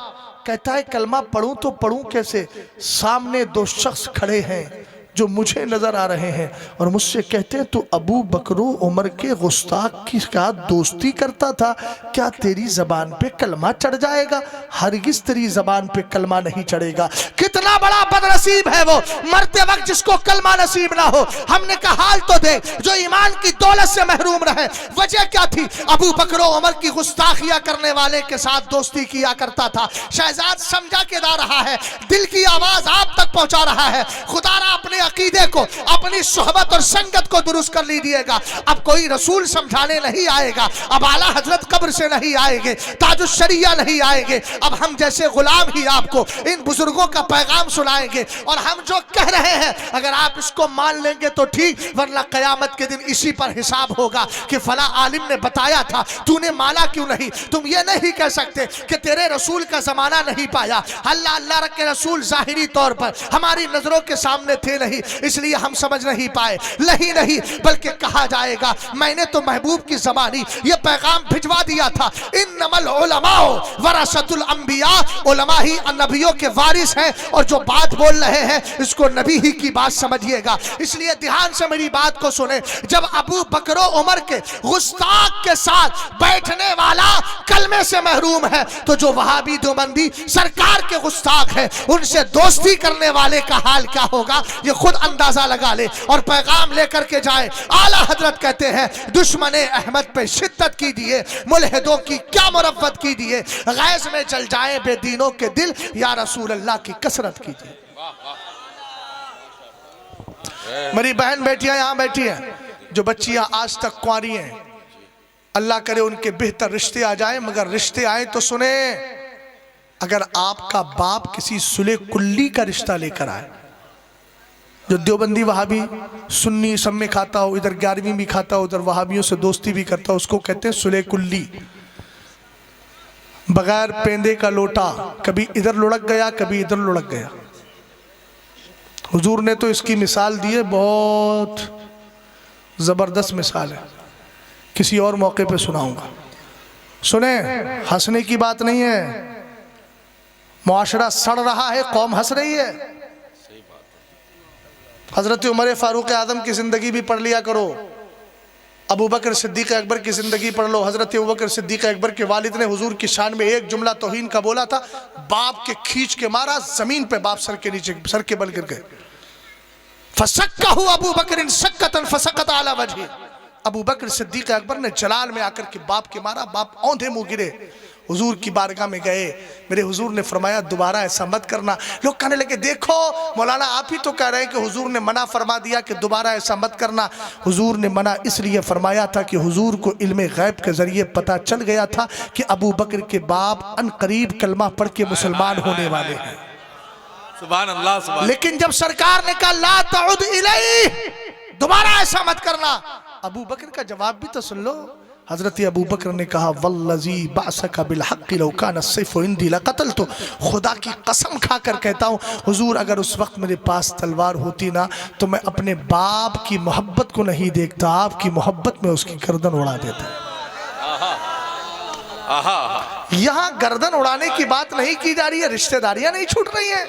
कहता है कलमा पढ़ूं तो पढ़ूं कैसे, सामने 2 शख्स खड़े हैं जो मुझे नजर आ रहे हैं और मुझसे कहते हैं तू अबू बकर उमर के गुस्ताख की साथ दोस्ती करता था, क्या तेरी जबान पे कलमा चढ़ जाएगा? हरगिज तेरी जबान पे कलमा नहीं चढ़ेगा। कितना बड़ा बदनसीब है वो, मरते वक्त जिसको कलमा नसीब ना हो। हमने कहा हाल तो दे, जो ईमान की दौलत से महरूम रहे। वजह क्या थी? अबू बकर उमर की गुस्ताखियां करने वाले के साथ दोस्ती किया करता था। शहजाद समझा के दा रहा है, दिल की आवाज आप तक पहुंचा रहा है। खुदारा अपने अकीदे को, अपनी सोहबत और संगत को दुरुस्त कर लीजिएगा। अब कोई रसूल समझाने नहीं आएगा, अब आला हजरत कब्र से नहीं आएंगे, ताजुश शरिया नहीं आएंगे। अब हम जैसे गुलाम ही आपको इन बुजुर्गों का पैगाम सुनाएंगे और हम जो कह रहे हैं अगर आप इसको मान लेंगे तो ठीक, वरना कयामत के दिन इसी पर हिसाब होगा कि फला आलिम ने बताया था, तूने माना क्यों नहीं। तुम ये नहीं कह सकते कि तेरे रसूल का जमाना नहीं पाया। अल्लाह अल्लाह के रसूल जाहिरी तौर पर हमारी नजरों के सामने थे नहीं, इसलिए हम समझ नहीं पाए। नहीं बल्कि कहा जाएगा मैंने तो महबूब की ज़बानी ये पैगाम भिजवा दिया था, इन्नमल उलमाओ वरसतुल अंबिया, उलमा ही नबियों के वारिस हैं और जो बात बोल रहे हैं इसको नबी ही की बात समझिएगा। इसलिए ध्यान से मेरी बात को सुने, जब अबू बकर उमर के गुस्ताख के साथ बैठने वाला कलमे से महरूम है, तो जो वहाबी दोबंदी सरकार के गुस्ताख है उनसे दोस्ती करने वाले का हाल क्या होगा ये खुद अंदाजा लगा ले और पैगाम लेकर के जाए। आला हजरत कहते हैं दुश्मने अहमद पे शिद्दत की दिए, मुल्हिदों की क्या मुरव्वत की दिए, गैस में जल जाए बेदीनों के दिल, या रसूल अल्लाह की कसरत कीजिए। मेरी बहन बेटियां यहाँ बैठी हैं, जो बच्चियां आज तक कुंवारी हैं, अल्लाह करे उनके बेहतर रिश्ते आ जाए, मगर रिश्ते आए तो सुने, अगर आपका बाप किसी सुले कुल्ली का रिश्ता लेकर आए, जो देवबंदी वहाबी सुन्नी सब में खाता हो, इधर 11वीं भी खाता हो, उधर वहाबियों से दोस्ती भी करता हो, उसको कहते हैं सुले कुल्ली। बगैर पेंदे का लोटा, कभी इधर लुढ़क गया कभी इधर लुढ़क गया। हुजूर ने तो इसकी मिसाल दी है, बहुत ज़बरदस्त मिसाल है, किसी और मौके पे सुनाऊंगा। सुने, हंसने की बात नहीं है, मुआशरा सड़ रहा है, कौम हंस रही है। हजरत उमर फारूक आजम की जिंदगी भी पढ़ लिया करो, अबू बकर सिद्दीक अकबर की जिंदगी पढ़ लो। हजरत अबू बकर सिद्दीक अकबर के वालिद ने हुजूर की शान में एक जुमला तौहीन का बोला था, बाप के खींच के मारा, जमीन पे बाप सर के नीचे, सर के बल गिर गए। फसक्कहु अबू बकर सक्कतन फसकत अला वजही, अबू बकर सिद्दीक अकबर ने जलाल में आकर के बाप के मारा, बाप औंधे मुंह गिरे। हुजूर की बारगाह में गए, मेरे हुजूर ने फरमाया दोबारा ऐसा मत करना। लोग कहने लगे देखो मौलाना आप ही तो कह रहे हैं कि हुजूर ने मना फरमा दिया कि दोबारा ऐसा मत करना। हुजूर ने मना इसलिए फरमाया था कि हुजूर को इल्मे गैब के जरिए पता चल गया था कि अबू बकर के बाप अनकरीब कलमा पढ़ के मुसलमान होने वाले हैं। सुभान अल्लाह सुभान। लेकिन जब सरकार ने कहा ला तउद इलैहि, दोबारा ऐसा मत करना, अबू बकर का जवाब भी तो सुन लो। हजरत अबू बकर ने कहा वल्लज़ी बासका बिल हक़्क़ि लौ काना सैफ़ु इंदी लक़तलतु, खुदा की कसम खाकर कहता हूँ हुजूर अगर उस वक्त मेरे पास तलवार होती ना तो मैं अपने बाप की मोहब्बत को नहीं देखता, आपकी मोहब्बत में उसकी गर्दन उड़ा देता। यहाँ गर्दन उड़ाने की बात नहीं की जा रही है, रिश्तेदारियां नहीं छूट रही हैं,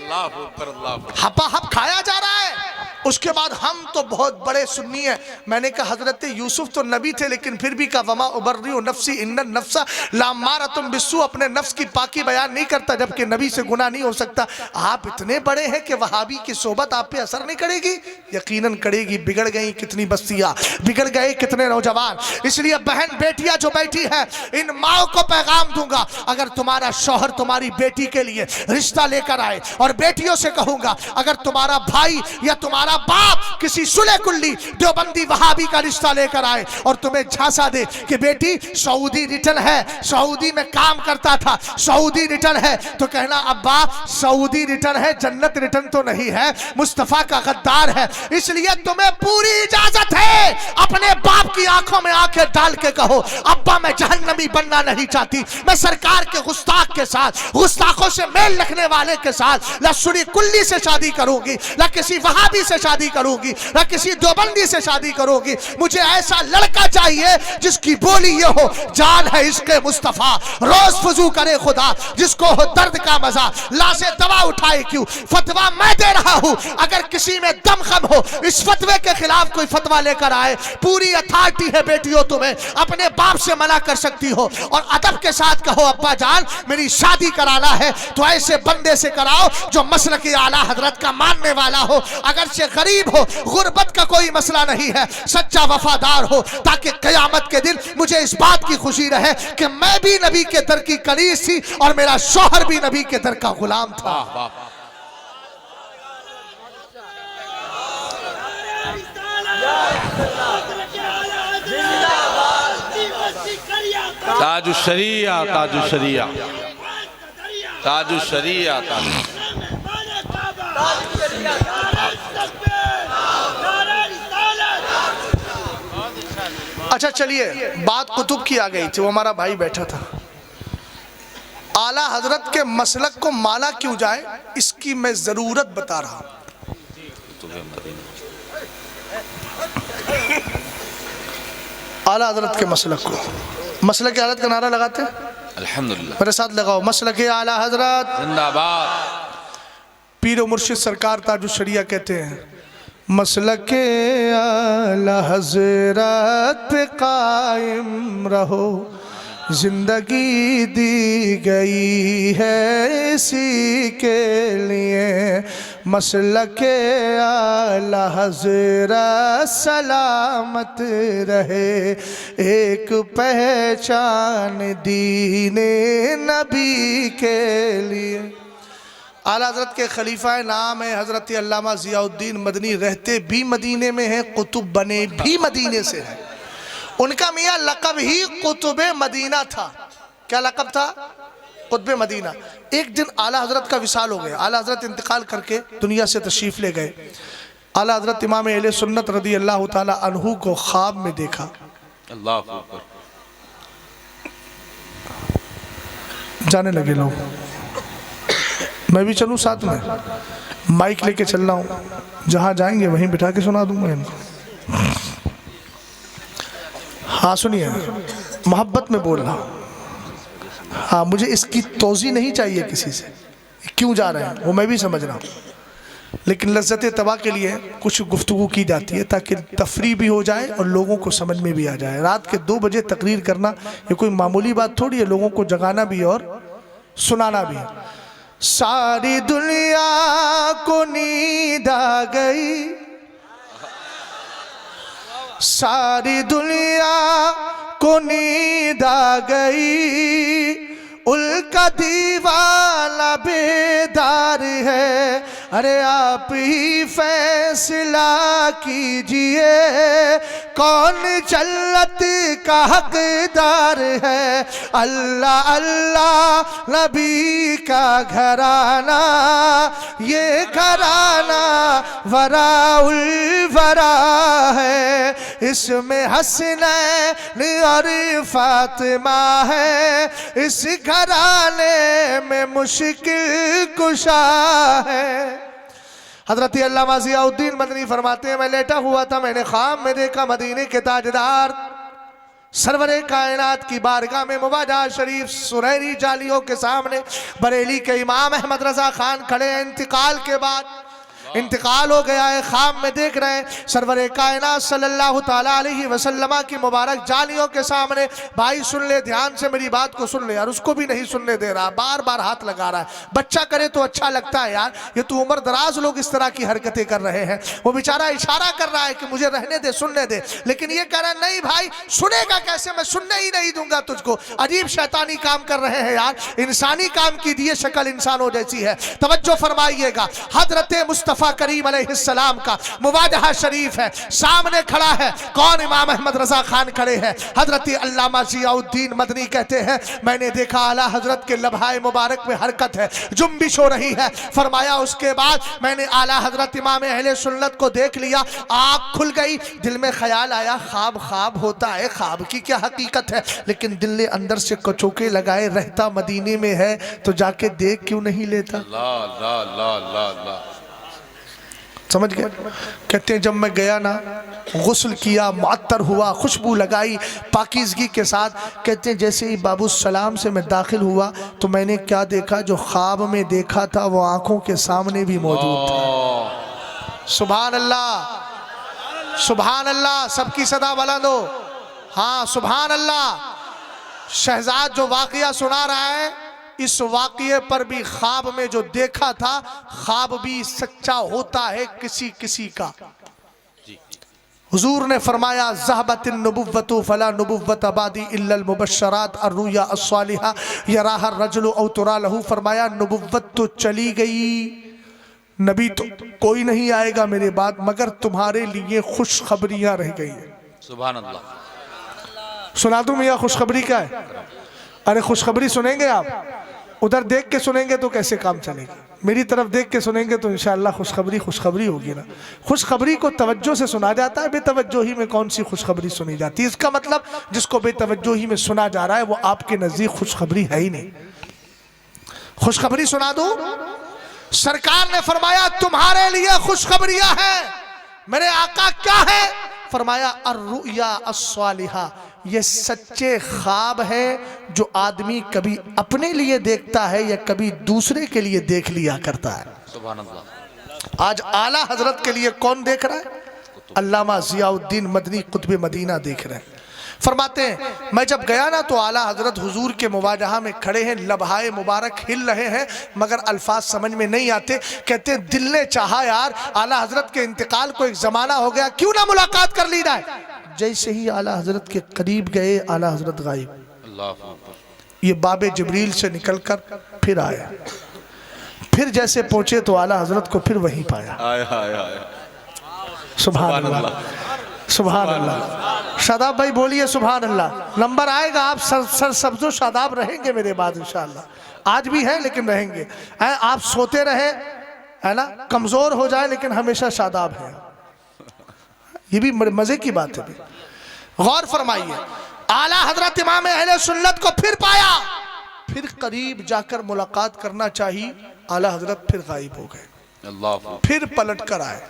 हपा हप खाया जा रहा है। उसके बाद हम तो बहुत बड़े सुन्नी हैं। मैंने कहा हजरत यूसुफ तो नबी थे लेकिन फिर भी कहा वमा उबर्रिउ नफ्सी इन्नन नफ्सा लअम्मारतुम बिस्सू, अपने नफ्स की पाकी बयान नहीं करता जबकि नबी से गुनाह नहीं हो सकता। आप इतने बड़े हैं कि वहाबी की सोबत आप पे असर नहीं करेगी? यकीनन करेगी। बिगड़ गई कितनी बस्तियां, बिगड़ गए कितने नौजवान। इसलिए बहन बेटियां जो बैठी है इन माओ को पैगाम दूंगा, अगर तुम्हारा शौहर तुम्हारी बेटी के लिए रिश्ता लेकर आए, और बेटियों से कहूंगा अगर तुम्हारा भाई या तुम्हारा बाप किसी सुले कुल्ली देवबंदी वहाबी का रिश्ता लेकर आए और तुम्हें झांसा दे कि बेटी सऊदी रिटर्न है, सऊदी में काम करता था, सऊदी रिटर्न है, तो कहना अब्बा सऊदी रिटर्न है, जन्नत रिटर्न तो नहीं है, मुस्तफा का गद्दार है। इसलिए तुम्हें पूरी इजाजत है अपने बाप की आंखों में आंखें डाल के कहो अब्बा मैं जहन्नमी बनना नहीं चाहती, मैं सरकार के गुस्ताख के साथ, गुस्ताखों से मेल रखने वाले के साथ न सुनी कुल्ली से शादी करूंगी, न किसी वहाबी से शादी करूंगी, न किसी देवबंदी से शादी करूंगी। मुझे ऐसा लड़का चाहिए जिसकी बोली ये हो जान है इसके मुस्तफा, रोज फुजू करे खुदा, जिसको हो दर्द का मजा, ला से दवा उठाए क्यों, फतवा मैं दे रहा हूं। अगर किसी में दम खम हो इस फतवे के खिलाफ कोई फतवा लेकर आए, पूरी अथॉरिटी है बेटियों, तुम्हें अपने बाप से मना कर सकती हो और अदब के साथ कहो अब्बा जान मेरी शादी कराना है तो ऐसे बंदे से कराओ जो मसलक आला हजरत का मानने वाला हो, अगर से गरीब हो, गुर्बत का कोई मसला नहीं है, सच्चा वफादार हो, ताकि कयामत के दिन मुझे इस बात की खुशी रहे कि मैं भी नबी के दर की कलीस थी और मेरा शौहर भी नबी के दर का गुलाम था। ताजु शरिया ताजु शरिया ताजु शरिया ताजु। अच्छा चलिए बात कुतुब की आ गई थी, वो हमारा भाई बैठा था। आला हजरत के मसलक को माला क्यों जाए इसकी मैं जरूरत बता रहा हूं। आला हजरत के मसलक को, मसलक आलत का नारा लगाते हैं अल्हम्दुलिल्लाह, मेरे साथ लगाओ, मसलक आला हजरत जिंदाबाद। पीर मुर्शिद सरकार ताजुश शरिया कहते हैं मसलक आला हजरत पे कायम रहो, जिंदगी दी गई है इसी के लिए, मसलक आला हजरत सलामत रहे, एक पहचान दीने नबी के लिए। आला हजरत के खलीफा नाम है हजरत अल्लामा ज़ियाउद्दीन मदनी, रहते भी मदीने में हैं, कुतुब बने भी मदीने से हैं। उनका मियाँ लक़ब ही कुतुब मदीना था। क्या लक़ब था? कुतुब मदीना। एक दिन आला हजरत का विसाल हो गया, आला हजरत इंतकाल करके दुनिया से तशरीफ़ ले गए। आला हजरत इमाम अहले सुन्नत रदी अल्लाह ताला अन्हु को ख्वाब में देखा। अल्लाह अकबर। जाने लगे लोग, मैं भी चलूँ साथ में, माइक लेके चल रहा हूँ, जहाँ जाएंगे वहीं बिठा के सुना दूंगा इनको। हाँ सुनिए, मोहब्बत में बोल रहा हूँ। हाँ मुझे इसकी तोज़ी नहीं चाहिए किसी से, क्यों जा रहे हैं वो मैं भी समझ रहा हूँ, लेकिन लज्जत तबा के लिए कुछ गुफ्तगू की जाती है ताकि तफरी भी हो जाए और लोगों को समझ में भी आ जाए। रात के 2 बजे तकरीर करना ये कोई मामूली बात थोड़ी है, लोगों को जगाना भी और सुनाना भी है। सारी दुनिया को नींद आ गई, सारी दुनिया को नींद आ गई, का दीवाना बेदार है, अरे आप ही फैसला कीजिए कौन जन्नत का हकदार है। अल्लाह अल्लाह नबी का घराना, ये घराना वराउल वरा है, इसमें हसनैन और फातिमा है, इस घराने में मुश्किल कुशा है। हजरत अल्लामा ज़ियाउद्दीन मदनी फरमाते हैं, मैं लेटा हुआ था, मैंने ख्वाब में देखा मदीने के ताजदार सरवरे कायनात की बारगाह में मुवाजा शरीफ सुनहरी जालियों के सामने बरेली के इमाम अहमद रजा खान खड़े हैं। इंतकाल के बाद इंतकाल हो गया है, ख्वाब में देख रहे हैं सरवरे कायनात सल्लल्लाहु ताला अलैहि वसल्लम की मुबारक जालियों के सामने। भाई सुन ले, ध्यान से मेरी बात को सुन ले यार। उसको भी नहीं सुनने दे रहा, बार बार हाथ लगा रहा है। बच्चा करे तो अच्छा लगता है यार, ये तो उम्र दराज लोग इस तरह की हरकतें कर रहे हैं। वो बेचारा इशारा कर रहा है कि मुझे रहने दे, सुनने दे, लेकिन ये कह रहा है नहीं भाई सुनेगा कैसे, मैं सुनने ही नहीं दूंगा तुझको। अजीब शैतानी काम कर रहे हैं यार, इंसानी काम की दिए शक्ल इंसानों जैसी है। तवज्जो फरमाइएगा, हजरत मुस्तफा करीम अलैहिस्सलाम का मुवाजहा शरीफ है, सामने खड़ा है कौन? इमाम अहमद रजा खान खड़े हैं। हजरत अल्लामा ज़ियाउद्दीन मदनी कहते हैं, मैंने देखा आला हजरत के लम्हाए मुबारक में हरकत है, जुम्बिश हो रही है। फरमाया उसके बाद मैंने आला हजरत इमाम अहले सुन्नत को देख लिया, आँख खुल गई, दिल में ख्याल आया ख्वाब ख्वाब होता है, ख्वाब की क्या हकीकत है, लेकिन दिल ने अंदर से कचोके लगाए, रहता मदीने में है तो जाके देख क्यों नहीं लेता। ला ला ला ला ला। समझ गए? कहते हैं जब मैं गया ना, गुस्ल किया, मुअत्तर हुआ, खुशबू लगाई पाकीज़गी के साथ। कहते हैं जैसे ही बाबू सलाम से मैं दाखिल हुआ तो मैंने क्या देखा, जो ख्वाब में देखा था वो आंखों के सामने भी मौजूद था। सुभान अल्लाह, सुभान अल्लाह, सबकी सदा बुलंद हो। हाँ सुभान अल्लाह। शहजाद जो वाक़या सुना रहा है, इस वाक़ये पर भी ख्वाब में जो देखा था, ख्वाब भी सच्चा होता है किसी किसी का। हुजूर ने फरमाया ज़हबतिन नुबुव्वतु फला नुबुव्वत बादी इल्लल मुबश्शरात अर्रुया अस्सालिहा यराहा रजुलु औ तुरा लहू। फरमाया नुबुव्वत तो चली गई, नबी तो कोई नहीं आएगा मेरे बाद, मगर तुम्हारे लिए खुशखबरियां रह गई है। सुभान अल्लाह। सुना दूं मियाँ खुशखबरी क्या है? अरे खुशखबरी सुनेंगे आप, उधर देख के सुनेंगे तो कैसे काम चलेगा, मेरी तरफ देख के सुनेंगे तो इंशाअल्लाह खुशखबरी खुशखबरी होगी ना। खुशखबरी को तवज्जो से सुना जाता है, बेतवज्जोही में कौन सी खुशखबरी सुनी जाती है। इसका मतलब जिसको बेतवज्जोही में सुना जा रहा है वो आपके नज़दीक खुशखबरी है ही नहीं। खुशखबरी सुना दो, सरकार ने फरमाया तुम्हारे लिए खुशखबरियां हैं। मेरे आका क्या है? फरमाया अर्रुया अस्सालिहा, ये सच्चे ख्वाब है जो आदमी कभी अपने लिए देखता है या कभी दूसरे के लिए देख लिया करता है। सुभान अल्लाह। आज आला हजरत के लिए कौन देख रहा है? अल्लामा ज़ियाउद्दीन मदनी कुतुब मदीना देख रहे हैं। फरमाते हैं मैं जब गया ना तो आला हजरत हुजूर के मुवाजहा में खड़े हैं, लबहाए मुबारक हिल रहे हैं मगर अल्फाज समझ में नहीं आते। कहते हैं दिल ने चाहा यार आला हजरत के इंतकाल को एक ज़माना हो गया, क्यों ना मुलाकात कर ली जाए। जैसे ही आला हजरत के करीब गए, आला हजरत गायब। अल्लाह अकबर। ये बाबे जिब्रील से निकलकर फिर आया, फिर जैसे पहुंचे तो आला हजरत को फिर वहीं पाया। आय हाय हाय। सुभान अल्लाह, सुभान अल्लाह। शादाब भाई बोलिए सुभान अल्लाह। नंबर आएगा, आप सर सब्जो शादाब रहेंगे मेरे बाद इंशाअल्लाह। आज भी है लेकिन रहेंगे। आप सोते रहे है ना, कमजोर हो जाए लेकिन हमेशा शादाब है, ये भी मजे की बात है। गौर फरमाइए, आला हजरत इमाम अहले सुन्नत को फिर पाया, फिर करीब जाकर मुलाकात करना चाहिए, आला हजरत फिर गायब हो गए। अल्लाह। फिर पलट कर आए,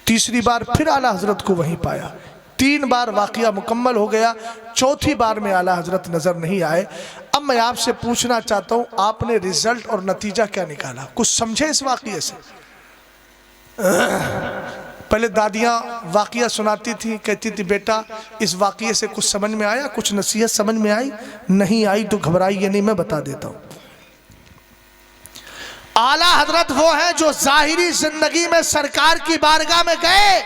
तीसरी बार फिर आला हजरत को वहीं पाया, 3 बार वाक़या मुकम्मल हो गया, चौथी बार में आला हजरत नजर नहीं आए। अब मैं आपसे पूछना चाहता हूं, आपने रिजल्ट और नतीजा क्या निकाला? कुछ समझे इस वाक़ये से? पहले दादियाँ वाक़या सुनाती थी, कहती थी बेटा इस वाक़ये से कुछ समझ में आया, कुछ नसीहत समझ में आई? नहीं आई तो घबराइए नहीं, मैं बता देता हूँ। आला हजरत वो है जो जाहिरी जिंदगी में सरकार की बारगाह में गए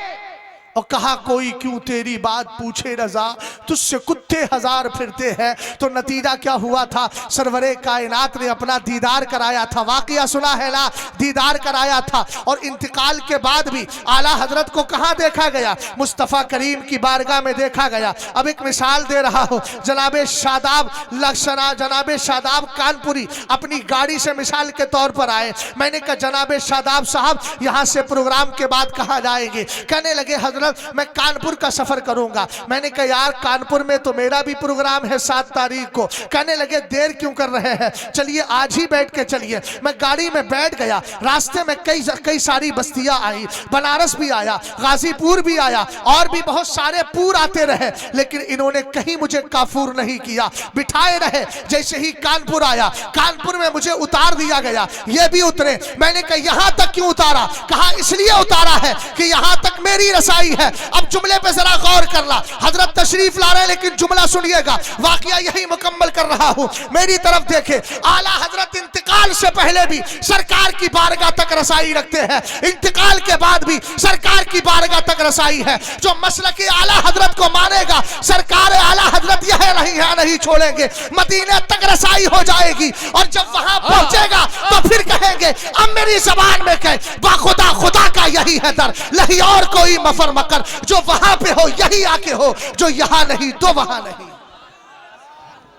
और कहा कोई क्यों तेरी बात पूछे रजा, तुझसे कुत्ते हजार फिरते हैं। तो नतीजा क्या हुआ था, सरवरे कायनात ने अपना दीदार कराया था। वाकया सुना है ना, दीदार कराया था। और इंतकाल के बाद भी आला हजरत को कहाँ देखा गया, मुस्तफ़ा करीम की बारगाह में देखा गया। अब एक मिसाल दे रहा हूँ, जनाबे शादाब लक्षणा, जनाबे शादाब कानपुरी अपनी गाड़ी से मिसाल के तौर पर आए। मैंने कहा जनाबे शादाब साहब यहाँ से प्रोग्राम के बाद कहाँ जाएंगे। कहने लगे हजरत मैं कानपुर का सफर करूंगा। मैंने कहा यार कानपुर में तो मेरा भी प्रोग्राम है 7 तारीख को। कहने लगे देर क्यों कर रहे हैं, चलिए आज ही बैठ के चलिए। मैं गाड़ी में बैठ गया, रास्ते में कई सारी बस्तियां आई, बनारस भी आया, गाजीपुर भी आया, और भी बहुत सारे पूर आते रहे, लेकिन इन्होंने कहीं मुझे काफूर नहीं किया, बिठाए रहे। जैसे ही कानपुर आया, कानपुर में मुझे उतार दिया गया, ये भी उतरे। मैंने कहा यहां तक क्यों उतारा, कहा इसलिए उतारा है कि यहां तक मेरी रसाई है। अब जुमले पे जरा गौर करना, हजरत तशरीफ ला रहे हैं लेकिन जुमला सुनिएगा, वाकया यही मुकम्मल कर रहा हूं, मेरी तरफ देखे। आला हजरत इंतकाल से पहले भी सरकार की बारगाह तक रसाई रखते हैं, इंतकाल के बाद भी सरकार की बारगाह तक रसाई है। जो मसलक आला हजरत को मानेगा, सरकार आला हजरत यह नहीं छोड़ेंगे, मदीने तक रसाई हो जाएगी। और जब वहां पहुंचेगा तो फिर कहेंगे अब मेरी जबान में कहे बाखुदा खुदा का यही है दर, नहीं और कोई मफर मकर, जो वहां पे हो यही आके हो, जो यहां नहीं तो वहां नहीं।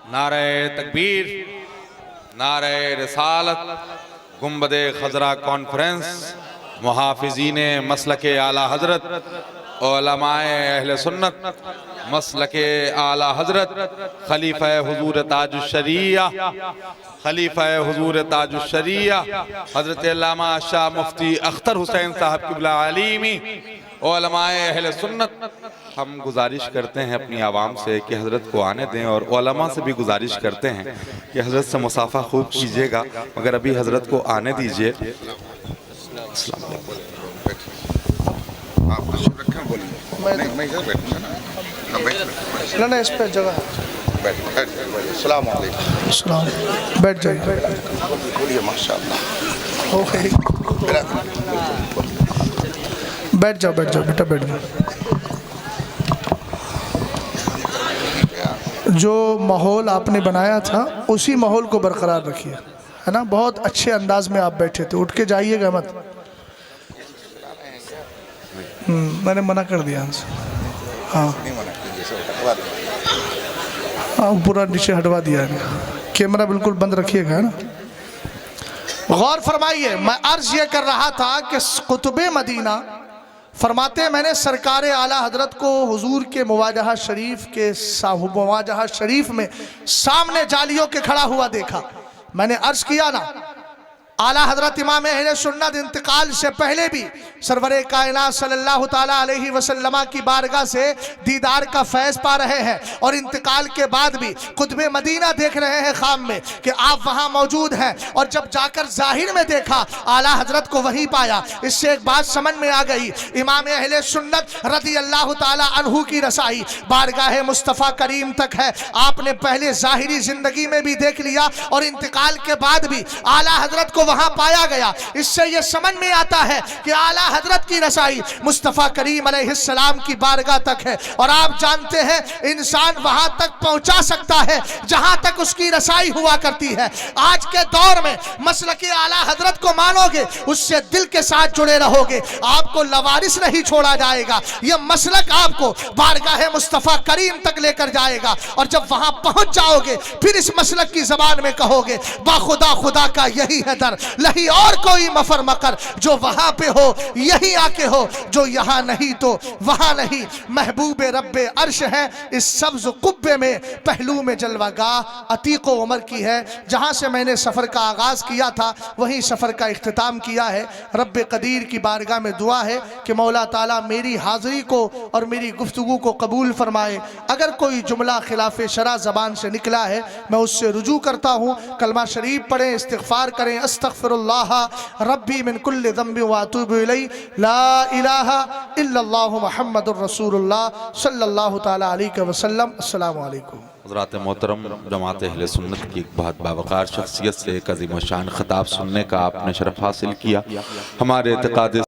नारे तकबीर, नारे रिसालत, गुंबदे खजरा कॉन्फ्रेंस, मुहाफिजीने मसलके आला हजरत, उलमाए अहले सुन्नत मसलके आला हजरत, खलीफा हुजूर ताजुश्शरिया, खलीफा हुजूर ताजुश्शरिया हजरत अल्लामा शाह मुफ्ती अख्तर हुसैन साहब क़िबला आलिमी, उलमाए अहले सुन्नत, हम गुजारिश करते हैं अपनी आवाम से कि हज़रत को आने दें, और उलमा से भी गुजारिश करते हैं कि हज़रत से मुसाफा खूब कीजिएगा, मगर अभी हज़रत को आने दीजिए। ना इस पे जगह बैठ जाइए, बोलिए माशाअल्लाह, बैठ जाओ बेटा बैठ जाओ। जो माहौल आपने बनाया था उसी माहौल को बरकरार रखिए, है ना। बहुत अच्छे अंदाज में आप बैठे थे, उठ के जाइएगा मत। मैंने मना कर दिया हमसे, हाँ हाँ पूरा नीचे हटवा दिया है। कैमरा बिल्कुल बंद रखिएगा, है ना। गौर फरमाइए, मैं अर्ज ये कर रहा था कि कुतुबे मदीना फरमाते हैं मैंने सरकार आला हजरत को हुजूर के मुवाजहा शरीफ में सामने जालियों के खड़ा हुआ देखा। मैंने अर्ज किया ना, आला हजरत इमाम अहले सुन्नत इंतकाल से पहले भी सरवरे कायनात सल्लल्लाहु ताला अलैहि वसल्लम की बारगाह से दीदार का फैज़ पा रहे हैं, और इंतकाल के बाद भी कुतुबे मदीना देख रहे हैं ख्वाब में कि आप वहां मौजूद हैं। और जब जाकर जाहिर में देखा, आला हजरत को वहीं पाया। इससे एक बात समझ में आ गई, इमाम अहले सुन्नत रज़ी अल्लाह ताला अन्हु की रसाई बारगाह मुस्तफ़ा करीम तक है। आपने पहले जाहिरी जिंदगी में भी देख लिया, और इंतकाल के बाद भी आला हजरत को वहां पाया गया। इससे यह समझ में आता है कि आला हजरत की रसाई मुस्तफ़ा करीम अलैहिस्सलाम की बारगाह तक है। और आप जानते हैं इंसान वहां तक पहुंचा सकता है जहां तक उसकी रसाई हुआ करती है। आज के दौर में मसलके आला हजरत को मानोगे, उससे दिल के साथ जुड़े रहोगे, आपको लवारिस नहीं छोड़ा जाएगा। यह मसलक आपको बारगाह मुस्तफ़ा करीम तक लेकर जाएगा। और जब वहां पहुंच जाओगे, फिर इस मसलक की जबान में कहोगे बाखुदा खुदा का यही है दर, नहीं और कोई मफर मकर, जो वहां पे हो यही आके हो, जो यहां नहीं तो वहां नहीं। महबूब रब्बे अर्श है इस सब्ज कुब्बे में, पहलू में जलवागाह अतीक उमर की है। जहां से मैंने सफर का आगाज किया था वहीं सफर का इख्तिताम किया है। रब्बे कदीर की बारगाह में दुआ है कि मौला ताला मेरी हाजिरी को और मेरी गुफ्तगू को कबूल फरमाए। अगर कोई जुमला खिलाफ शरा ज़बान से निकला है, मैं उससे रुजू करता हूँ। कलमा शरीफ पढ़ें, इस्तिग़फ़ार करें, अस्तग़फ़िरुल्लाह रब्बी मिन कुल्लि ज़ंबि व अतूबु इलैहि, ला इलाहा इल्लल्लाहु मुहम्मदुर रसूलुल्लाह सल्लल्लाहु ताला अलैहि वसल्लम। अस्सलामु अलैकुम। हज़रात मोहतरम, जमात अहले सुन्नत की एक बहुत बावक़ार शख्सियत से एक अज़ीम शान ख़िताब सुनने का आपने शरफ़ हासिल किया। हमारे एतक़ाद